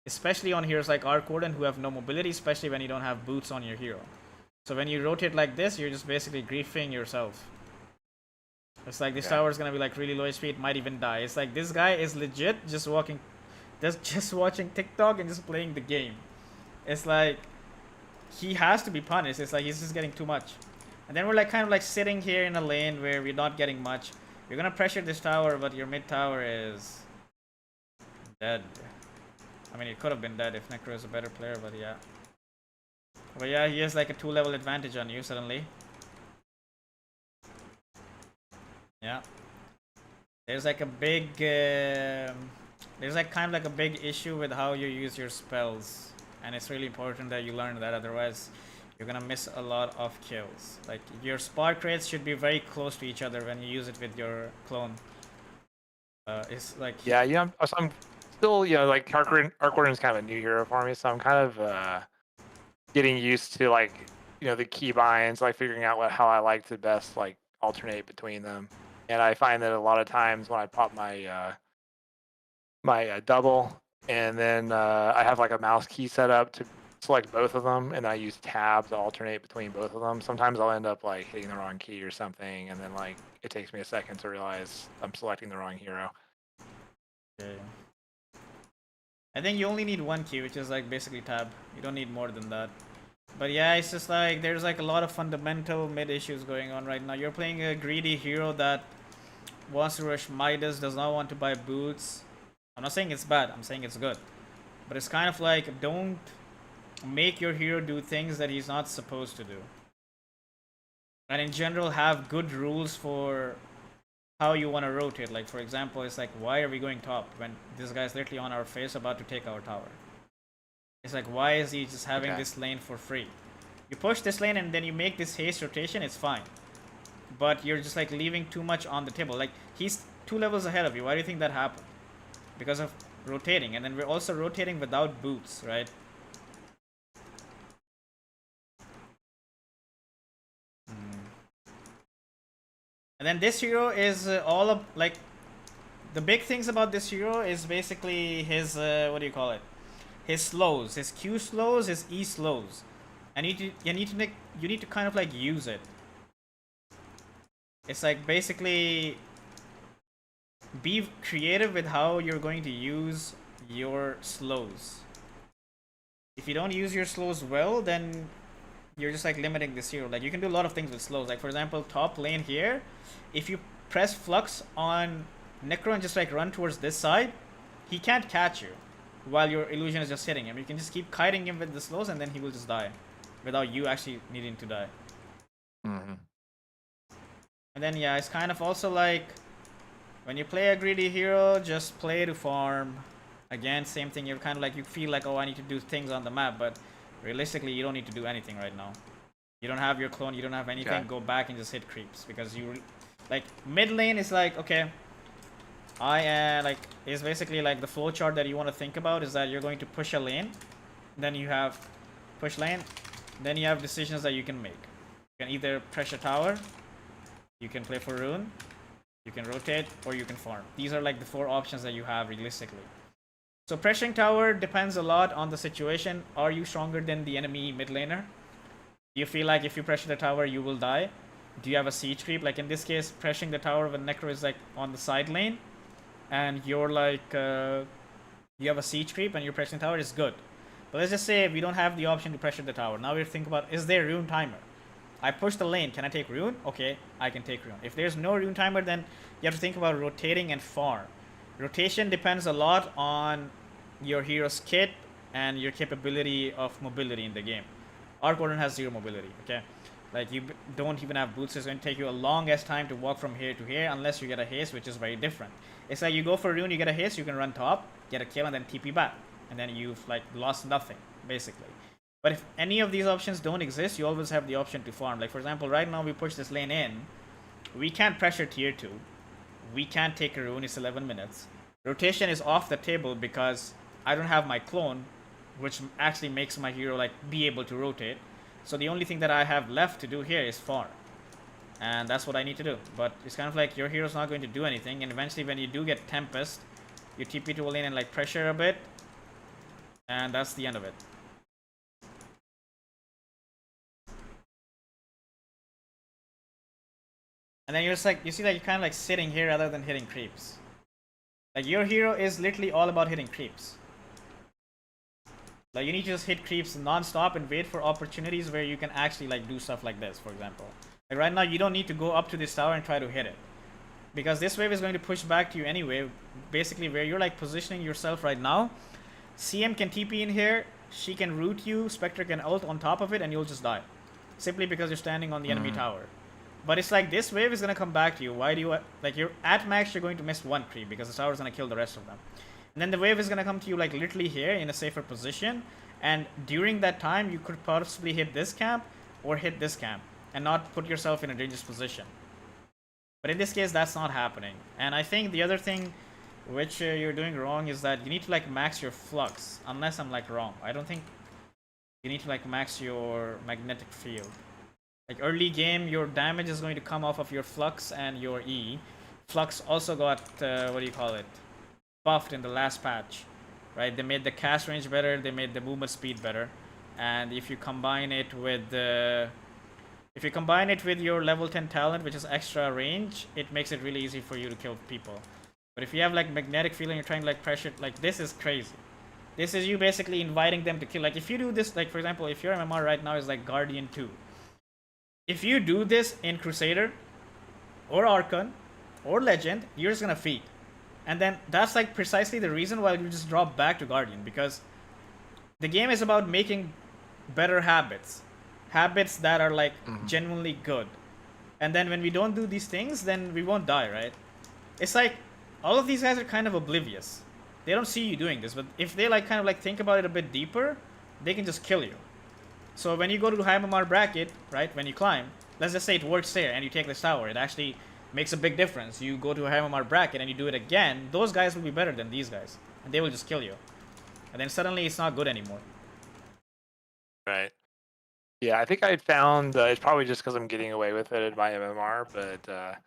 Especially on heroes like Arc Warden who have no mobility, especially when you don't have boots on your hero. So when you rotate like this, you're just basically griefing yourself. It's like this tower is gonna be like really low HP, it might even die. It's like this guy is legit just watching TikTok and just playing the game. It's like he has to be punished. It's like he's just getting too much. And then we're like kind of like sitting here in a lane where we're not getting much. You're gonna pressure this tower, but your mid tower is dead. I mean, it could have been dead if Necro is a better player, but yeah. But yeah, he has like a 2-level advantage on you suddenly. Yeah. There's like a big, there's like kind of like a big issue with how you use your spells. And it's really important that you learn that, otherwise you're gonna miss a lot of kills. Like your spark rates should be very close to each other when you use it with your clone. It's like yeah, so I'm still, like Arc Warden is kind of a new hero for me, so I'm kind of getting used to like the key binds, like figuring out how I like to best like alternate between them. And I find that a lot of times when I pop my my double, and then I have like a mouse key set up to select both of them, and I use tab to alternate between both of them. Sometimes I'll end up like hitting the wrong key or something, and then like it takes me a second to realize I'm selecting the wrong hero. Okay. I think you only need one key, which is like basically tab. You don't need more than that. But yeah, it's just like there's like a lot of fundamental mid issues going on right now. You're playing a greedy hero that wants to rush Midas, does not want to buy boots. I'm not saying it's bad, I'm saying it's good. But it's kind of like, don't make your hero do things that he's not supposed to do. And in general, have good rules for how you want to rotate. Like for example, it's like, why are we going top when this guy's literally on our face about to take our tower? It's like, why is he just having this lane for free? You push this lane and then you make this haste rotation, it's fine. But you're just like leaving too much on the table. Like he's 2 levels ahead of you. Why do you think that happened? Because of rotating. And then we're also rotating without boots, right? And then this hero is all up like the big things about this hero is basically his what do you call it? His slows, his Q slows, his E slows, and you need to kind of like use it. It's like basically be creative with how you're going to use your slows. If you don't use your slows well, then you're just like limiting this hero. Like you can do a lot of things with slows. Like for example, top lane here, if you press Flux on Necro and just like run towards this side, he can't catch you while your illusion is just hitting him. You can just keep kiting him with the slows and then he will just die without you actually needing to die. Mm-hmm. And then yeah, it's kind of also like when you play a greedy hero, just play to farm. Again, same thing. You're kind of like, you feel like, oh, I need to do things on the map, but realistically, you don't need to do anything right now. You don't have your clone, you don't have anything. Okay. Go back and just hit creeps because you, like, mid lane is like, okay, like, is basically like the flow chart that you want to think about is that you're going to push a lane, then you have push lane, then you have decisions that you can make. You can either pressure tower, you can play for rune, you can rotate, or you can farm. These are like the 4 options that you have realistically. So pressuring tower depends a lot on the situation. Are you stronger than the enemy mid laner? Do you feel like if you pressure the tower, you will die? Do you have a siege creep? Like in this case, pressuring the tower when Necro is like on the side lane, and you're like, you have a siege creep and you're pressuring the tower, is good. But let's just say we don't have the option to pressure the tower. Now we think about, is there rune timer? I push the lane, can I take rune? Okay, I can take rune. If there's no rune timer, then you have to think about rotating and farm. Rotation depends a lot on your hero's kit and your capability of mobility in the game. Arc Warden has 0 mobility, okay? Like you don't even have boots, so it's going to take you a long ass time to walk from here to here unless you get a haste, which is very different. It's like you go for rune, you get a haste, you can run top, get a kill, and then TP back. And then you've like lost nothing, basically. But if any of these options don't exist, you always have the option to farm. Like for example, right now we push this lane in, we can't pressure tier 2. We can't take a rune, it's 11 minutes. Rotation is off the table because I don't have my clone, which actually makes my hero like be able to rotate. So the only thing that I have left to do here is farm. And that's what I need to do. But it's kind of like your hero's not going to do anything, and eventually when you do get Tempest, you TP to a lane and like pressure a bit, and that's the end of it. And then you're just like, you see that you're kind of like sitting here rather than hitting creeps. Like your hero is literally all about hitting creeps. Like you need to just hit creeps non-stop and wait for opportunities where you can actually like do stuff like this, for example. Like right now you don't need to go up to this tower and try to hit it, because this wave is going to push back to you anyway. Basically where you're like positioning yourself right now, CM can TP in here, she can root you, Spectre can ult on top of it, and you'll just die. Simply because you're standing on the enemy tower. But it's like this wave is going to come back to you. Why do you, like you're at max, you're going to miss 1 creep because the tower is going to kill the rest of them. And then the wave is going to come to you like literally here in a safer position. And during that time, you could possibly hit this camp or hit this camp and not put yourself in a dangerous position. But in this case, that's not happening. And I think the other thing which you're doing wrong is that you need to like max your flux, unless I'm like wrong. I don't think you need to like max your magnetic field. Like early game, your damage is going to come off of your flux and your E. Flux also got, what do you call it, buffed in the last patch, right? They made the cast range better, they made the movement speed better. And if you combine it with your level 10 talent, which is extra range, it makes it really easy for you to kill people. But if you have like magnetic field and you're trying to like pressure, like this is crazy. This is you basically inviting them to kill. Like if you do this, like for example, if your MMR right now is like Guardian 2, if you do this in Crusader or Archon or Legend, you're just gonna feed. And then that's like precisely the reason why you just drop back to Guardian, because the game is about making better habits. Habits that are like genuinely good. And then when we don't do these things, then we won't die, right? It's like all of these guys are kind of oblivious. They don't see you doing this, but if they like kind of like think about it a bit deeper, they can just kill you. So when you go to high MMR bracket, right, when you climb, let's just say it works there and you take this tower, it actually makes a big difference. You go to a high MMR bracket and you do it again, those guys will be better than these guys. And they will just kill you. And then suddenly it's not good anymore. Right. Yeah, I think I found it's probably just because I'm getting away with it at my MMR, but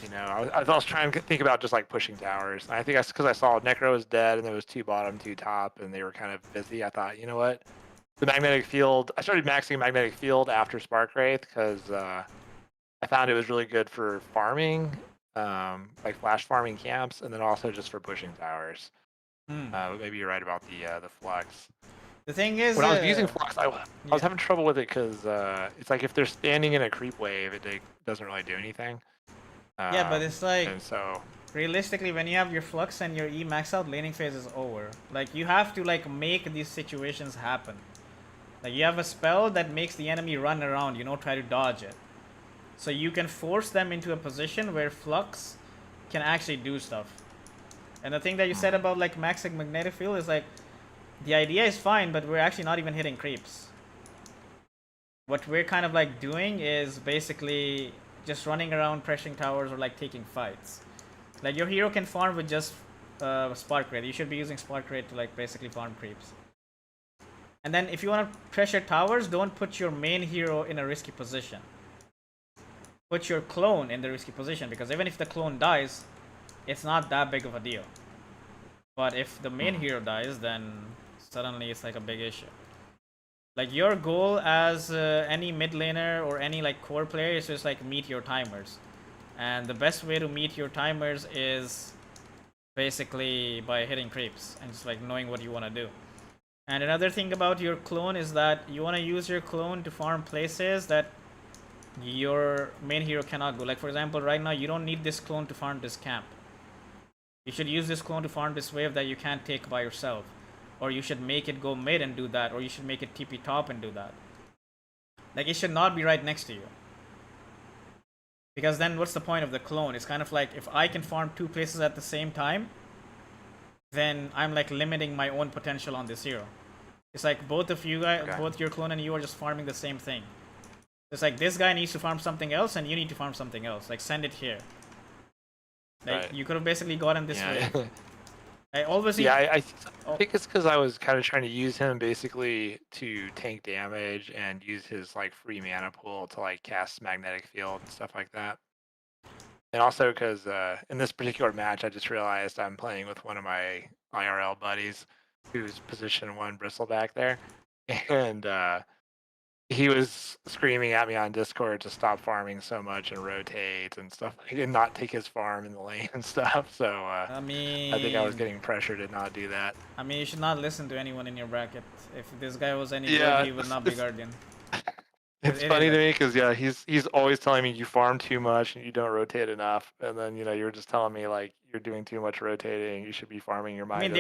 You know, I was trying to think about just like pushing towers. I think that's because I saw Necro was dead and there was 2 bottom, 2 top, and they were kind of busy. I thought, you know what? The magnetic field. I started maxing magnetic field after Spark Wraith because I found it was really good for farming, like flash farming camps, and then also just for pushing towers. But maybe you're right about the flux. The thing is, When I was using flux, I was having trouble with it because it's like if they're standing in a creep wave, it doesn't really do anything. yeah, but it's like And so realistically, when you have your flux and your E max out, laning phase is over. Like you have to like make these situations happen. Like you have a spell that makes the enemy run around, you know, try to dodge it. So you can force them into a position where flux can actually do stuff. And the thing that you said about like maxing magnetic field is like the idea is fine, but we're actually not even hitting creeps. What we're kind of like doing is basically just running around pressuring towers or like taking fights. Like your hero can farm with just Spark Wraith. You should be using Spark Wraith to like basically farm creeps. And then if you want to pressure towers, don't put your main hero in a risky position. Put your clone in the risky position, because even if the clone dies, it's not that big of a deal. But if the main hero dies, then suddenly it's like a big issue. Like your goal as any mid laner or any like core player is just like meet your timers. And the best way to meet your timers is basically by hitting creeps and just like knowing what you want to do. And another thing about your clone is that you want to use your clone to farm places that your main hero cannot go. Like for example, right now you don't need this clone to farm this camp. You should use this clone to farm this wave that you can't take by yourself. Or you should make it go mid and do that. Or you should make it TP top and do that. Like it should not be right next to you. Because then what's the point of the clone? It's kind of like if I can farm 2 places at the same time, then I'm like limiting my own potential on this hero. It's like both of you guys, both your clone and you are just farming the same thing. It's like this guy needs to farm something else and you need to farm something else. Like send it here. Like you could have basically gotten this way. I always I think it's because I was kind of trying to use him basically to tank damage and use his like free mana pool to like cast magnetic field and stuff like that. And also because in this particular match, I just realized I'm playing with one of my IRL buddies who's position 1 bristleback there, and he was screaming at me on Discord to stop farming so much and rotate and stuff. He did not take his farm in the lane and stuff. So I mean, I think I was getting pressure to not do that. I mean, you should not listen to anyone in your bracket. If this guy was any good, he would not be Guardian. It's funny to me because he's always telling me you farm too much and you don't rotate enough, and then you're just telling me like you're doing too much rotating. You should be farming your Midas. I mean,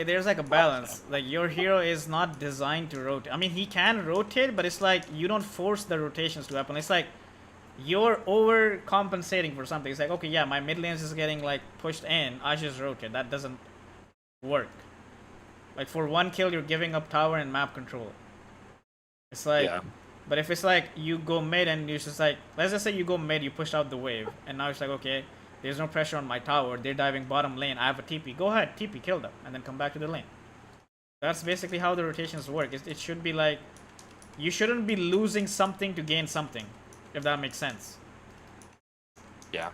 there's like a balance. Like your hero is not designed to rotate. I mean, he can rotate, but it's like you don't force the rotations to happen. It's like you're overcompensating for something. It's like, okay, yeah, my mid lane is getting like pushed in. I just rotate. That doesn't work. Like for 1 kill, you're giving up tower and map control. It's like. Yeah. But if it's like you go mid and you're just like, let's just say you go mid, you push out the wave, and now it's like, okay, there's no pressure on my tower, they're diving bottom lane, I have a TP, go ahead, TP, kill them, and then come back to the lane. That's basically how the rotations work. It should be like, you shouldn't be losing something to gain something, if that makes sense. Yeah.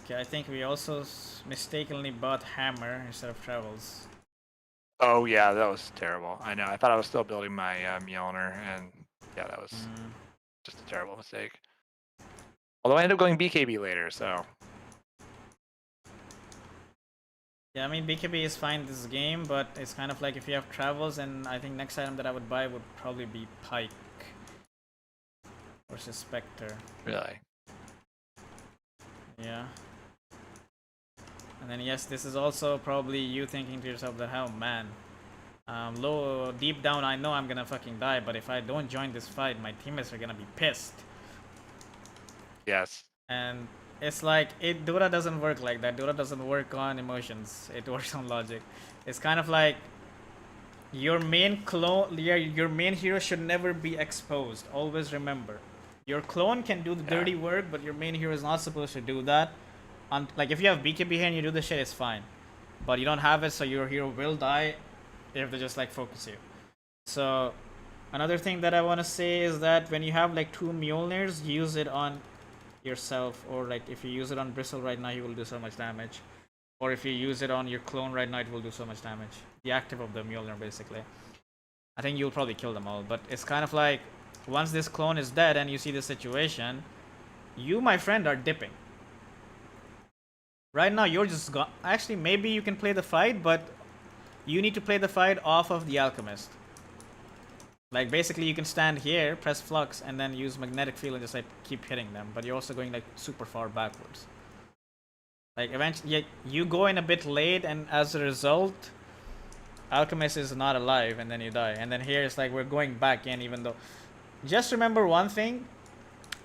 Okay, I think we also mistakenly bought Hammer instead of Travels. Oh yeah, that was terrible. I know. I thought I was still building my Mjolnir, and yeah, that was just a terrible mistake. Although I ended up going BKB later, so. Yeah, I mean BKB is fine this game, but it's kind of like if you have Travels, and I think next item that I would buy would probably be Pike versus Spectre. Really? Yeah. And then yes, this is also probably you thinking to yourself that, oh man, deep down I know I'm gonna fucking die, but if I don't join this fight, my teammates are gonna be pissed. Yes. And it's like, Dota doesn't work like that. Dota doesn't work on emotions. It works on logic. It's kind of like your main your main hero should never be exposed. Always remember. Your clone can do the dirty work, but your main hero is not supposed to do that. Like if you have BKB here and you do the shit, it's fine. But you don't have it, so your hero will die if they just like focus you. So another thing that I want to say is that when you have like 2 Mjolnirs, use it on yourself, or like if you use it on Bristle right now, you will do so much damage. Or if you use it on your clone right now, it will do so much damage. The active of the Mjolnir, basically. I think you'll probably kill them all, but it's kind of like, once this clone is dead and you see the situation, you, my friend, are dipping. Right now, you're just gone. Actually, maybe you can play the fight, but you need to play the fight off of the Alchemist. Like, basically, you can stand here, press Flux, and then use Magnetic Field and just, like, keep hitting them. But you're also going, like, super far backwards. Like, eventually, yeah, you go in a bit late, and as a result, Alchemist is not alive, and then you die. And then here it's like, we're going back in, even though... Just remember one thing.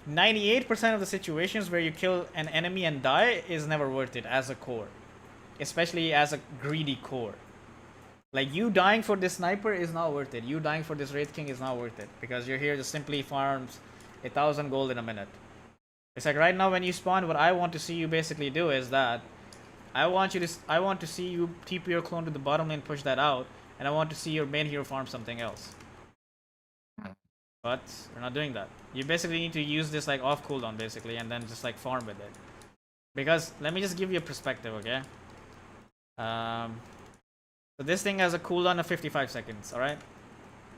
98% of the situations where you kill an enemy and die is never worth it as a core. Especially as a greedy core. Like, you dying for this sniper is not worth it. You dying for this Wraith King is not worth it. Because you're here to simply farms 1,000 gold in a minute. It's like right now when you spawn, what I want to see you basically do is that I want to see you TP your clone to the bottom lane, push that out, and I want to see your main hero farm something else. But we're not doing that. You basically need to use this like off cooldown basically, and then just like farm with it. Because let me just give you a perspective, okay? So this thing has a cooldown of 55 seconds, alright?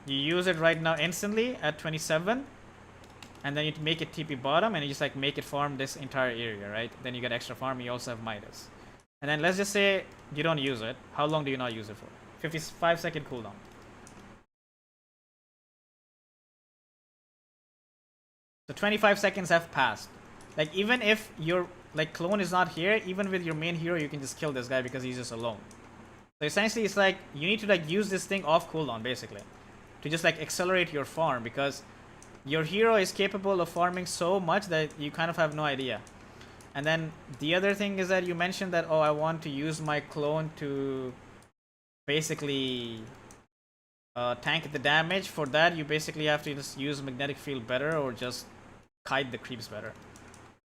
You use it right now instantly at 27, and then you make it TP bottom, and you just like make it farm this entire area, right? Then you get extra farm, you also have Midas. And then let's just say you don't use it. How long do you not use it for? 55-second cooldown. So 25 seconds have passed. Like, even if your like clone is not here, even with your main hero, you can just kill this guy because he's just alone. So essentially, it's like you need to like use this thing off cooldown basically to just like accelerate your farm, because your hero is capable of farming so much that you kind of have no idea. And then the other thing is that you mentioned that, oh, I want to use my clone to basically tank the damage. For that, you basically have to just use Magnetic Field better, or just kite the creeps better.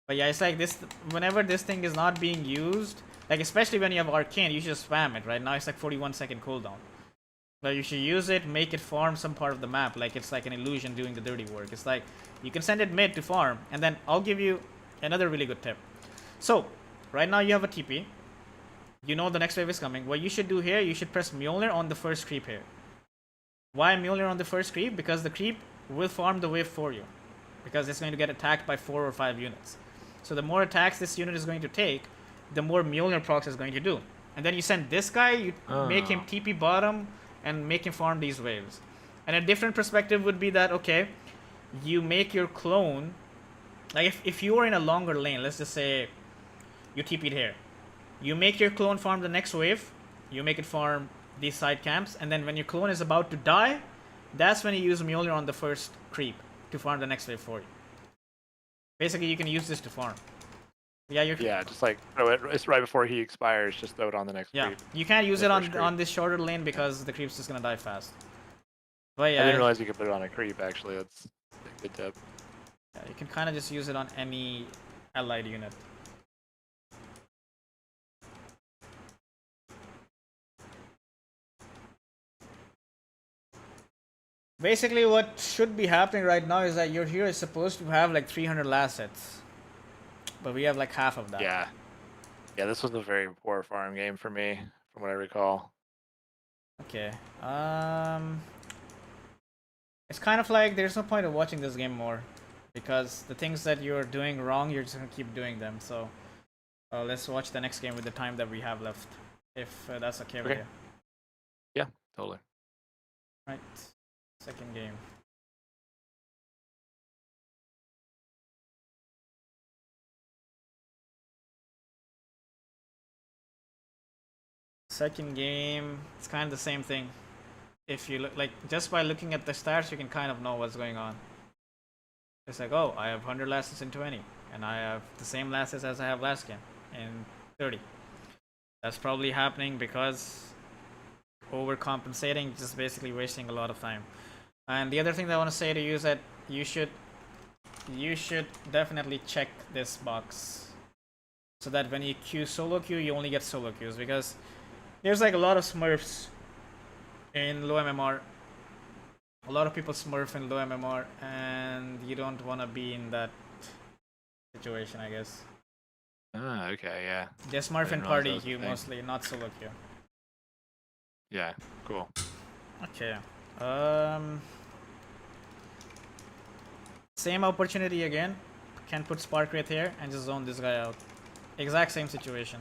But yeah, it's like this, whenever this thing is not being used, like especially when you have Arcane, you should spam it. Right now it's like 41-second cooldown. But you should use it, make it farm some part of the map, like it's like an illusion doing the dirty work. It's like, you can send it mid to farm, and then I'll give you another really good tip. So, right now you have a TP. You know the next wave is coming. What you should do here, you should press Mjolnir on the first creep here. Why Mjolnir on the first creep? Because the creep will farm the wave for you. Because it's going to get attacked by 4 or 5 units. So the more attacks this unit is going to take, the more Mjolnir procs is going to do. And then you send this guy, you make him TP bottom, and make him farm these waves. And a different perspective would be that, okay, you make your clone, like if you are in a longer lane, let's just say you TP'd here. You make your clone farm the next wave, you make it farm these side camps, and then when your clone is about to die, that's when you use Mjolnir on the first creep to farm the next wave for you. Basically, you can use this to farm. Yeah, Yeah, just like throw it. It's right before he expires. Just throw it on the next creep. You can't use it on this shorter lane because the creep's just gonna die fast. But yeah, I didn't realize you could put it on a creep. Actually, that's a good tip. Yeah, you can kind of just use it on any allied unit. Basically, what should be happening right now is that your hero is supposed to have like 300 last hits, but we have like half of that. Yeah. Yeah, this was a very poor farm game for me, from what I recall. Okay. It's kind of like there's no point of watching this game more, because the things that you're doing wrong, you're just gonna keep doing them. So let's watch the next game with the time that we have left, if that's okay with you. Yeah, totally. Right. Second game. Second game, it's kind of the same thing. If you look, like, just by looking at the stats, you can kind of know what's going on. It's like, oh, I have 100 lasses in 20, and I have the same lasses as I have last game in 30. That's probably happening because overcompensating, just basically wasting a lot of time. And the other thing that I want to say to you is that you should definitely check this box, so that when you queue solo queue, you only get solo queues, because there's like a lot of smurfs in low MMR. A lot of people smurf in low MMR, and you don't want to be in that situation, I guess. Ah, okay, yeah. The Smurf didn't and realize party that was a queue thing. mostly, not solo queue. Yeah, cool. Okay. Same opportunity again. Can put Spark Wraith here and just zone this guy out. Exact same situation.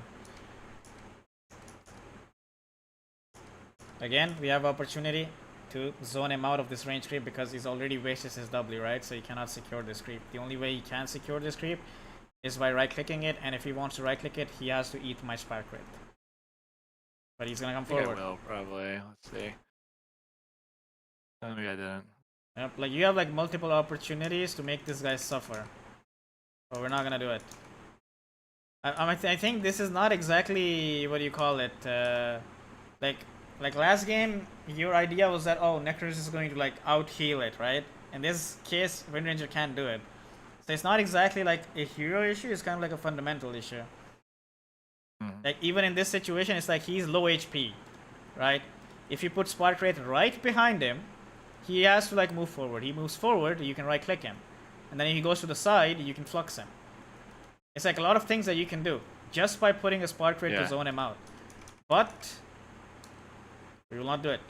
Again, we have opportunity to zone him out of this range creep because he's already wasted his W, right? So he cannot secure this creep. The only way he can secure this creep is by right-clicking it, and if he wants to right-click it, he has to eat my Spark Wraith. But he's gonna come I think forward. I will, probably. Let's see. Oh, maybe I didn't. Yep, like you have like multiple opportunities to make this guy suffer. But we're not gonna do it. I think this is not exactly what you call it. Like last game, your idea was that oh, Necros is going to like out heal it, right? In this case, Wind Ranger can't do it. So it's not exactly like a hero issue. It's kind of like a fundamental issue. Like even in this situation, it's like he's low HP, right? If you put Spark Wraith right behind him, he has to like move forward. He moves forward, you can right click him, and then if he goes to the side, you can flux him. It's like a lot of things that you can do just by putting a Spark Wraith to zone him out. But we will not do it.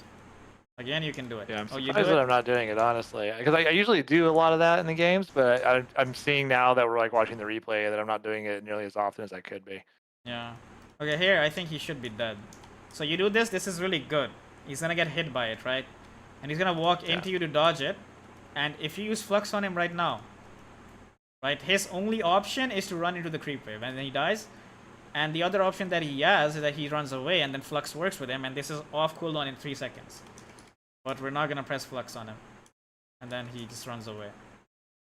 Again, you can do it. Yeah, I'm oh, you surprised do that it? I'm not doing it, honestly. Because I usually do a lot of that in the games, but I'm seeing now that we're like watching the replay that I'm not doing it nearly as often as I could be. Yeah. Okay, here I think he should be dead. So you do this. This is really good. He's gonna get hit by it, right? And he's gonna walk into you to dodge it. And if you use Flux on him right now, right, his only option is to run into the creep wave, and then he dies. And the other option that he has is that he runs away, and then Flux works with him, and this is off cooldown in 3 seconds. But we're not gonna press Flux on him, and then he just runs away.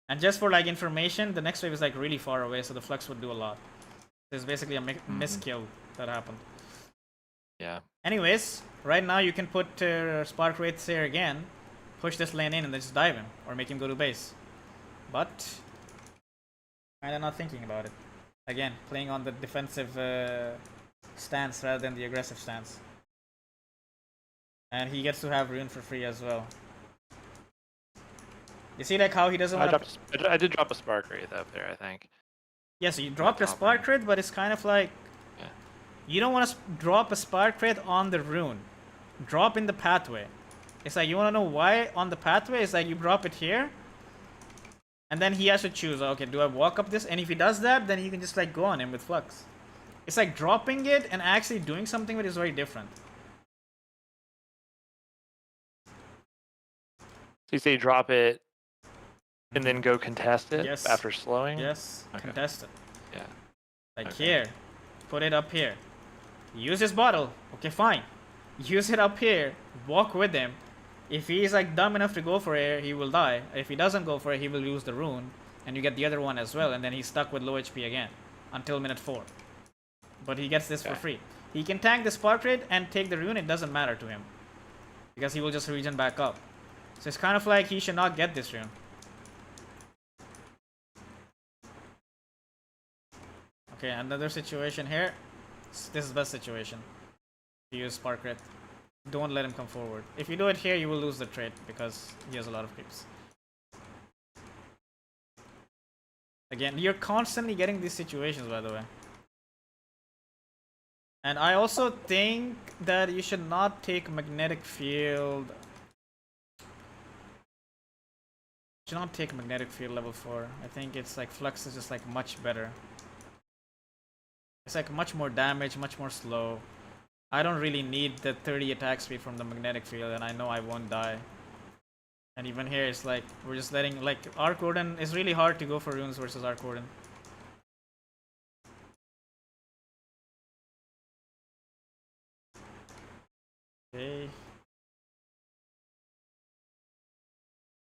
And just for like information, the next wave is like really far away, so the Flux would do a lot. There's basically a miskill that happened. Yeah. Anyways, right now you can put Spark Wraiths here again, push this lane in and then just dive him, or make him go to base. But kinda not thinking about it. Again, playing on the defensive stance rather than the aggressive stance. And he gets to have rune for free as well. You see like how he doesn't want to... I did drop a Spark Wraith up there, I think. Yes, you dropped a Spark Wraith, but it's kind of like... Yeah. You don't want to drop a Spark Wraith on the rune. Drop in the pathway. It's like, you want to know why on the pathway? It's like you drop it here. And then he has to choose, okay, do I walk up this? And if he does that, then you can just like go on him with Flux. It's like dropping it and actually doing something with it is very different. So you say drop it and then go contest it Yes. after slowing? Yes, Okay. contest it. Yeah. Like Okay. here, put it up here. Use his bottle. Okay, fine. Use it up here. Walk with him. If he's like dumb enough to go for it, he will die. If he doesn't go for it, he will lose the rune, and you get the other one as well, and then he's stuck with low HP again until minute 4. But he gets this for free. He can tank the Spark Raid and take the rune. It doesn't matter to him because he will just regen back up. So it's kind of like he should not get this rune. Okay, another situation here. This is the best situation. You use Spark Raid. Don't let him come forward. If you do it here, you will lose the trade because he has a lot of creeps. Again, you're constantly getting these situations, by the way. And I also think that you should not take magnetic field. You should not take magnetic field level 4. I think it's like Flux is just like much better. It's like much more damage, much more slow. I don't really need the 30 attack speed from the magnetic field, and I know I won't die. And even here, it's like we're just letting like Arc Warden. It's really hard to go for runes versus Arc Warden. Okay.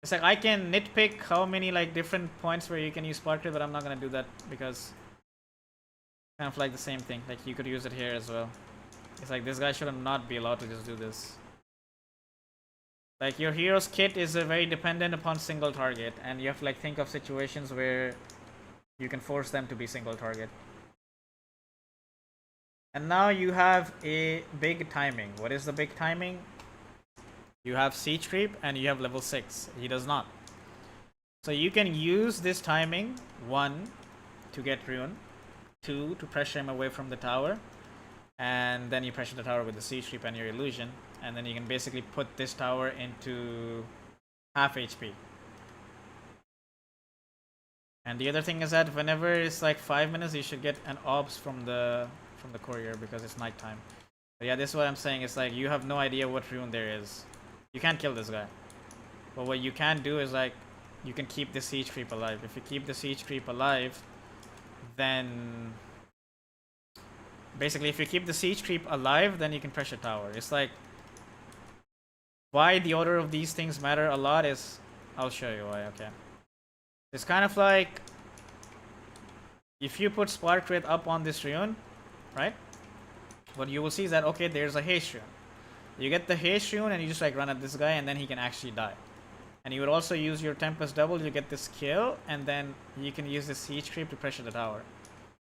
It's like I can nitpick how many like different points where you can use Spark Raid, but I'm not gonna do that because kind of like the same thing. Like you could use it here as well. It's like this guy should not be allowed to just do this. Like your hero's kit is very dependent upon single target, and you have to like think of situations where you can force them to be single target. And now you have a big timing. What is the big timing? You have siege creep and you have level 6. He does not. So you can use this timing 1 to get rune, 2 to pressure him away from the tower, and then you pressure the tower with the siege creep and your illusion, and then you can basically put this tower into half HP. And the other thing is that whenever it's like 5 minutes, you should get an obs from the courier because it's nighttime. But yeah, this is what I'm saying. It's like you have no idea what rune there is. You can't kill this guy. But what you can do is like you can keep the siege creep alive. If you keep the siege creep alive, then basically if you keep the siege creep alive, then you can pressure tower. It's like why the order of these things matter a lot is I'll show you why. Okay. It's kind of like if you put Spark Wraith up on this rune, right? What you will see is that okay, there's a haste rune. You get the haste rune and you just like run at this guy and then he can actually die. And you would also use your Tempest double, you get this kill, and then you can use the siege creep to pressure the tower.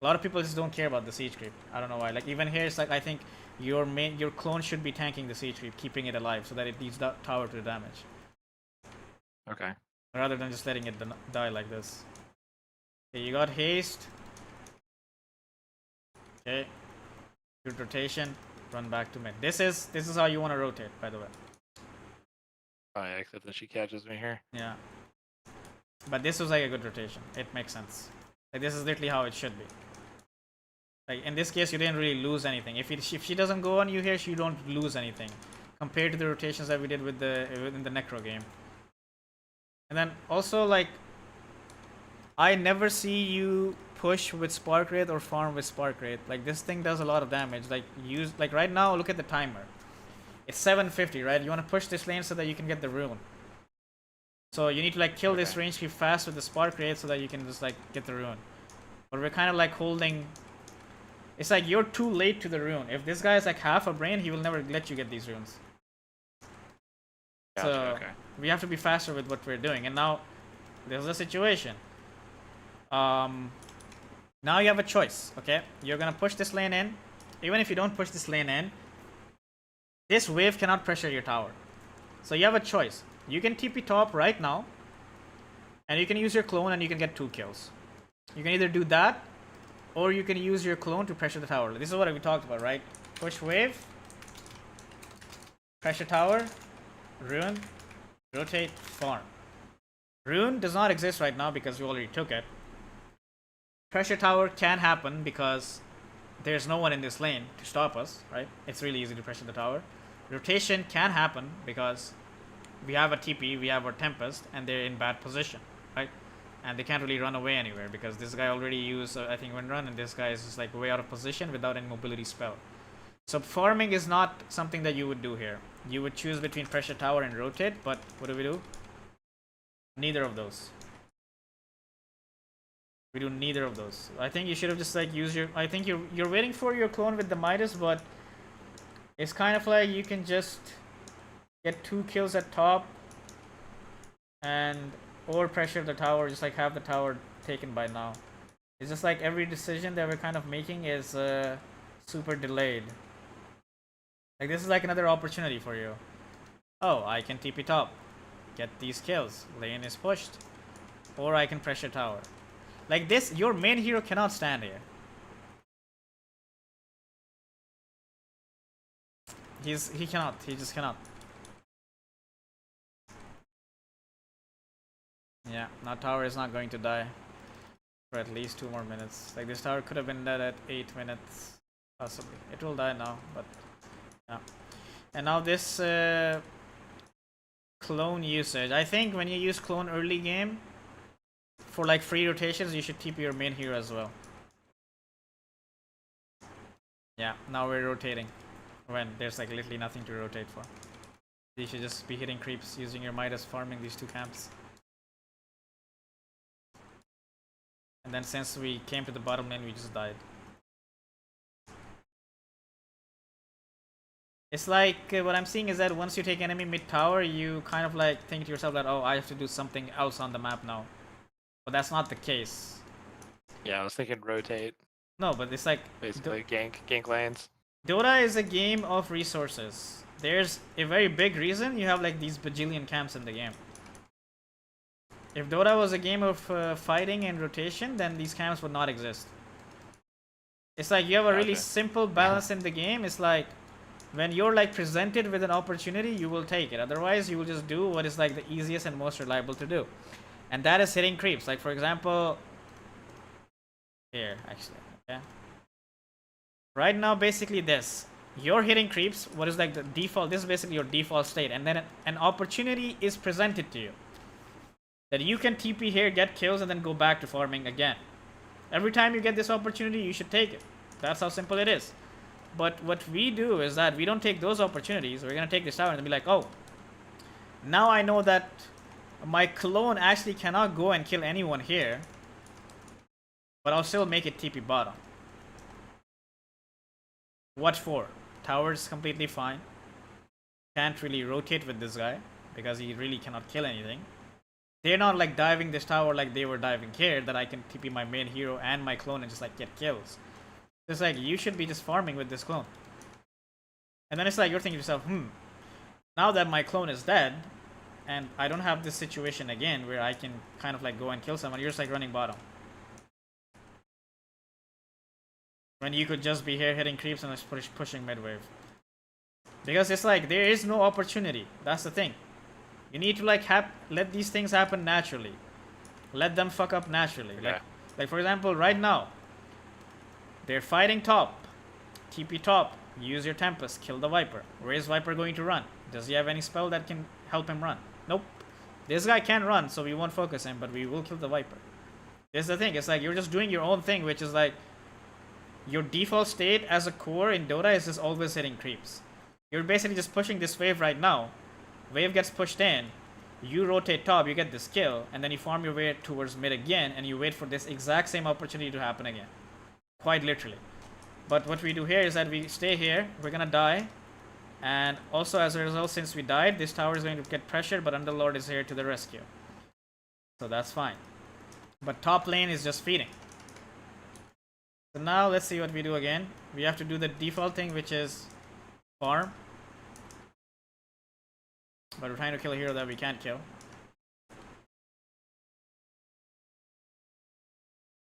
A lot of people just don't care about the siege creep. I don't know why. Like even here, it's like I think your clone should be tanking the siege creep, keeping it alive so that it leads the tower to the damage. Okay. Rather than just letting it die like this. Okay, you got haste. Okay. Good rotation. Run back to mid. This is how you want to rotate, by the way. Oh yeah, except that she catches me here. Yeah. But this was like a good rotation. It makes sense. Like this is literally how it should be. Like in this case, you didn't really lose anything. If she doesn't go on you here, you don't lose anything compared to the rotations that we did with in the Necro game. And then also like, I never see you push with Spark Wraith or farm with Spark Wraith. Like this thing does a lot of damage. Like right now, look at the timer. It's 750, right? You want to push this lane so that you can get the rune. So you need to like kill this range creep fast with the Spark Wraith so that you can just like get the rune. But we're kind of like holding. It's like you're too late to the rune. If this guy is like half a brain, he will never let you get these runes. Gotcha, So okay. we have to be faster with what we're doing. And now there's a situation. Now you have a choice. Okay, you're gonna push this lane in. Even if you don't push this lane in, this wave cannot pressure your tower. So you have a choice. You can TP top right now, and you can use your clone and you can get 2 kills. You can either do that, or you can use your clone to pressure the tower. This is what we talked about, right? Push wave, pressure tower, rune, rotate, farm. Rune does not exist right now because we already took it. Pressure tower can happen because there's no one in this lane to stop us, right? It's really easy to pressure the tower. Rotation can happen because we have a TP, we have our Tempest, and they're in bad position, right? And they can't really run away anywhere because this guy already used, I think, wind run, and this guy is just like way out of position without any mobility spell. So farming is not something that you would do here. You would choose between pressure tower and rotate, but what do? Neither of those. We do neither of those. I think you should have just like used your. I think you're waiting for your clone with the Midas, but it's kind of like you can just get 2 kills at top and over pressure the tower, just like have the tower taken by now. It's just like every decision that we're kind of making is super delayed. Like this is like another opportunity for you. Oh, I can TP top, get these kills, lane is pushed, or I can pressure tower. Like this, your main hero cannot stand here. He cannot. He just cannot. Yeah, now tower is not going to die for at least 2 more minutes. Like this tower could have been dead at 8 minutes, possibly. It will die now, but yeah. And now this clone usage. I think when you use clone early game, for like free rotations, you should TP your main hero as well. Yeah, now we're rotating when there's like literally nothing to rotate for. You should just be hitting creeps using your Midas, farming these 2 camps. And then since we came to the bottom lane, we just died. It's like what I'm seeing is that once you take enemy mid tower, you kind of like think to yourself that, oh, I have to do something else on the map now. But that's not the case. Yeah, I was thinking rotate. No, but it's like Basically gank lanes. Dota is a game of resources. There's a very big reason you have like these bajillion camps in the game. If Dota was a game of fighting and rotation, then these camps would not exist. It's like you have a really Gotcha. simple balance in the game. It's like when you're like presented with an opportunity, you will take it. Otherwise, you will just do what is like the easiest and most reliable to do. And that is hitting creeps. Like for example, here actually, okay. Right now, basically this. You're hitting creeps. What is like the default? This is basically your default state. And then an opportunity is presented to you. That you can TP here, get kills, and then go back to farming again. Every time you get this opportunity, you should take it. That's how simple it is. But what we do is that we don't take those opportunities. We're going to take this out and be like, oh, now I know that my clone actually cannot go and kill anyone here. But I'll still make it TP bottom. What for? Tower's completely fine. Can't really rotate with this guy because he really cannot kill anything. They're not like diving this tower like they were diving here, that I can TP my main hero and my clone and just like get kills. It's like you should be just farming with this clone. And then it's like you're thinking to yourself, now that my clone is dead and I don't have this situation again where I can kind of like go and kill someone, you're just like running bottom. When you could just be here hitting creeps and just pushing mid wave. Because it's like there is no opportunity. That's the thing. You need to like let these things happen naturally. Let them fuck up naturally. Yeah. Like for example, right now, they're fighting top. TP top. Use your Tempest. Kill the Viper. Where is Viper going to run? Does he have any spell that can help him run? Nope. This guy can't run, so we won't focus him, but we will kill the Viper. This is the thing. It's like you're just doing your own thing, which is like your default state as a core in Dota is just always hitting creeps. You're basically just pushing this wave right now. Wave gets pushed in, you rotate top, you get this kill, and then you farm your way towards mid again, and you wait for this exact same opportunity to happen again. Quite literally. But what we do here is that we stay here, we're gonna die, and also as a result, since we died, this tower is going to get pressured, but Underlord is here to the rescue. So that's fine. But top lane is just feeding. So now let's see what we do again. We have to do the default thing, which is farm. But we're trying to kill a hero that we can't kill.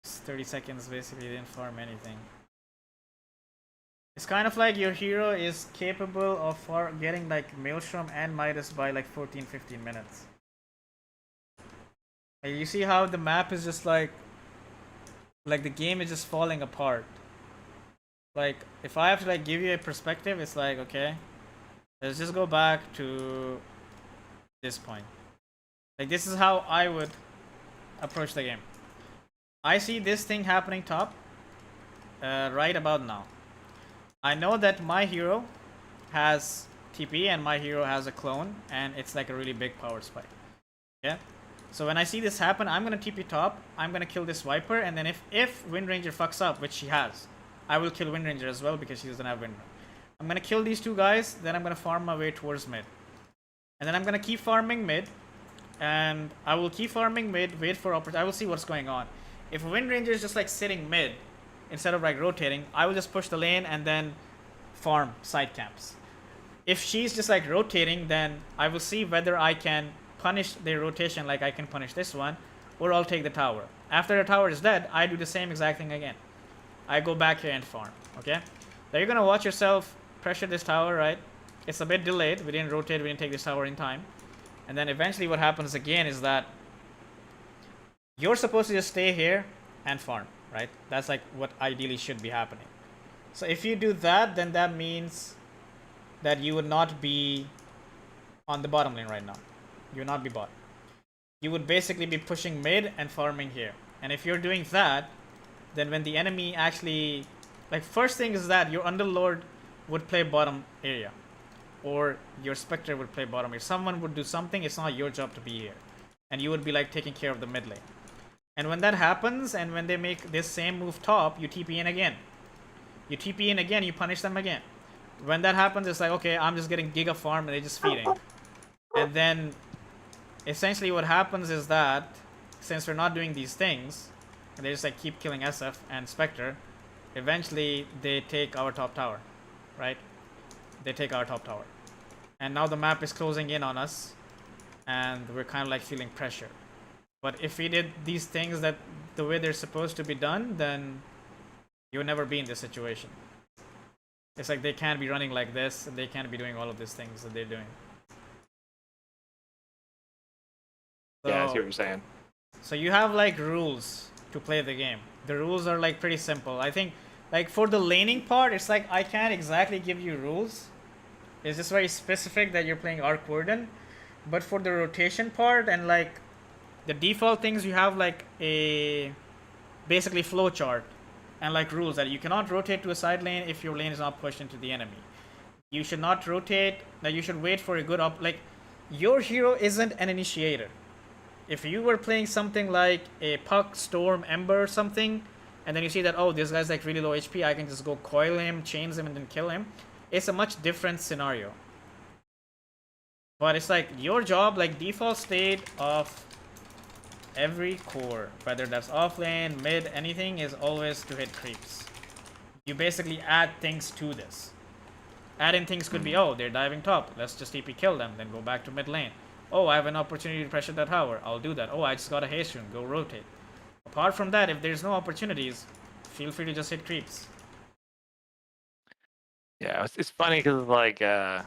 It's 30 seconds basically, didn't farm anything. It's kind of like your hero is capable of getting like Maelstrom and Midas by like 14-15 minutes. Like you see how the map is just like the game is just falling apart. Like if I have to like give you a perspective, it's like, okay, let's just go back to this point. Like this is how I would approach the game. I see this thing happening top right about now. I know that my hero has TP and my hero has a clone, and it's like a really big power spike. Yeah. So when I see this happen, I'm gonna TP top, I'm gonna kill this Viper, and then if Wind Ranger fucks up, which she has, I will kill Wind Ranger as well because she doesn't have Wind Ranger. I'm gonna kill these two guys, then I'm gonna farm my way towards mid. And then I'm gonna keep farming mid, and I will keep farming mid, wait for opportunity. I will see what's going on. If Wind Ranger is just like sitting mid, instead of like rotating, I will just push the lane and then farm side camps. If she's just like rotating, then I will see whether I can punish their rotation like I can punish this one, or I'll take the tower. After the tower is dead, I do the same exact thing again. I go back here and farm, okay? Now you're gonna watch yourself pressure this tower, right? It's a bit delayed. We didn't rotate, we didn't take this tower in time. And then eventually what happens again is that you're supposed to just stay here and farm, right? That's like what ideally should be happening. So if you do that, then that means that you would not be on the bottom lane right now. You would not be bot. You would basically be pushing mid and farming here. And if you're doing that, then when the enemy actually, like first thing is that your Underlord would play bottom area, or your Spectre would play bottom area. Someone would do something. It's not your job to be here, and you would be like taking care of the mid lane. And when that happens, and when they make this same move top, you TP in again. You TP in again, you punish them again. When that happens, it's like, okay, I'm just getting giga farm and they're just feeding. And then essentially what happens is that since we're not doing these things, and they just like keep killing SF and Spectre, eventually they take our top tower, right? They take our top tower. And now the map is closing in on us, and we're kind of like feeling pressure. But if we did these things that the way they're supposed to be done, then you'll never be in this situation. It's like they can't be running like this, and they can't be doing all of these things that they're doing. Yeah, I see what you're saying. So you have like rules to play the game. The rules are like pretty simple. I think like for the laning part, it's like I can't exactly give you rules. It's just very specific that you're playing Arc Warden. But for the rotation part and like the default things, you have like a basically flow chart and like rules that you cannot rotate to a side lane if your lane is not pushed into the enemy. You should not rotate. Like you should wait for a good like your hero isn't an initiator. If you were playing something like a Puck, Storm, Ember or something, and then you see that, oh, this guy's like really low HP, I can just go coil him, chains him, and then kill him. It's a much different scenario. But it's like your job, like default state of every core, whether that's offlane, mid, anything, is always to hit creeps. You basically add things to this. Adding things could be, oh, they're diving top, let's just TP kill them, then go back to mid lane. Oh, I have an opportunity to pressure that tower, I'll do that. Oh, I just got a haste rune, go rotate. Apart from that, if there's no opportunities, feel free to just hit creeps. Yeah, it's funny because like I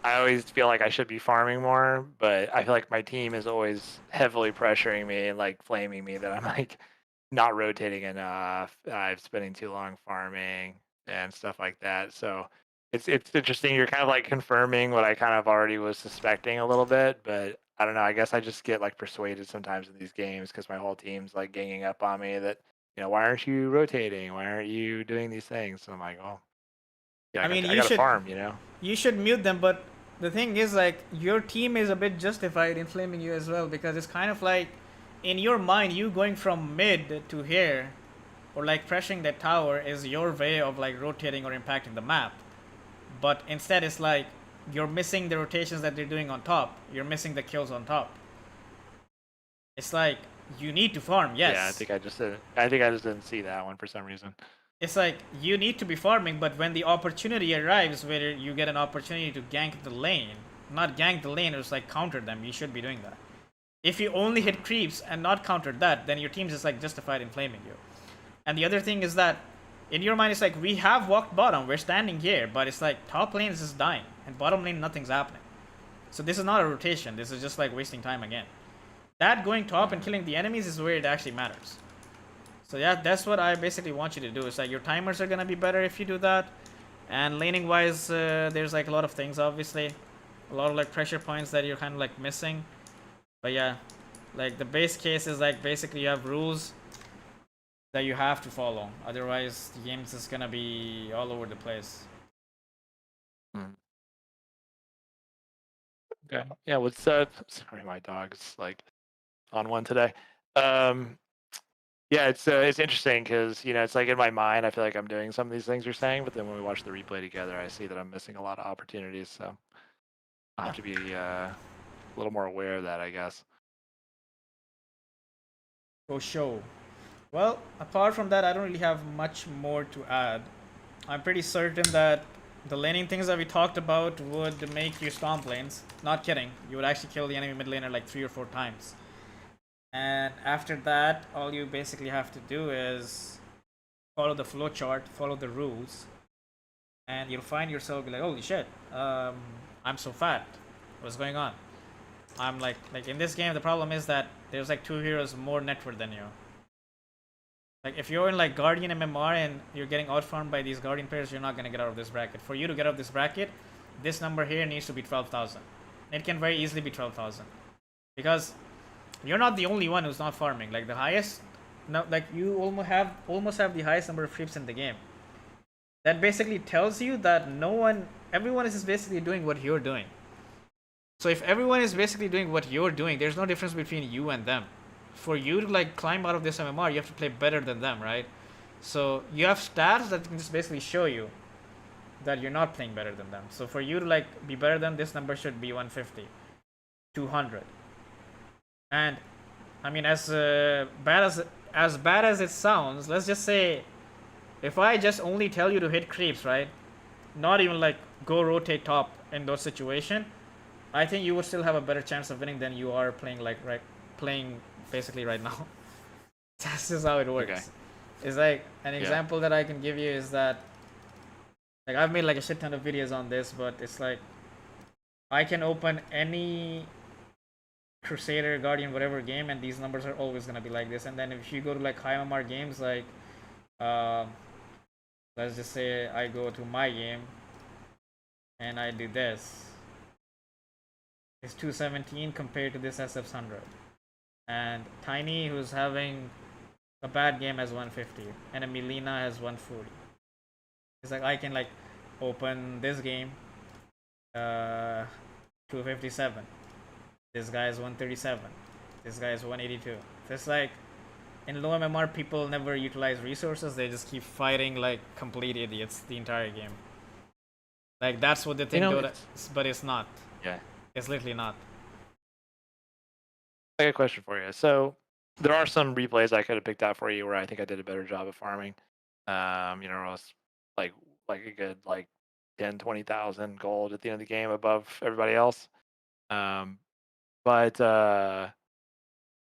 always feel like I should be farming more, but I feel like my team is always heavily pressuring me and like flaming me that I'm like not rotating enough. I'm spending too long farming and stuff like that. So it's interesting. You're kind of like confirming what I kind of already was suspecting a little bit, but I don't know. I guess I just get like persuaded sometimes in these games because my whole team's like ganging up on me that, you know, why aren't you rotating? Why aren't you doing these things? So I'm like, oh, yeah, I mean, I gotta farm, you know. You should mute them, but the thing is, like, your team is a bit justified in flaming you as well, because it's kind of like, in your mind, you going from mid to here, or like pressuring that tower is your way of like rotating or impacting the map. But instead, it's like you're missing the rotations that they're doing on top. You're missing the kills on top. It's like you need to farm, yes. Yeah, I think I just didn't see that one for some reason. It's like you need to be farming, but when the opportunity arrives where you get an opportunity to gank the lane, not gank the lane, it's like counter them, you should be doing that. If you only hit creeps and not countered that, then your team's just like justified in flaming you. And the other thing is that in your mind, it's like we have walked bottom, we're standing here, but it's like top lane is just dying and bottom lane nothing's happening. So this is not a rotation, this is just like wasting time again. That going top and killing the enemies is where it actually matters. So yeah, that's what I basically want you to do. It's like your timers are gonna be better if you do that. And laning wise, there's like a lot of things, obviously. A lot of like pressure points that you're kind of like missing. But yeah, like the base case is like basically you have rules that you have to follow. Otherwise, the game's just gonna be all over the place. Okay. Yeah, what's sorry, my dog's like on one today. Yeah, it's interesting because, you know, it's like in my mind I feel like I'm doing some of these things you're saying, but then when we watch the replay together, I see that I'm missing a lot of opportunities. So I have to be a little more aware of that, I guess. For sure. Well, apart from that, I don't really have much more to add. I'm pretty certain that the laning things that we talked about would make you stomp lanes. Not kidding. You would actually kill the enemy mid laner like 3 or 4 times. And after that, all you basically have to do is follow the flow chart, follow the rules, and you'll find yourself be like, holy shit, I'm so fat. What's going on? I'm like in this game, the problem is that there's like 2 heroes more network than you. Like if you're in like Guardian MMR and you're getting outfarmed by these Guardian players, you're not gonna get out of this bracket. For you to get out of this bracket, this number here needs to be 12,000. It can very easily be 12,000. Because you're not the only one who's not farming. Like the highest, no, like you almost have the highest number of creeps in the game. That basically tells you that everyone is just basically doing what you're doing. So if everyone is basically doing what you're doing, there's no difference between you and them. For you to like climb out of this MMR, you have to play better than them, right? So you have stats that can just basically show you that you're not playing better than them. So for you to like be better than this number should be 150, 200. And I mean, as bad as it sounds, let's just say if I just only tell you to hit creeps, right? Not even like go rotate top in those situations, I think you would still have a better chance of winning than you are playing like playing basically right now. That's just how it works. Okay. It's like an Yeah. example that I can give you is that like I've made like a shit ton of videos on this, but it's like I can open any Crusader, Guardian, whatever game, and these numbers are always gonna be like this. And then if you go to like high MMR games, like let's just say I go to my game and I do this. It's 217 compared to this SF100, and Tiny, who's having a bad game, has 150, and a Melina has 140. It's like I can like open this game, 257. This guy is 137. This guy is 182. So it's like in low MMR, people never utilize resources. They just keep fighting like complete idiots the entire game. Like that's what they think Dota is, but it's not. Yeah. It's literally not. I got a question for you. So there are some replays I could have picked out for you where I think I did a better job of farming. I was like a good like 10, 20,000 gold at the end of the game above everybody else. But I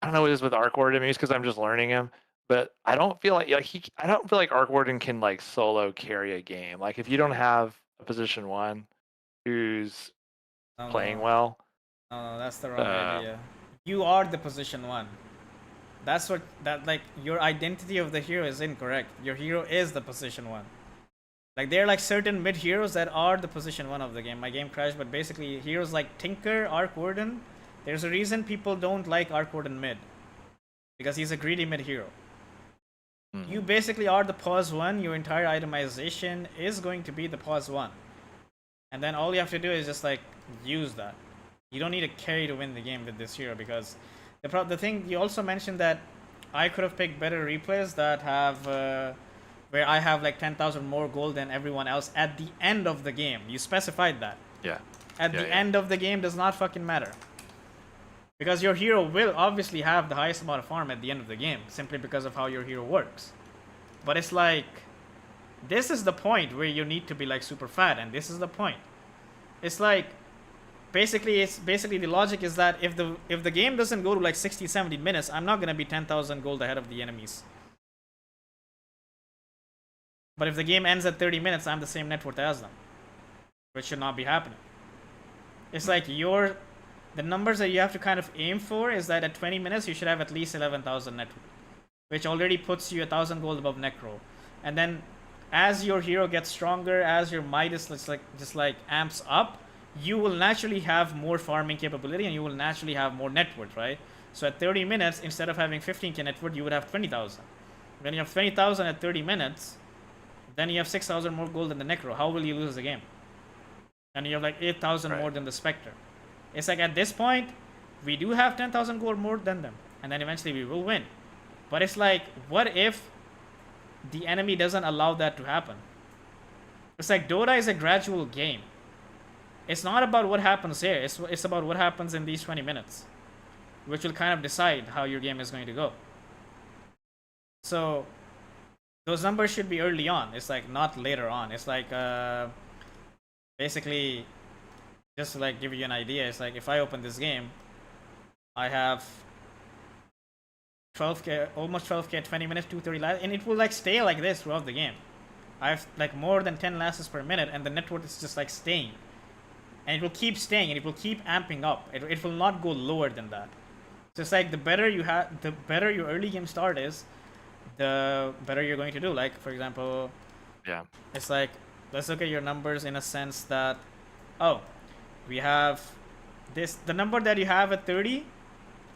don't know what it is with Arc Warden. Maybe it's because I'm just learning him. But I don't feel like I don't feel like Arc Warden can like solo carry a game. Like if you don't have a position 1 who's playing well. No, that's the wrong idea. You are the position 1. That's what like your identity of the hero is incorrect. Your hero is the position 1. Like there are like certain mid heroes that are the position 1 of the game. My game crashed, but basically heroes like Tinker, Arc Warden. There's a reason people don't like Arc Warden mid, because he's a greedy mid hero. You basically are the pause 1. Your entire itemization is going to be the pause 1, and then all you have to do is just like use that. You don't need a carry to win the game with this hero, because the thing you also mentioned that I could have picked better replays that have where I have like 10,000 more gold than everyone else at the end of the game. You specified that. Yeah. At the end of the game does not fucking matter, because your hero will obviously have the highest amount of farm at the end of the game simply because of how your hero works. But it's like this is the point where you need to be like super fat, and this is the point. It's like basically the logic is that if the game doesn't go to like 60-70 minutes, I'm not gonna be 10,000 gold ahead of the enemies. But if the game ends at 30 minutes, I'm the same net worth as them, which should not be happening. It's like the numbers that you have to kind of aim for is that at 20 minutes you should have at least 11,000 net worth, which already puts you 1,000 gold above Necro. And then as your hero gets stronger, as your Midas just like amps up, you will naturally have more farming capability and you will naturally have more net worth, right? So at 30 minutes, instead of having 15k net worth, you would have 20,000. When you have 20,000 at 30 minutes, then you have 6,000 more gold than the Necro. How will you lose the game? And you have like 8,000 more than the Spectre. It's like at this point, we do have 10,000 gold more than them, and then eventually we will win. But it's like, what if the enemy doesn't allow that to happen? It's like Dota is a gradual game. It's not about what happens here. It's about what happens in these 20 minutes, which will kind of decide how your game is going to go. So those numbers should be early on. It's like not later on. It's like basically, just to like give you an idea, it's like if I open this game, I have 12k, almost 12k at 20 minutes, 230 last, and it will like stay like this throughout the game. I have like more than 10 lasses per minute, and the net worth is just like staying, and it will keep staying, and it will keep amping up. It will not go lower than that. So it's like the better your early game start is, the better you're going to do. Like for example, it's like, let's look at your numbers in a sense that, oh, we have this, the number that you have at 30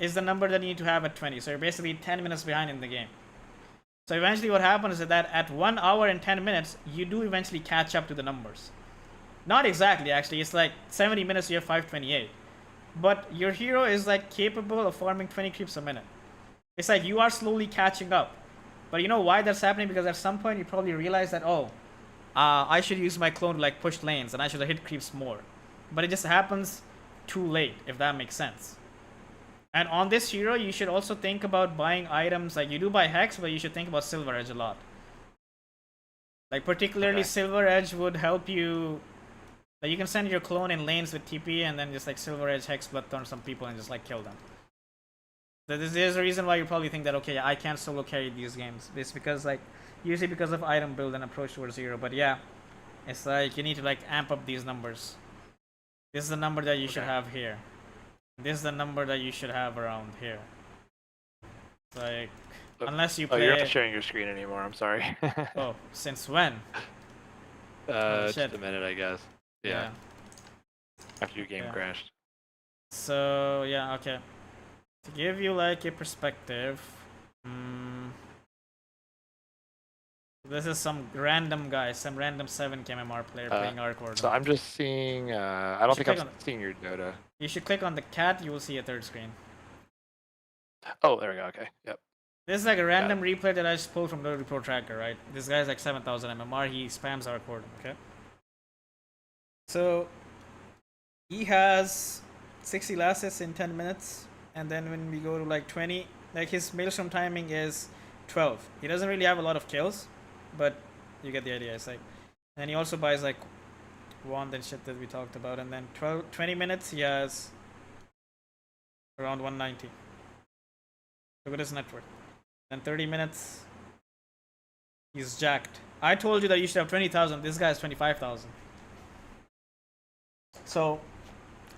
is the number that you need to have at 20. So you're basically 10 minutes behind in the game. So eventually what happens is that at 1 hour and 10 minutes, you do eventually catch up to the numbers. Not exactly, actually. It's like 70 minutes, you have 528. But your hero is like capable of farming 20 creeps a minute. It's like you are slowly catching up. But you know why that's happening? Because at some point you probably realize that, oh, I should use my clone to like push lanes, and I should have hit creeps more. But it just happens too late, if that makes sense. And on this hero, you should also think about buying items. Like you do buy Hex, but you should think about Silver Edge a lot. Like particularly Silver Edge would help you. Like you can send your clone in lanes with TP and then just like Silver Edge, Hex, Bloodthorn some people and just like kill them. There's a reason why you probably think that okay, I can't solo carry these games. It's because like usually because of item build and approach towards zero. But yeah, it's like you need to like amp up these numbers. This is the number that you should have here. This is the number that you should have around here. Like unless you Oh, play. you're not sharing your screen anymore. I'm sorry. Oh, since when? Just shit. a minute, I guess. Yeah. After your game Yeah. crashed. So yeah, okay. To give you like a perspective, this is some random guy, some random 7 MMR player playing Arcor. So I'm just seeing. I don't think click I'm seeing your Dota. You should click on the cat. You will see a third screen. Oh, there we go. Okay. Yep. This is like a random replay that I just pulled from Dota Pro Tracker, right? This guy's like 7,000 MMR. He spams Arcor. Okay. So he has 60 last hits in 10 minutes. And then when we go to like 20, like his maelstrom timing is 12. He doesn't really have a lot of kills, but you get the idea. It's like, and he also buys like wand and shit that we talked about. And then 20 minutes, he has around 190. Look at his net worth. Then 30 minutes, he's jacked. I told you that you should have 20,000. This guy has 25,000. So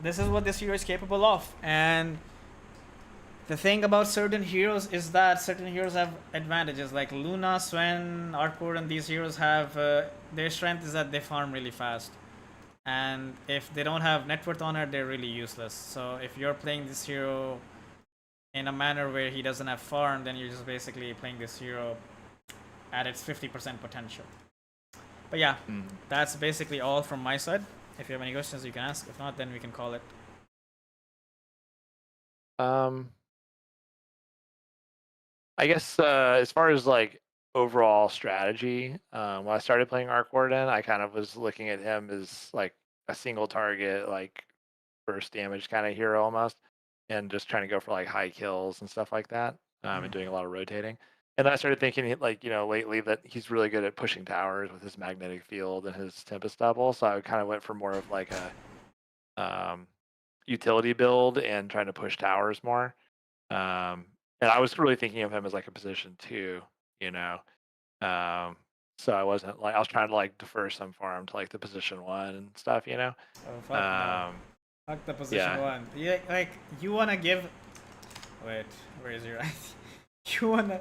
this is what this hero is capable of. And the thing about certain heroes is that certain heroes have advantages. Like Luna, Sven, Arcor, and these heroes have their strength is that they farm really fast. And if they don't have net worth on it, they're really useless. So if you're playing this hero in a manner where he doesn't have farm, then you're just basically playing this hero at its 50% potential. But yeah, that's basically all from my side. If you have any questions, you can ask. If not, then we can call it. I guess as far as like overall strategy, when I started playing Arc Warden, I kind of was looking at him as like a single target, like burst damage kind of hero almost, and just trying to go for like high kills and stuff like that, and doing a lot of rotating. And then I started thinking, like, you know, lately that he's really good at pushing towers with his magnetic field and his Tempest double. So I kind of went for more of like a utility build and trying to push towers more. And I was really thinking of him as like a position 2, you know. So I wasn't like I was trying to like defer some farm to like the position 1 and stuff, you know. Oh, fuck no. Fuck the position 1. Yeah, like you wanna give. Wait, where is your You wanna.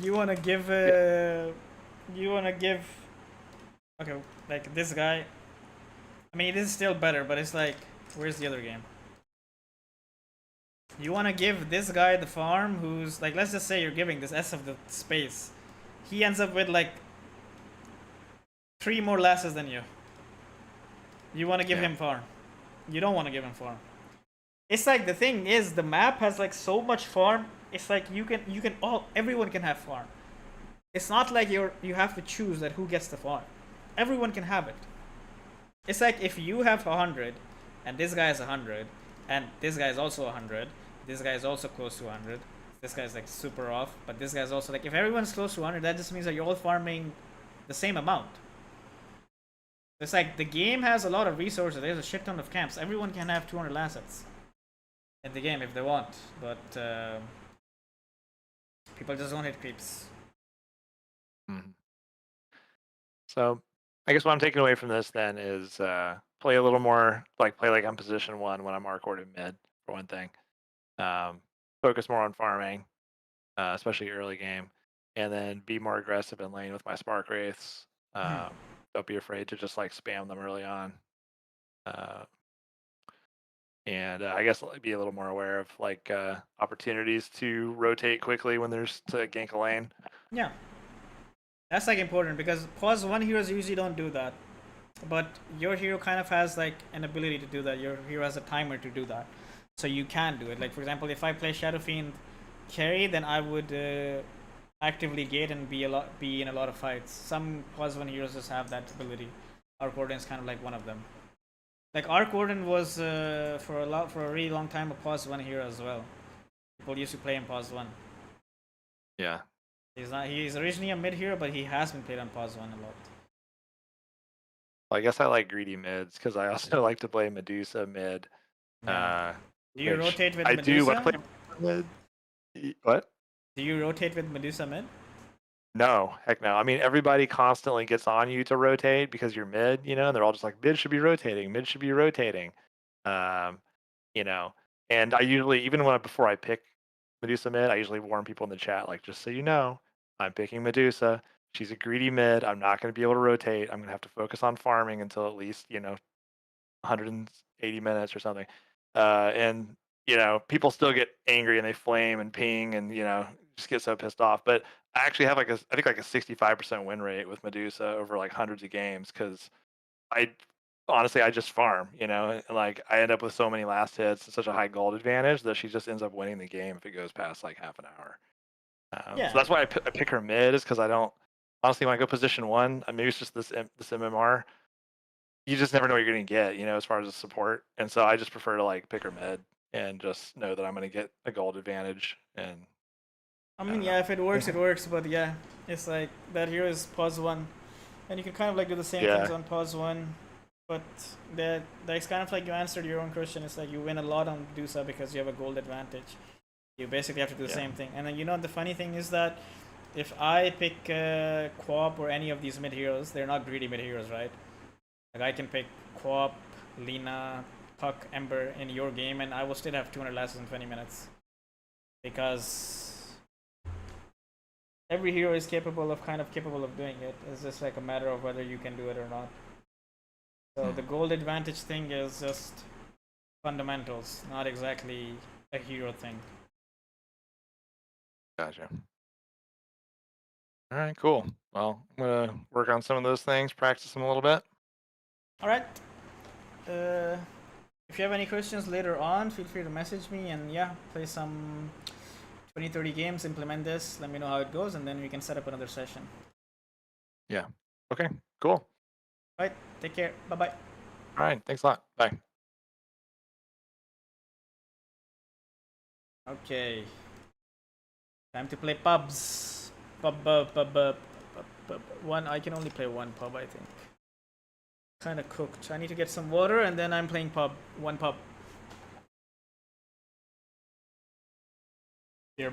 You wanna give. You wanna give. Okay, like this guy. I mean, this is still better, but it's like, where's the other game? You want to give this guy the farm who's like, let's just say you're giving this S of the space. He ends up with like 3 more lasses than you. You want to give him farm. You don't want to give him farm. It's like the thing is the map has like so much farm. It's like everyone can have farm. It's not like you have to choose that who gets the farm. Everyone can have it. It's like if you have 100 and this guy has 100 and this guy is also 100, this guy is also close to 100, this guy's like super off, but this guy's also like, if everyone's close to 100, that just means that you're all farming the same amount. It's like the game has a lot of resources. There's a shit ton of camps. Everyone can have 200 assets in the game if they want, but people just don't hit creeps. So I guess what I'm taking away from this then is play a little more, like play like I'm position 1 when I'm Arcor mid, for one thing. Focus more on farming, especially early game, and then be more aggressive in lane with my Spark Wraiths. Don't be afraid to just like spam them early on. And I guess be a little more aware of like opportunities to rotate quickly when there's to gank a lane. Yeah. That's like important because pause 1 heroes usually don't do that. But your hero kind of has like an ability to do that. Your hero has a timer to do that. So you can do it. Like for example, if I play Shadow Fiend carry, then I would actively gate and be in a lot of fights. Some pause 1 heroes just have that ability. Arc Warden is kind of like one of them. Like Arc Warden was for a really long time a pause 1 hero as well. People used to play him pause 1. Yeah. He's originally a mid hero, but he has been played on pause 1 a lot. Well, I guess I like greedy mids because I also like to play Medusa mid. Do you rotate with I Medusa? do. When I play mid. What? Do you rotate with Medusa mid? No, heck no. I mean, everybody constantly gets on you to rotate because you're mid, you know, and they're all just like, mid should be rotating, mid should be rotating. Um, you know, and I usually, even before I pick Medusa mid, I usually warn people in the chat, like, just so you know, I'm picking Medusa. She's a greedy mid. I'm not going to be able to rotate. I'm going to have to focus on farming until at least, 180 minutes or something. And people still get angry and they flame and ping and just get so pissed off. But I actually have I think like a 65% win rate with Medusa over like hundreds of games because I honestly I just farm, and like I end up with so many last hits and such a high gold advantage that she just ends up winning the game if it goes past like half an hour. Yeah. So that's why I pick her mid, is because I don't honestly when I go position one, maybe it's just this MMR. You just never know what you're gonna get, as far as the support, and so I just prefer to like pick her mid and just know that I'm gonna get a gold advantage. And I I mean, don't know. yeah, if it works, it works. But yeah, it's like that hero is pause one, and you can kind of like do the same Yeah. things on pause one. But that's kind of like you answered your own question. It's like you win a lot on Medusa because you have a gold advantage. You basically have to do the same thing. And then the funny thing is that if I pick Quap or any of these mid heroes, they're not greedy mid heroes, right? Like I can pick Quap, Lina, Puck, Ember in your game, and I will still have 200 lasses in 20 minutes because every hero is capable of doing it. It's just like a matter of whether you can do it or not. So the gold advantage thing is just fundamentals, not exactly a hero thing. Gotcha. All right, cool. Well, I'm gonna work on some of those things, practice them a little bit. All right. If you have any questions later on, feel free to message me and play some 20-30 games, implement this, let me know how it goes, and then we can set up another session. Yeah. Okay. Cool. All right. Take care. Bye bye. All right. Thanks a lot. Bye. Okay. Time to play pubs. Pub. One. I can only play one pub, I think. Kind of cooked. I need to get some water, and then I'm playing pub. One pub. Here.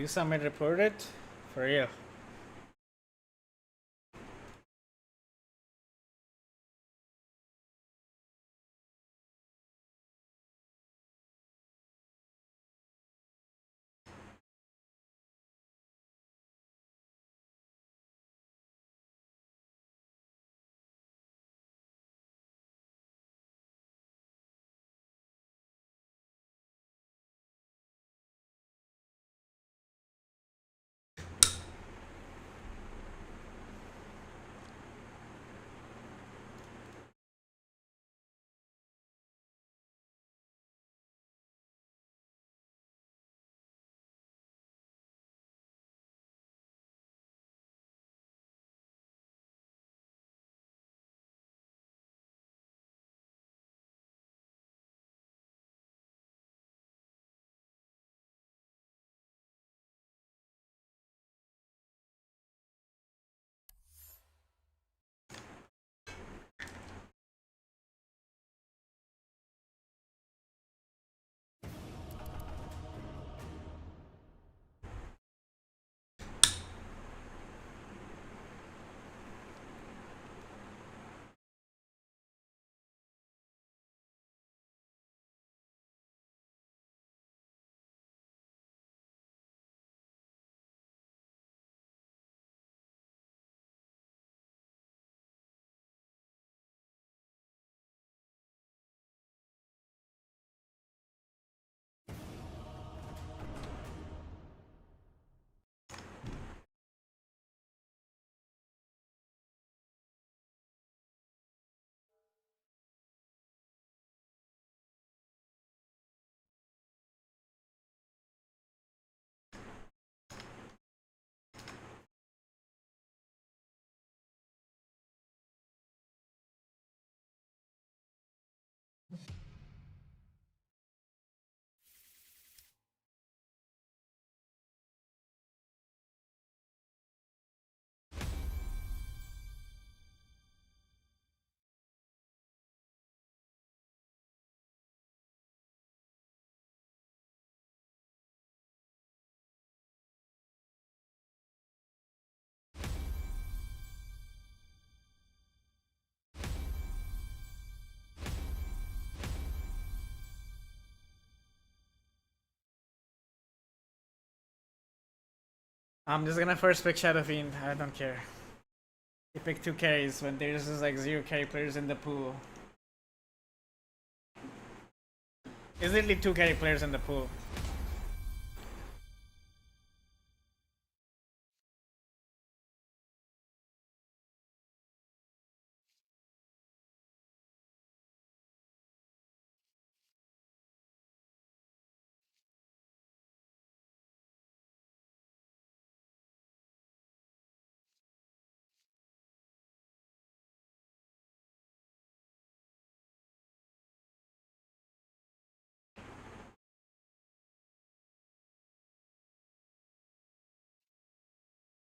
Do somebody report it? For real. I'm just gonna first pick Shadow Fiend. I don't care. You pick 2 carries when there's just like 0 carry players in the pool. There's literally 2 carry players in the pool.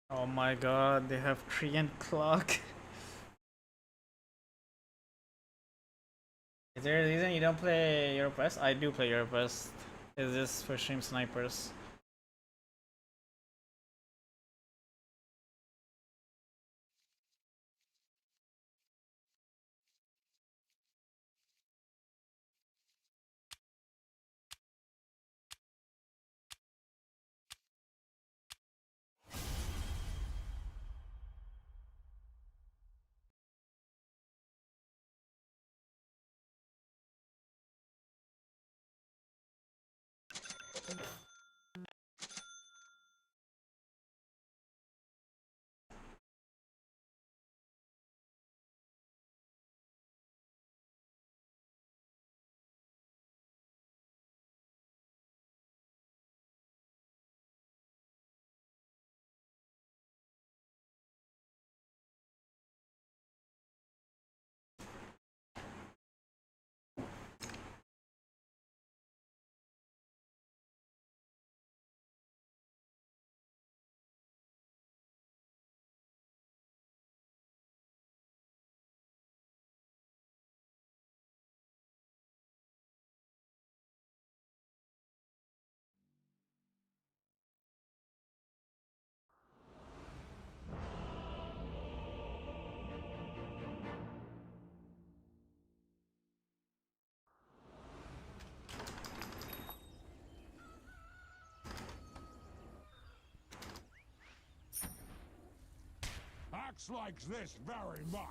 Oh my god, they have Treant Clock. Is there a reason you don't play Europe West? I do play Europe West. Is this for stream snipers? likes this very much.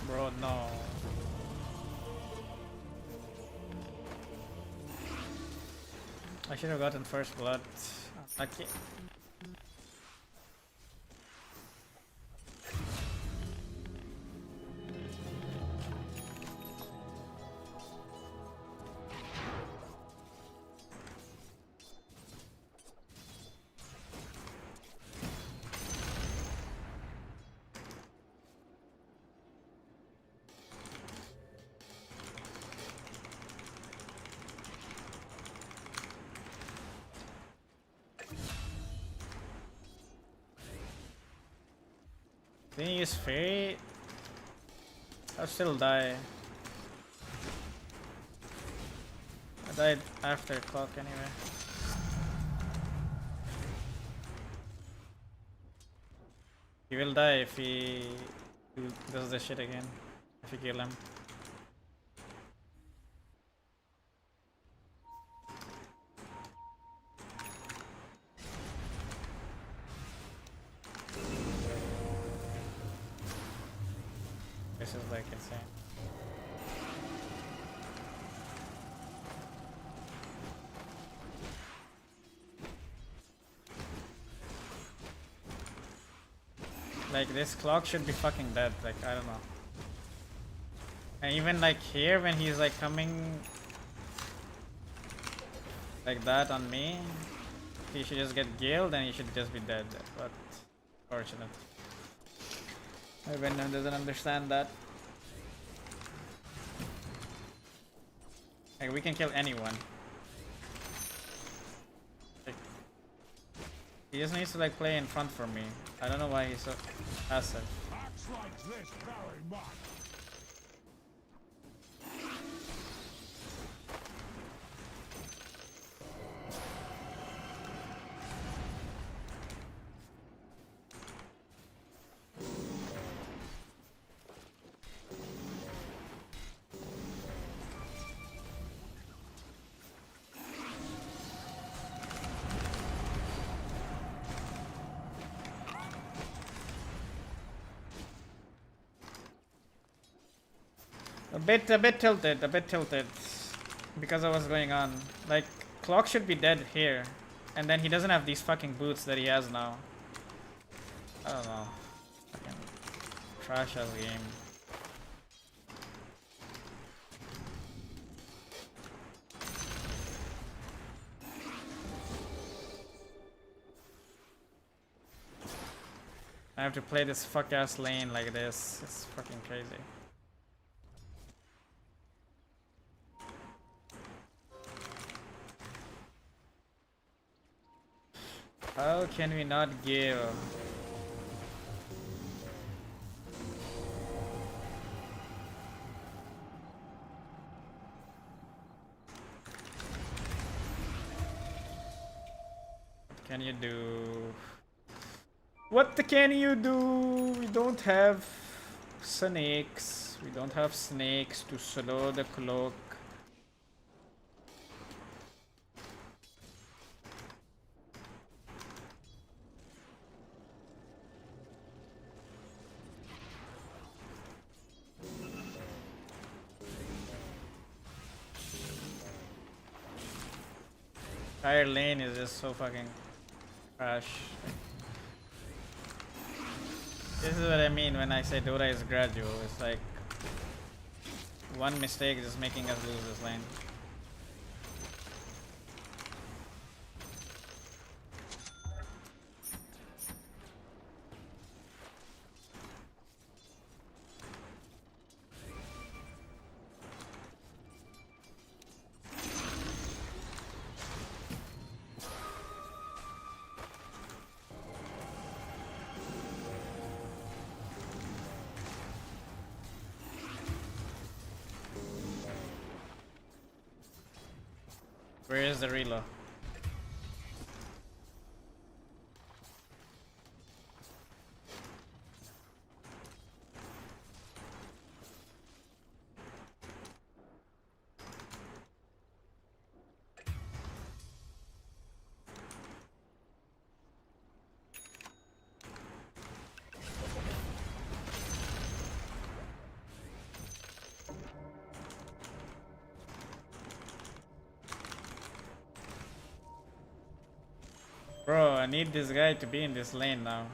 Bro, no. I should have gotten first blood. Lucky. Didn't use Fairy? I'll still die. I died after clock anyway. He will die if he does this shit again. If you kill him. This is like insane. Like this clock should be fucking dead, like I don't know. And even like here when he's like coming like that on me, he should just get gilled and he should just be dead. But fortunate. Venom doesn't understand that. Like, we can kill anyone. Like, he just needs to like play in front for me. I don't know why he's so passive. Acts like this very much. A bit tilted. Because of what's going on. Like, Clock should be dead here. And then he doesn't have these fucking boots that he has now. I don't know. Fucking trash ass game. I have to play this fuck ass lane like this. It's fucking crazy. How can we not give? What can you do? What can you do? We don't have snakes. We don't have snakes to slow the cloak. Entire lane is just so fucking trash. This is what I mean when I say Dota is gradual. It's like one mistake is making us lose this lane. Where is the reload? Bro, I need this guy to be in this lane now.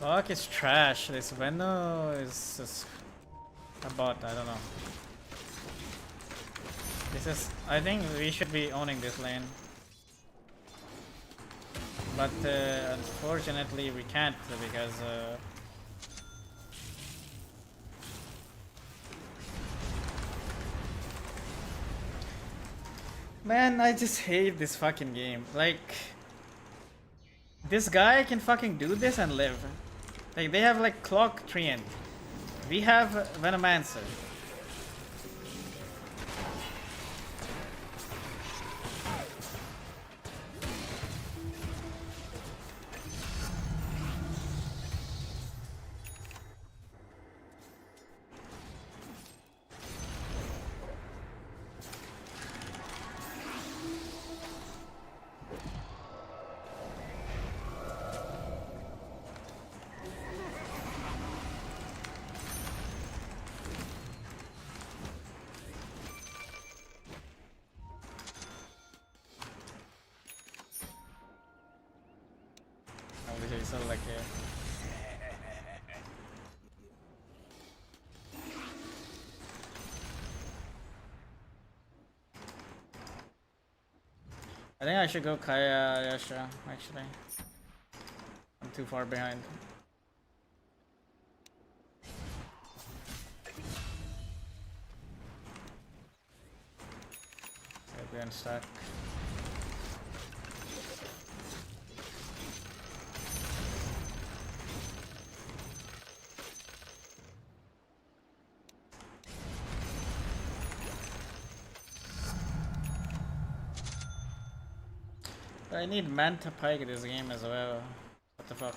Fuck is trash. This Venno is just a bot. I don't know. This is. I think we should be owning this lane. But unfortunately we can't because man, I just hate this fucking game. Like this guy can fucking do this and live. Like they have like Clock Treant. We have Venomancer. Obviously, so like I think I should go Kaya Yasha actually. I'm too far behind. We're unstuck. I need Manta Pike this game as well. What the fuck?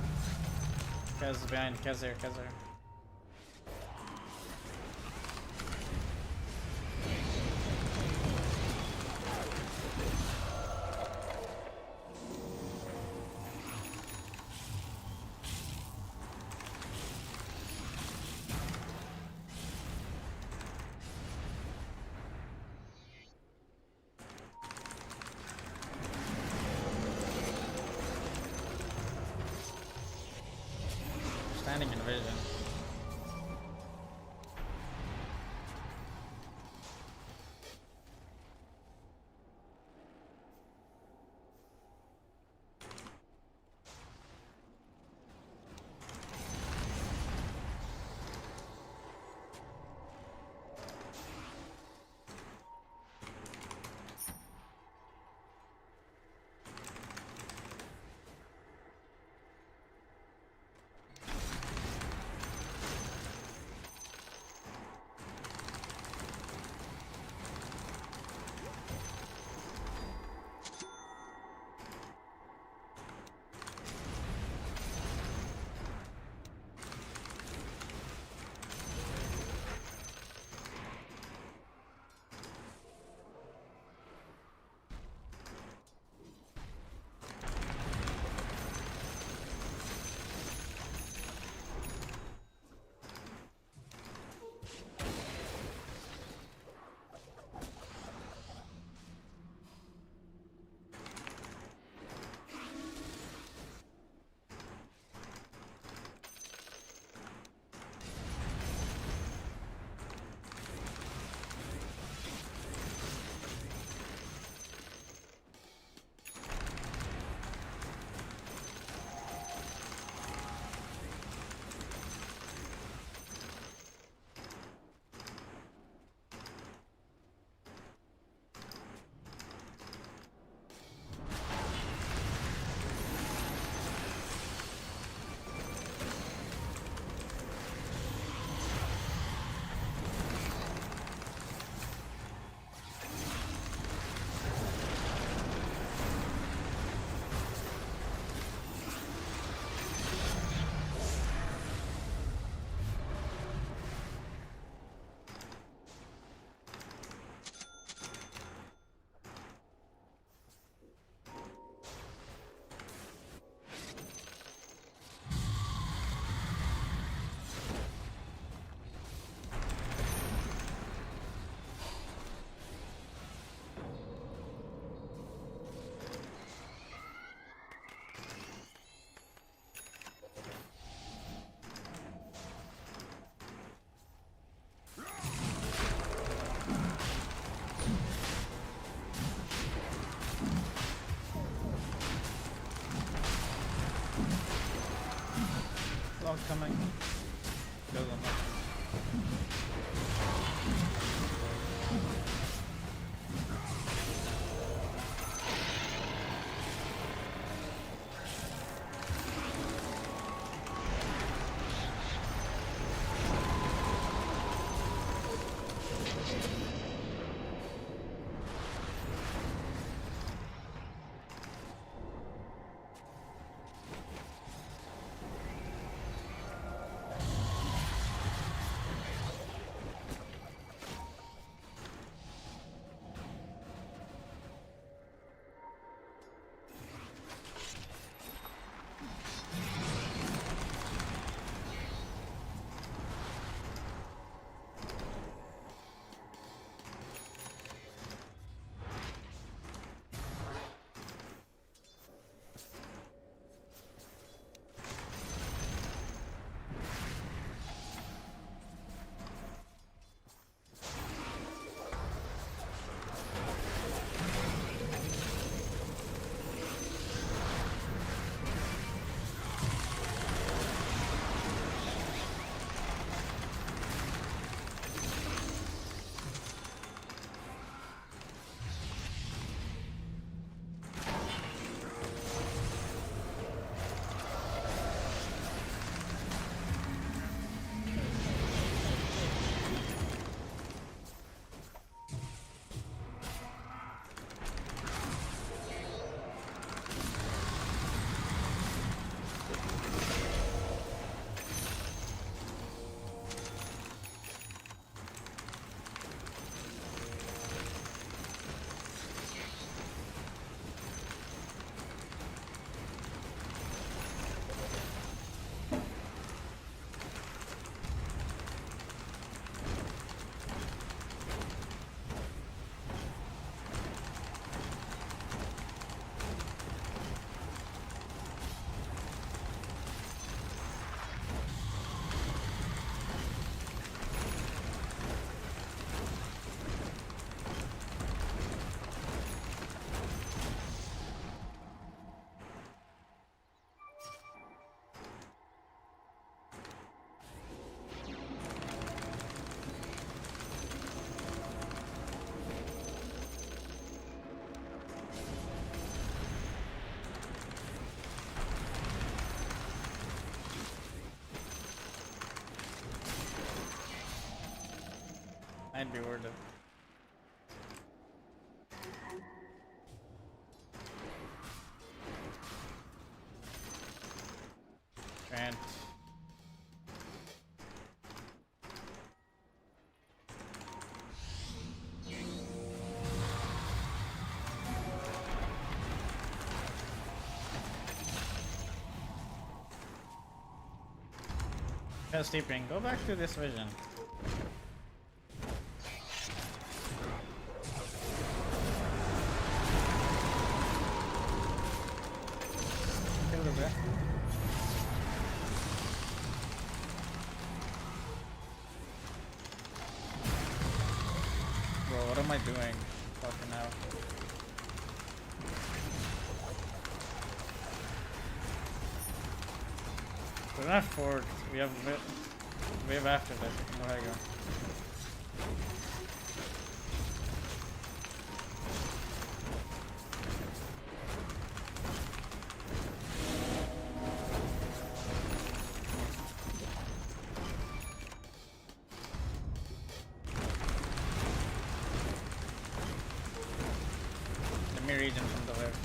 Kaz behind, Kaz here, Kaz here. Standing in vision. Log coming. Kill them. should be worth it. Trent. Yeah, sleeping. Go back to this vision. Kill the bit. Bro, what am I doing? Fucking hell. We're not forward. We have wave after this. I can go ahead and go. Let me region from the left.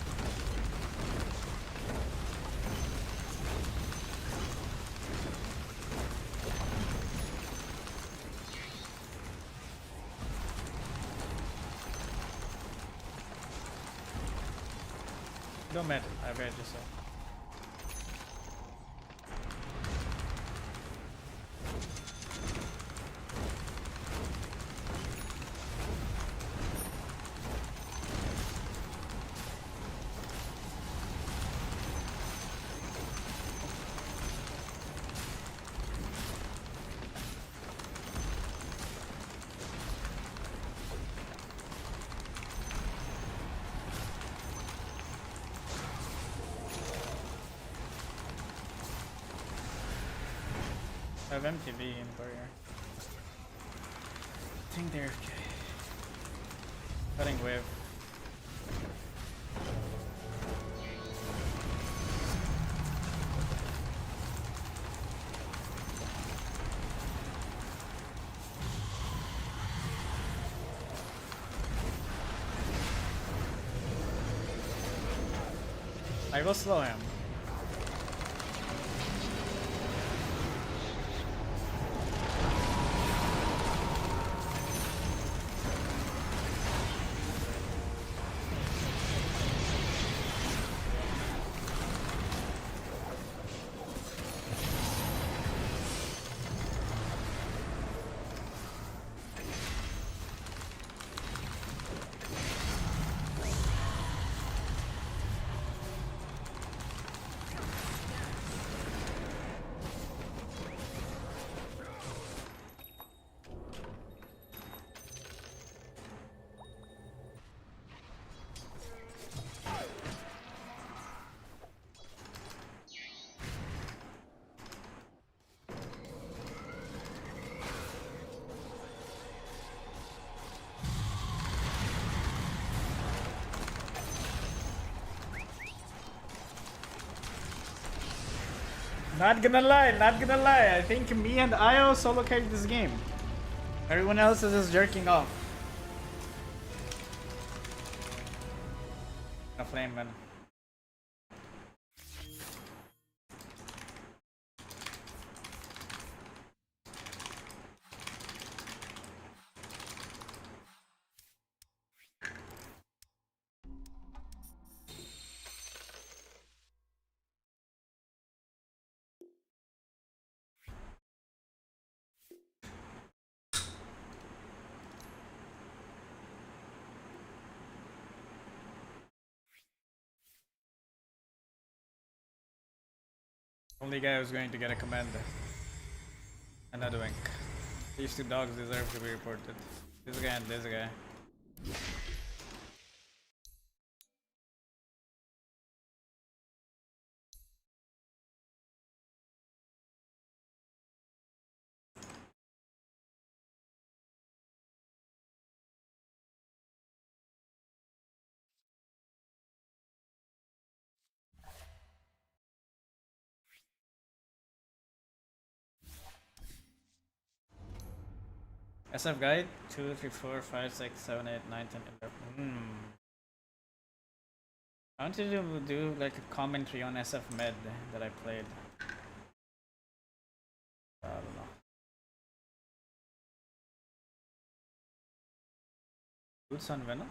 Don't matter, I bet you so. I have MTV in courier. I think they're okay. Cutting wave. I will slow him. Not gonna lie, I think me and Io solo carried this game. Everyone else is just jerking off. A flame man. Only guy who's going to get a command. Another wink. These two dogs deserve to be reported. This guy and this guy. SF guide 2, 3, 4, 5, 6, 7, 8, 9, 10, 11. I wanted to do like a commentary on SF Med that I played. I don't know. Boots on Venom?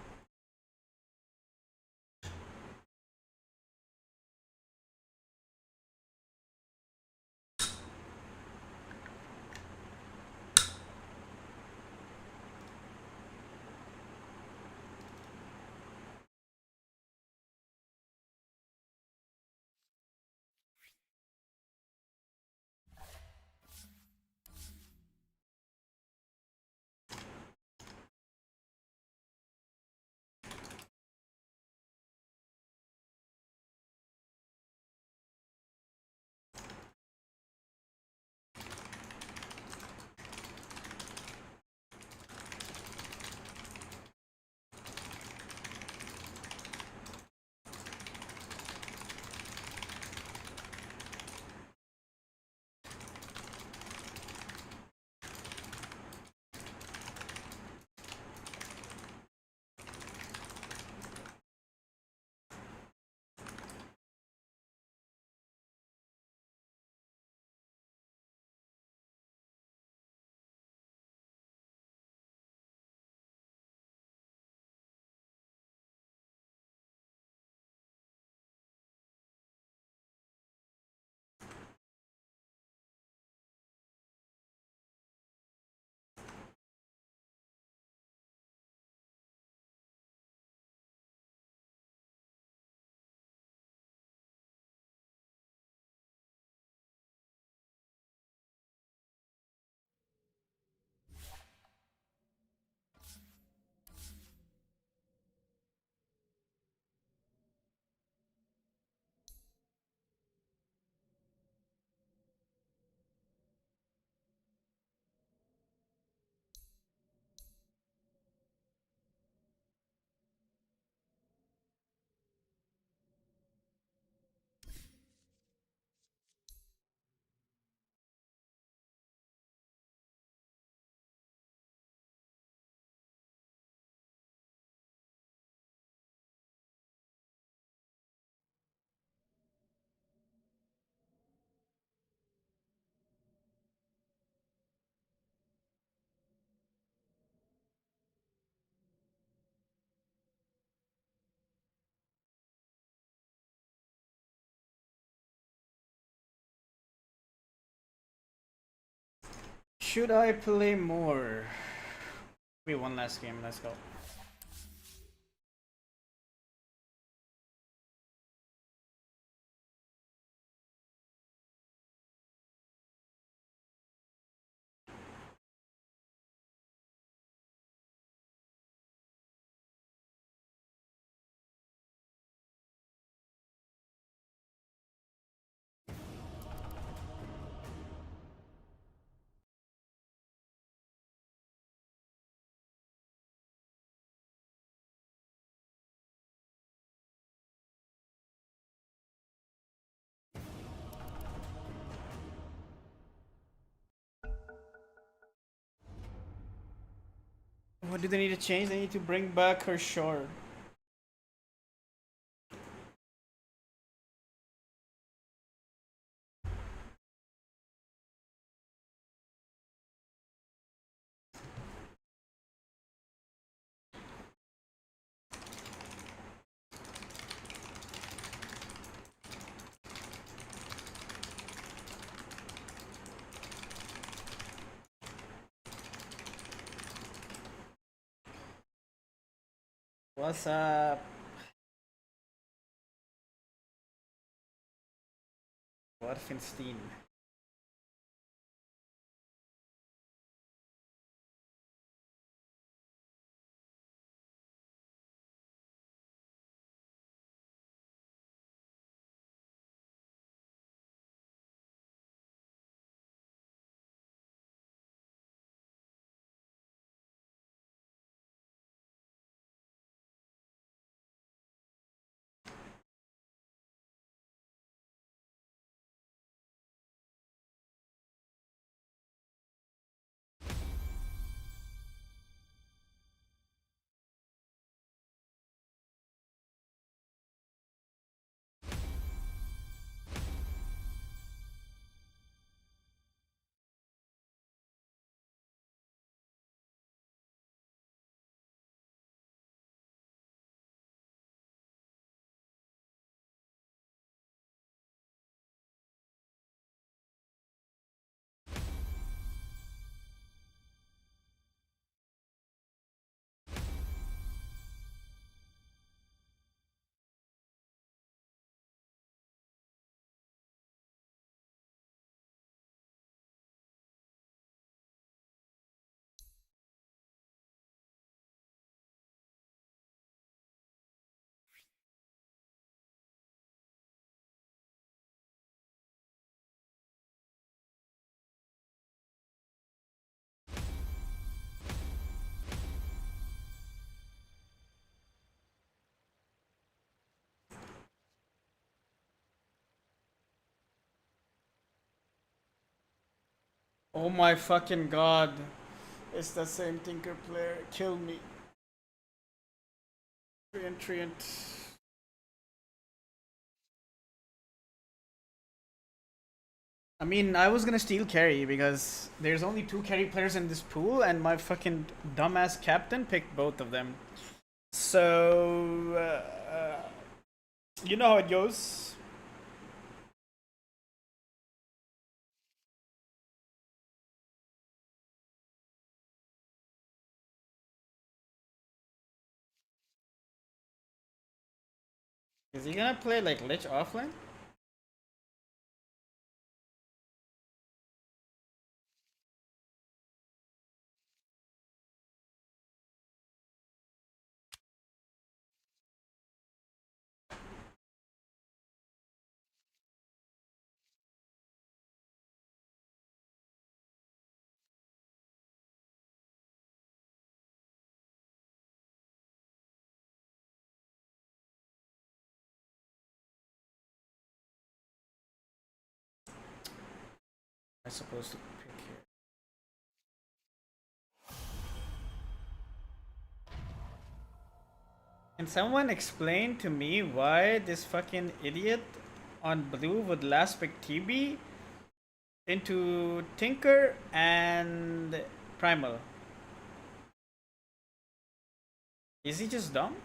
Should I play more? Maybe one last game, let's go. What do they need to change? They need to bring back her shore. What's up? Warfenstein. Oh my fucking god. It's the same Tinker player. Kill me. Treant. I mean, I was gonna steal carry because there's only 2 carry players in this pool, and my fucking dumbass captain picked both of them. So, you know how it goes. Is he gonna play like Lich offlane? I'm supposed to pick here. Can someone explain to me why this fucking idiot on blue would last pick TB into Tinker and Primal? Is he just dumb?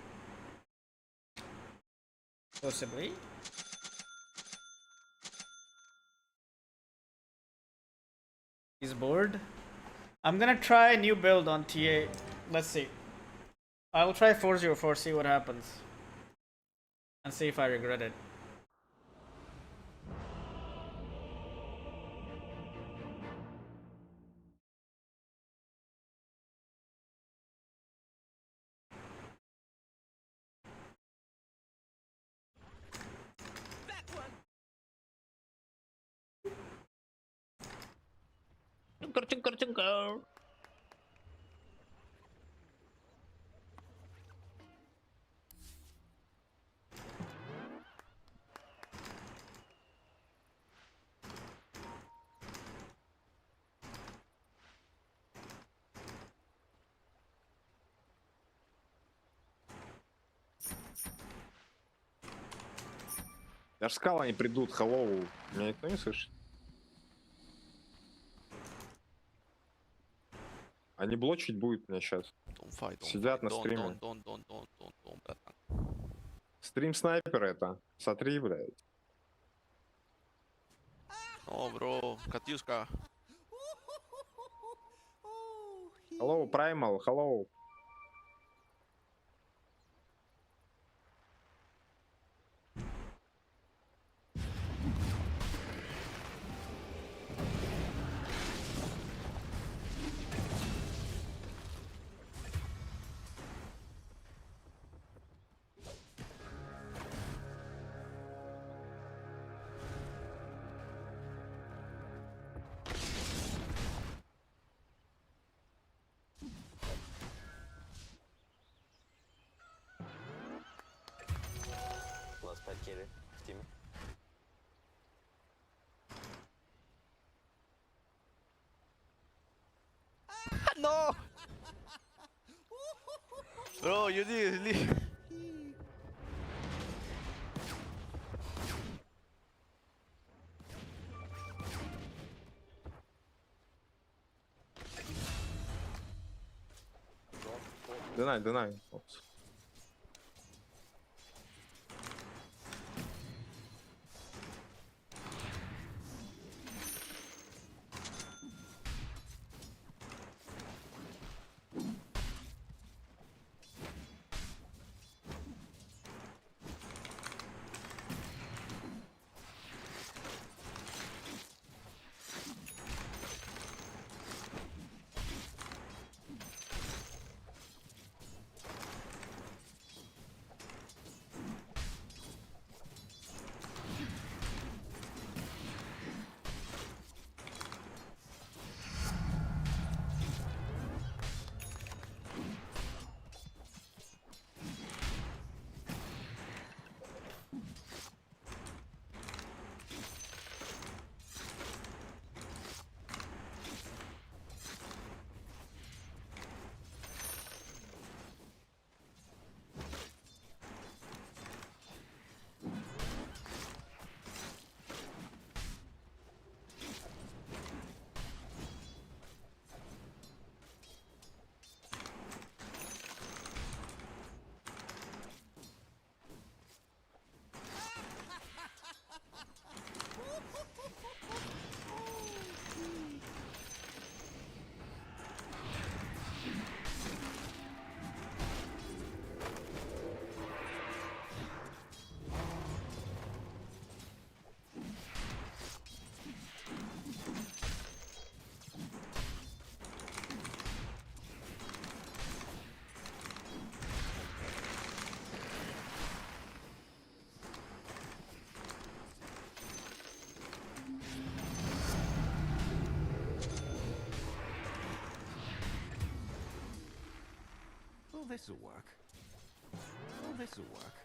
Possibly. He's bored. I'm gonna try a new build on TA. Let's see. I'll try 404, see what happens. And see if I regret it. Даже скалы они придут, hello. Меня никто не слышит? Они блочить будут меня сейчас. Сидят на стриме. Стрим снайпера это. Смотри, блядь. О, бро, Катюшка. Hello, Primal, hello. No! Bro, you did leave. Deny. Oops. this'll work. Oh, this'll work.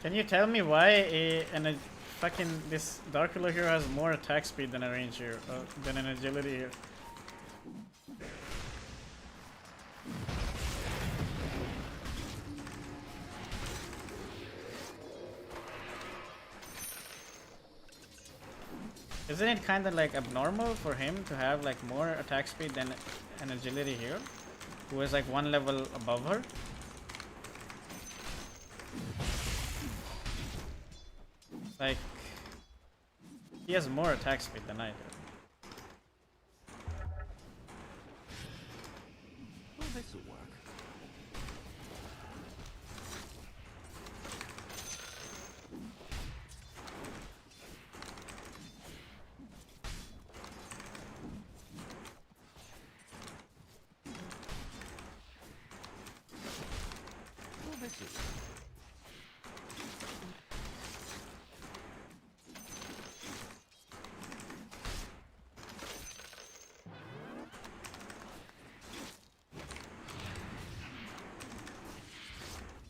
Can you tell me why a fucking this Dark Ruler hero has more attack speed than a range hero, than an agility hero? Isn't it kind of like abnormal for him to have like more attack speed than an agility hero, who is like one level above her? Like, he has more attack speed than I do. Oh, this'll work. Oh, this'll work.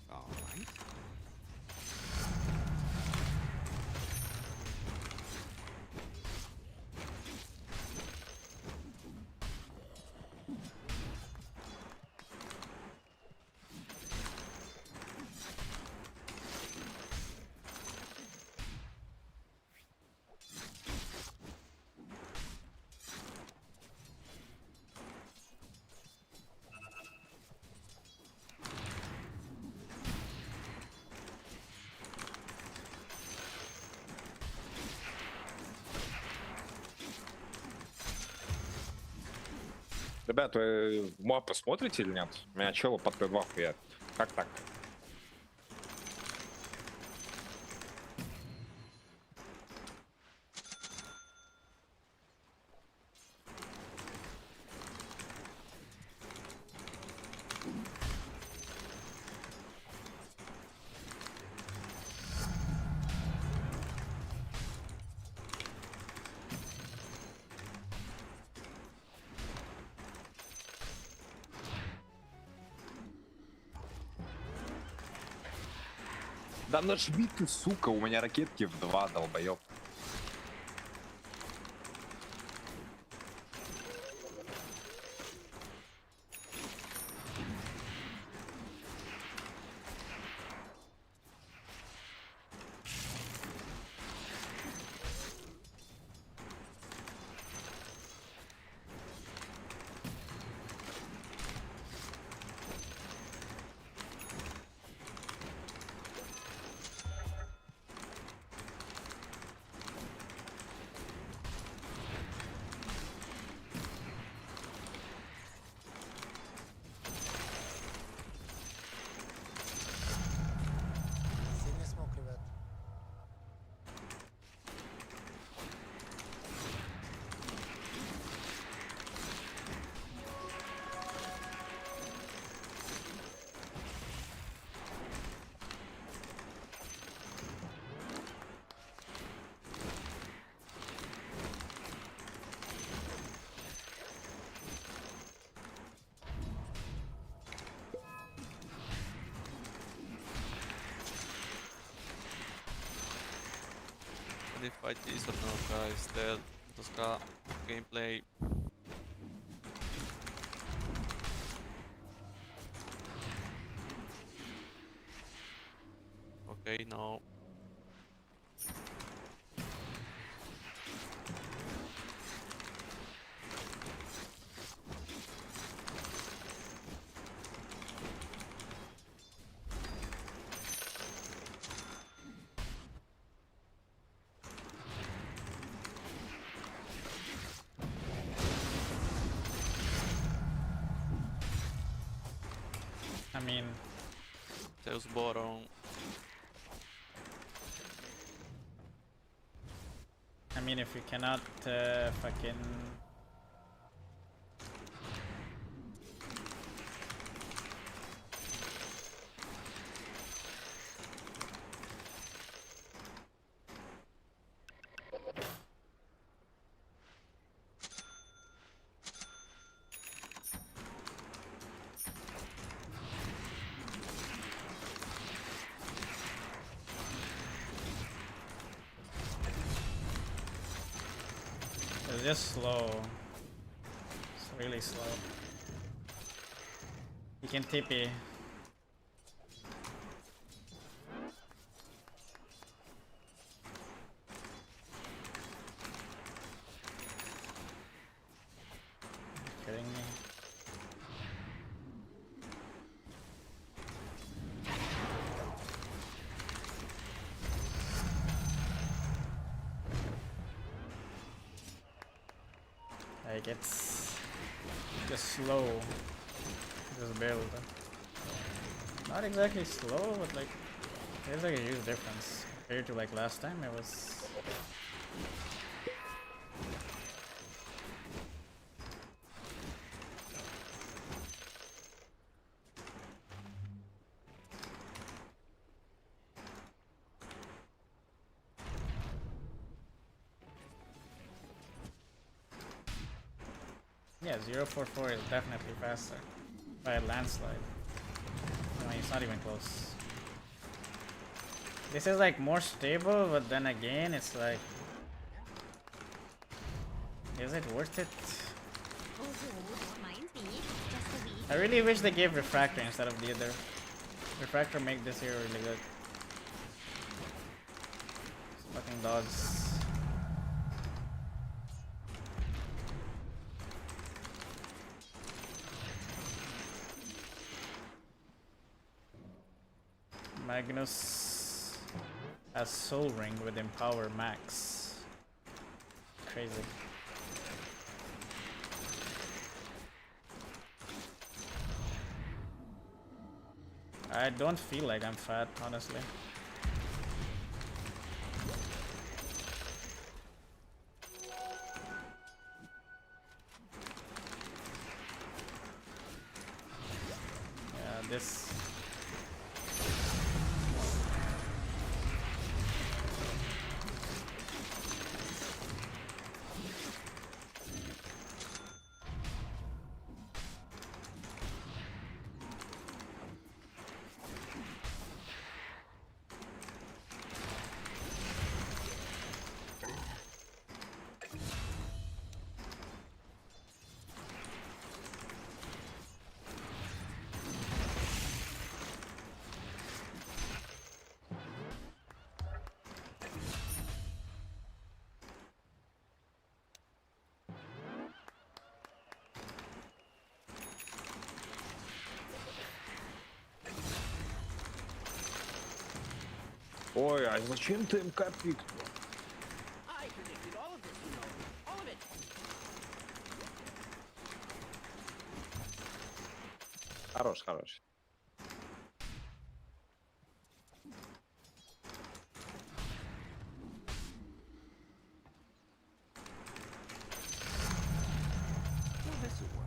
All right. Ребят, вы мапы смотрите или нет? У меня чело под Т2 хуярит. Как так? Да нажми ты, сука, у меня ракетки в 2, долбоёб. Сильный смог, ребят. And if I this or no, guys, the Tosca gameplay. Okay, no. I mean, Zeus bottom. if you cannot fucking just slow. It's really slow. You can TP. Kidding me? Like it's just slow. Just build. Not exactly slow, but like there's like a huge difference compared to like last time. It was. Yeah, 044 is definitely faster by a landslide. I mean, it's not even close. This is like more stable, but then again, it's like, is it worth it? I really wish they gave Refractor instead of the other. Refractor make this hero really good. Fucking dogs. Magnus has Soul Ring with Empower Max. Crazy. I don't feel like I'm fat, honestly. Yeah, this. Ой, а зачем ты МК пикнул? I predicted all of this, you know. All of it. Хорош, хорош. Well, this will work.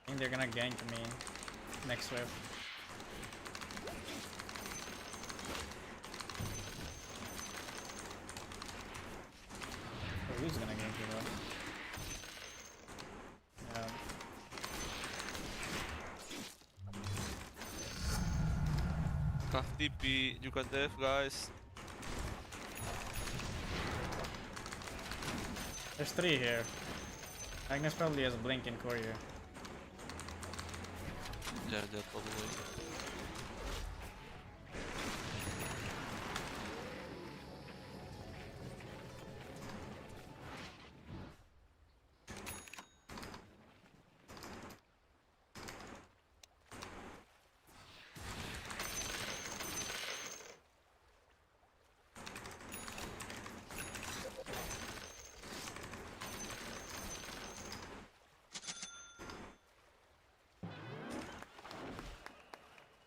I think they're gonna gank me next wave. Oh, who's gonna gank me though? Yeah. TP, you got death, guys. There's 3 here. Magnus probably has Blink in Courier. Yeah, they're probably.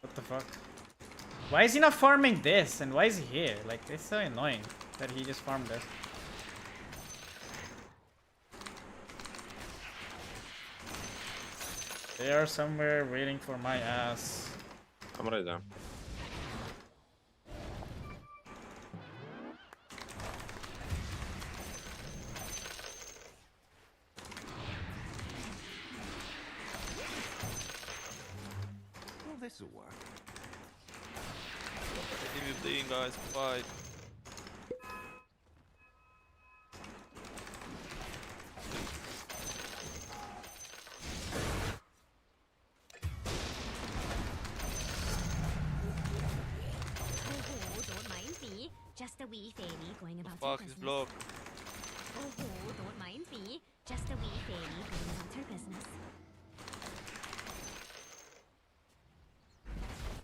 What the fuck? Why is he not farming this? And why is he here? Like, it's so annoying that he just farmed this. They are somewhere waiting for my ass. I'm ready. Well, this'll work. Leave you bleeding, guys. Bye. Don't mind me. Just a wee fairy going about her Fuck, he's business. blocked. Don't mind me. Just a wee fairy going about her business.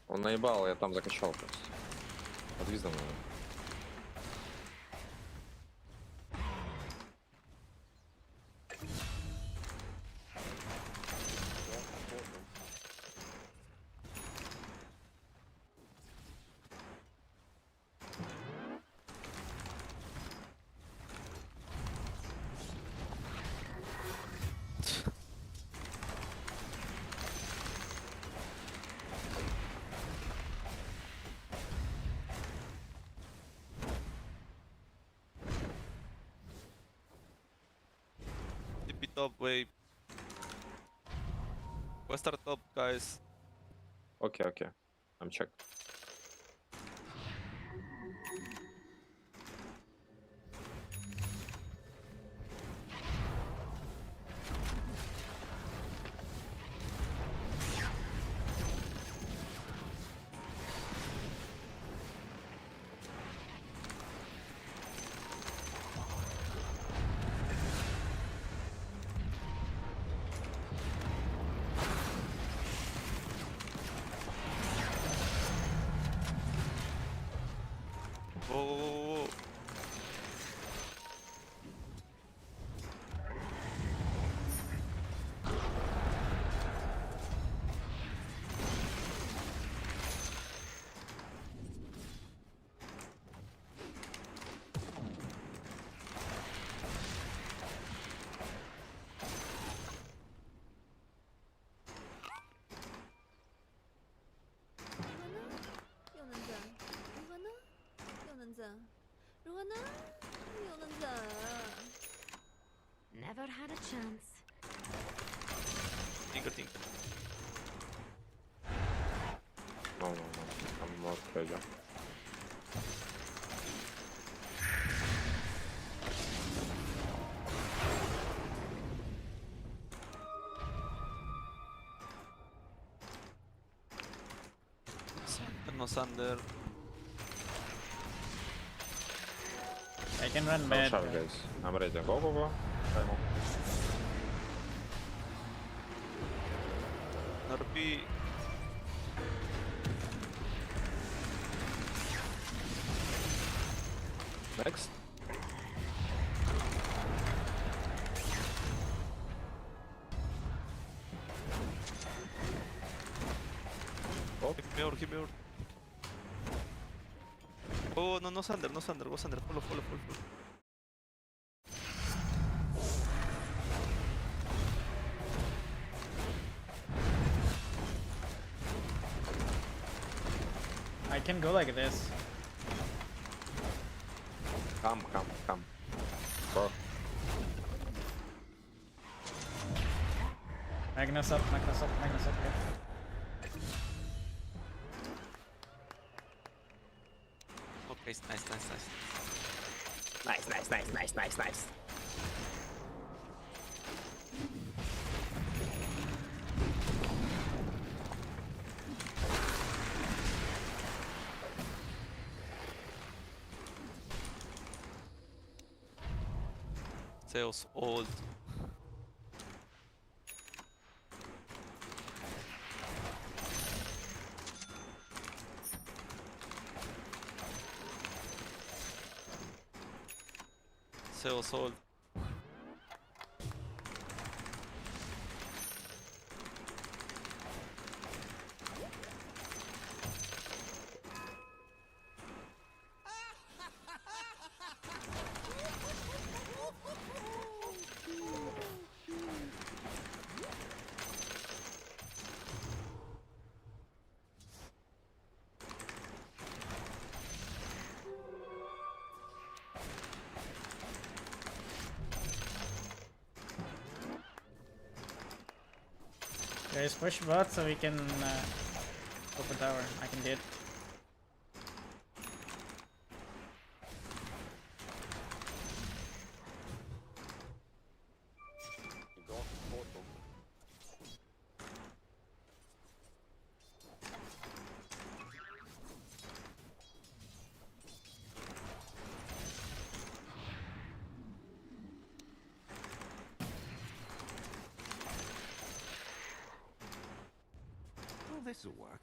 Он наебал, я там закачал просто. Подвиздом надо. TP top, wait. Go start top, guys. Окей. I'm check. Whoa. Never had a chance. Tinker. No. I'm not ready. No Sander. I can run No mid. shot, guys. I'm ready. Go. RP. Next. Hit me out. Oh, no Sander, go Sander. Follow. I can go like this. Come. Bro. Magnus up. Yeah. Okay, nice. Nice. Sales old. Sales old. Guys, push bot so we can open tower. I can hit. Well, this'll work.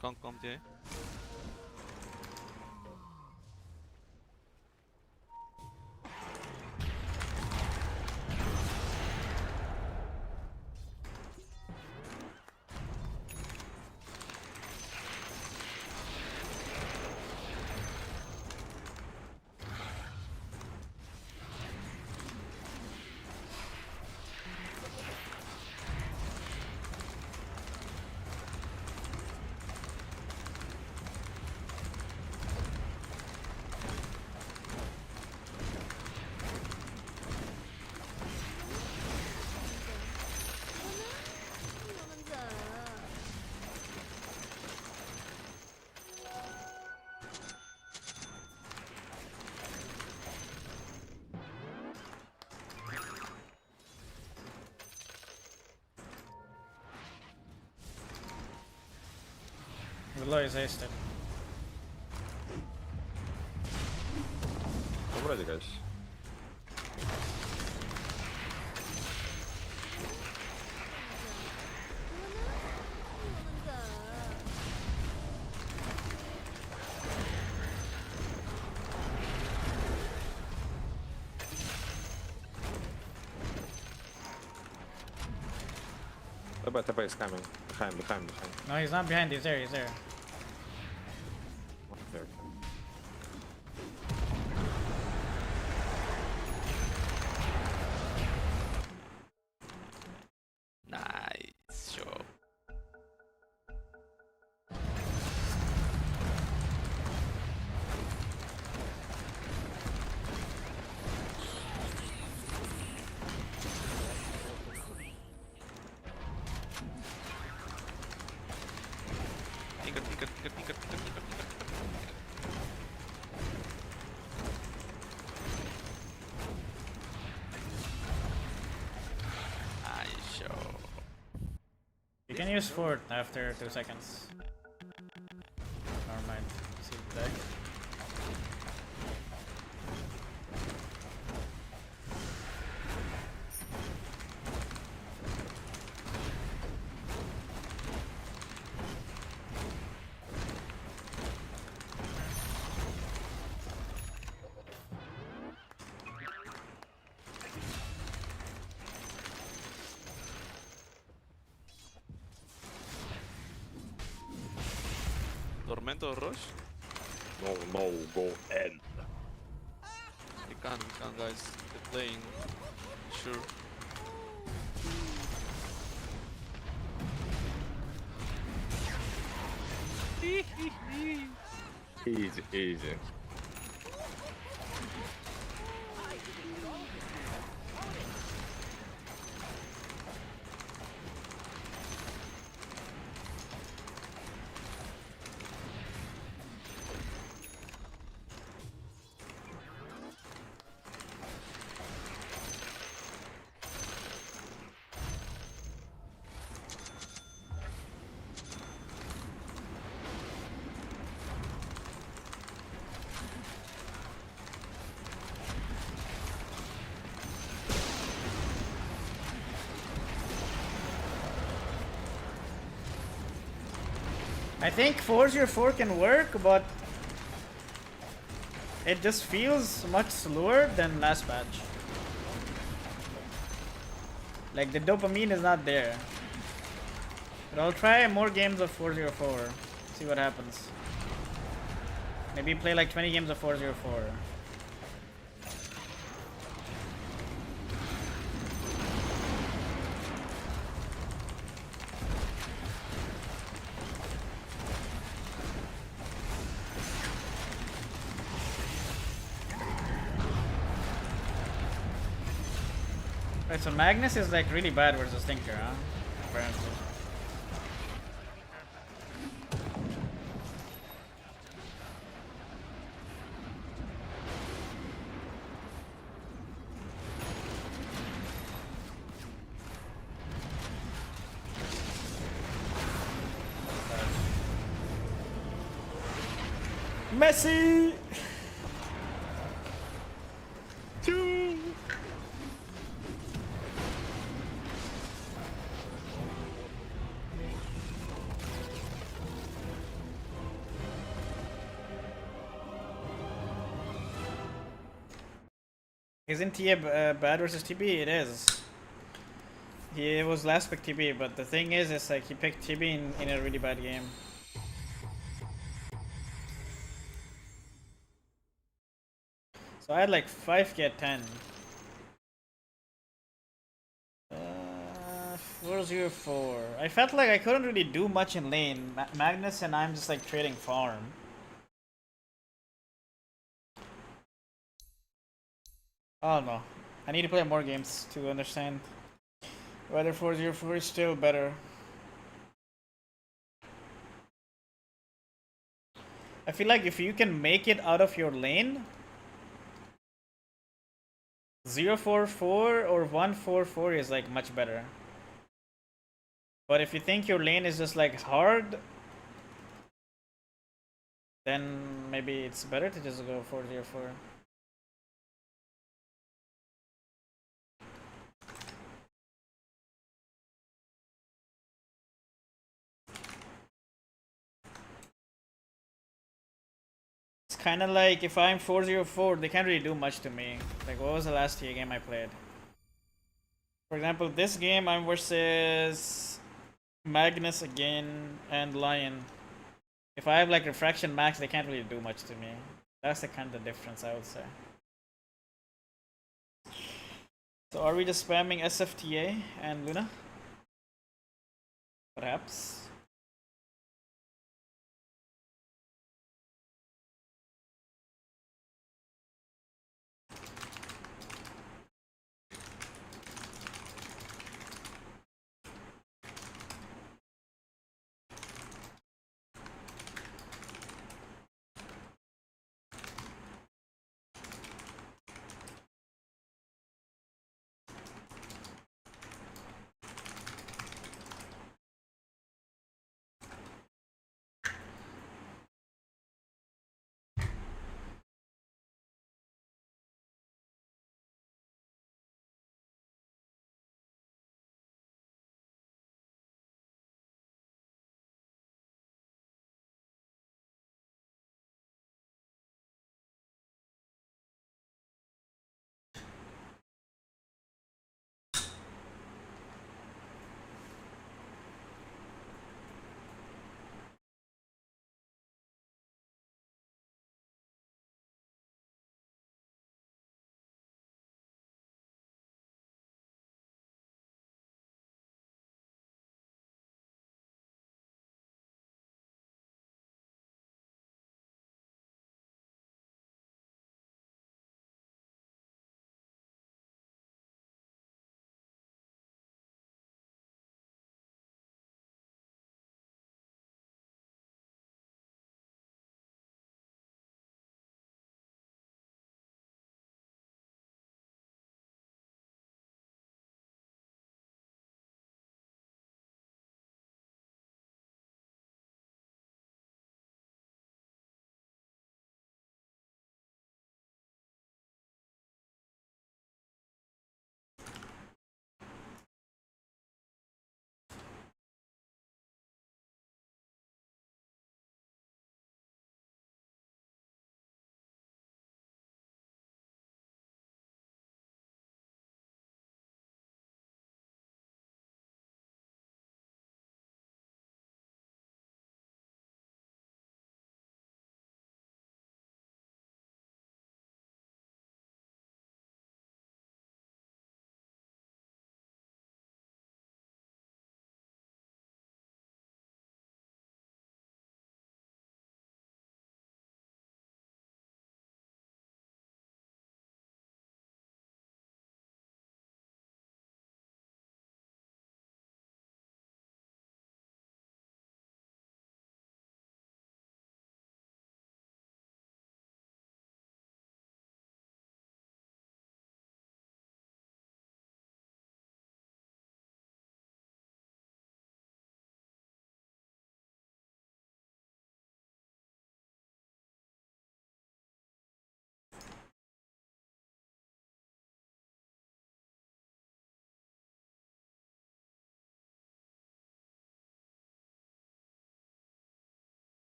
Can't come there. Below is hasted. Ну, вроде, guys. TP is coming. Behind. No, he's not behind. He's there. He's there. There. Nice job. Tinker. Nice job. You can use fort after 2 seconds. Never mind. See the deck. Tormento rush? No, go end. We can guys. They're playing. Sure. Easy. I think 404 can work, but it just feels much slower than last patch. Like the dopamine is not there. But I'll try more games of 404. See what happens. Maybe play like 20 games of 404. Right, so Magnus is like really bad versus Tinker, huh? Apparently. Messi! Isn't he a bad versus TB? It is. He was last pick TB, but the thing is, it's like he picked TB in a really bad game. So I had like 5k at 10. 404. I felt like I couldn't really do much in lane. Magnus and I'm just like trading farm. Oh no. I need to play more games to understand whether 404 is still better. I feel like if you can make it out of your lane, 044 or 144 is like much better. But if you think your lane is just like hard, then maybe it's better to just go 404. It's kind of like if I'm 404, they can't really do much to me. Like, what was the last TA game I played? For example, this game I'm versus Magnus again and Lion. If I have like refraction max, they can't really do much to me. That's the kind of difference, I would say. So are we just spamming SFTA and Luna? Perhaps.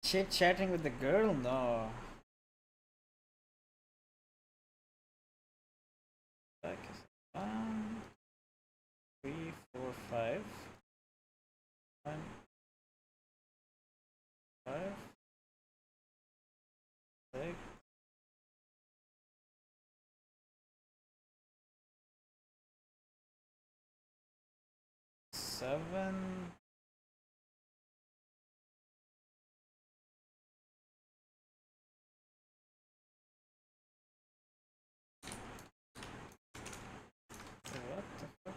Chit chatting with the girl? No. Back is 1, 3, 4, 5. 1, 5, 6. 7. What the fuck?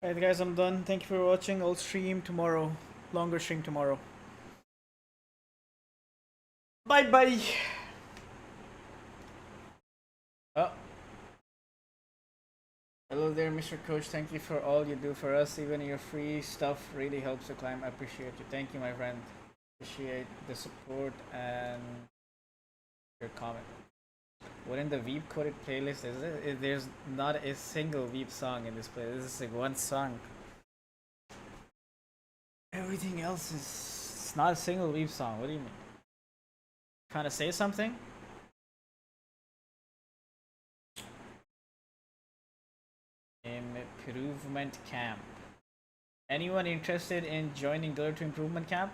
Alright guys, I'm done. Thank you for watching. I'll stream tomorrow. Longer stream tomorrow. Bye bye. Oh. Hello there, Mr. Coach. Thank you for all you do for us. Even your free stuff really helps the climb. I appreciate you. Thank you, my friend. Appreciate the support and your comment. What in the Veep coded playlist is it? There's not a single Veep song in this playlist. This is like one song. Everything else is it's not a single Veep song. What do you mean? Trying to say something? Improvement camp. Anyone interested in joining Dota Improvement Camp?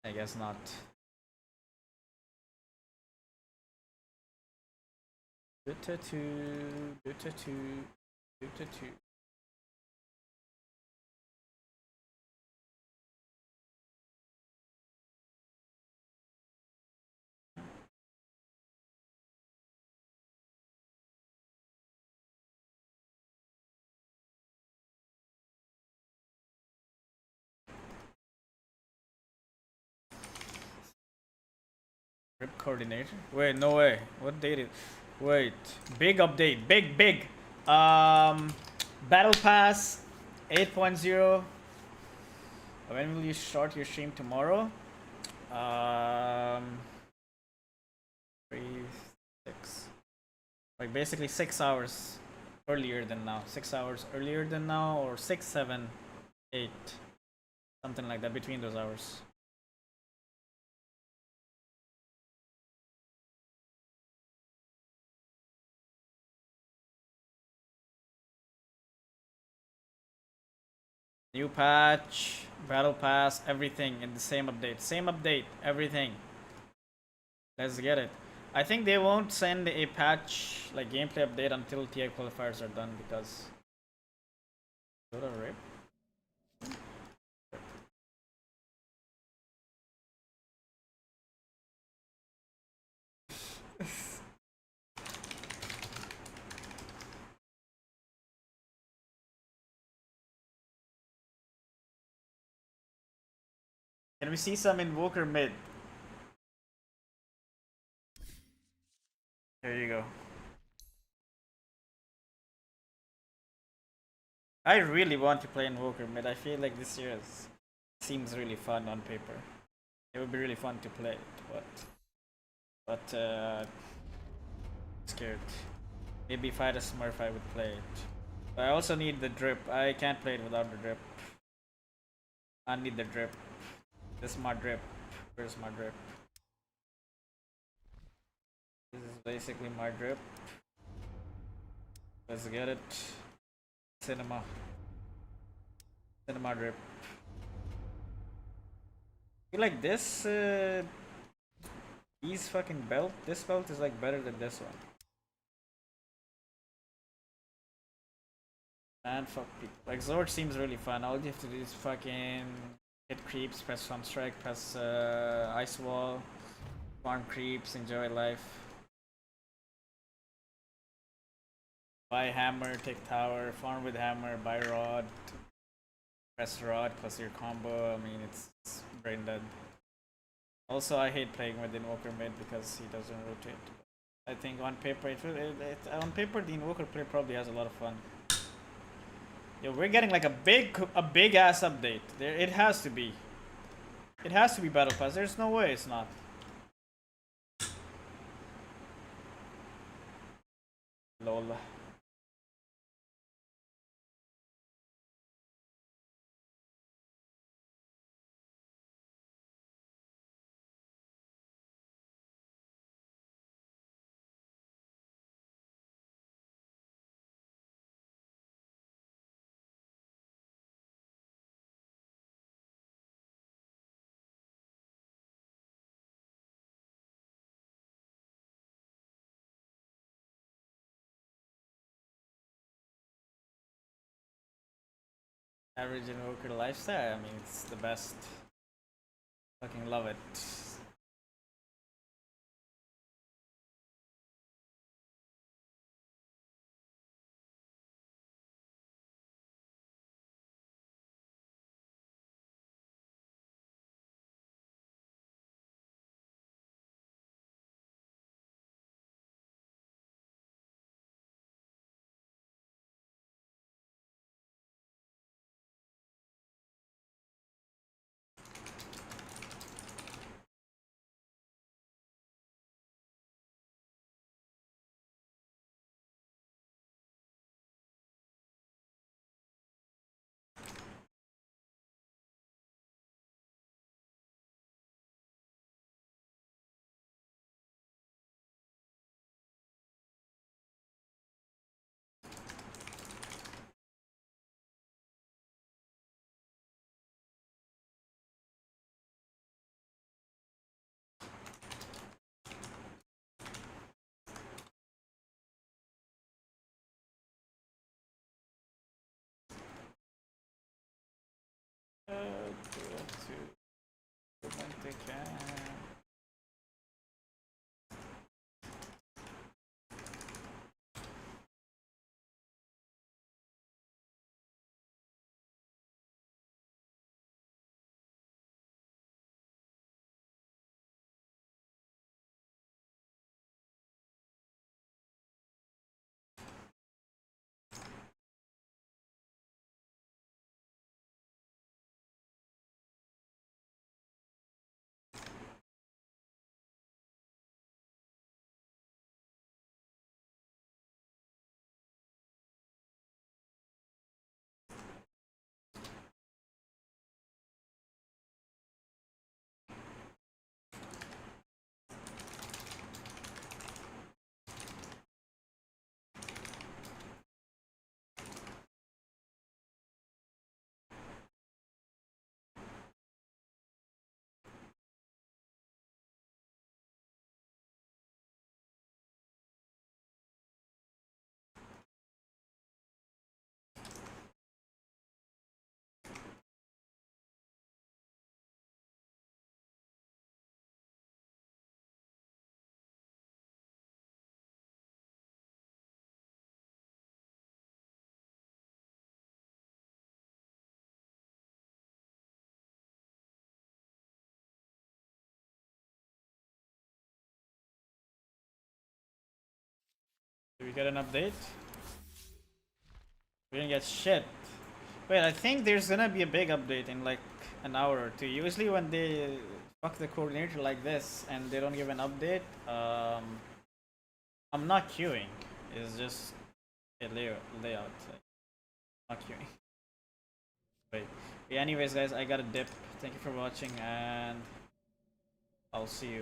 I guess not. Dota 2, Dota 2, Dota 2. Rip coordinator? Wait, no way. What date is? Wait, big update. Big. Battle Pass 8.0. When will you start your stream tomorrow? 3, 6. Like basically 6 hours earlier than now. 6 hours earlier than now, or 6, 7, 8. Something like that between those hours. New patch, battle pass, everything in the same update. Same update, everything. Let's get it. I think they won't send a patch, like gameplay update, until TI qualifiers are done because. Dota rip. Can we see some Invoker mid? There you go. I really want to play Invoker mid. I feel like this year seems really fun on paper. It would be really fun to play it, but scared. Maybe if I had a Smurf, I would play it. But I also need the drip. I can't play it without the drip. I need the drip. This is my drip. Where's my drip? This is basically my drip. Let's get it. Cinema drip. I feel like this these fucking this belt is like better than this one. And fuck people. Like Zord seems really fun. All you have to do is fucking hit creeps, press Sunstrike, press ice wall, farm creeps, enjoy life. Buy hammer, take tower, farm with hammer, buy rod, press rod, plus your combo. I mean, it's brain dead. Also, I hate playing with Invoker mid because he doesn't rotate. I think on paper, on paper the Invoker player probably has a lot of fun. Yo, we're getting like a big ass update. It has to be. It has to be Battle Pass. There's no way it's not. Lol. Average Invoker lifestyle. I mean, it's the best. Fucking love it. get an update? We didn't get shit. Wait, I think there's gonna be a big update in like an hour or two. Usually when they fuck the coordinator like this and they don't give an update, I'm not queuing. It's just a layout. Like, not queuing. Wait. Yeah, anyways, guys, I gotta dip. Thank you for watching, and I'll see you.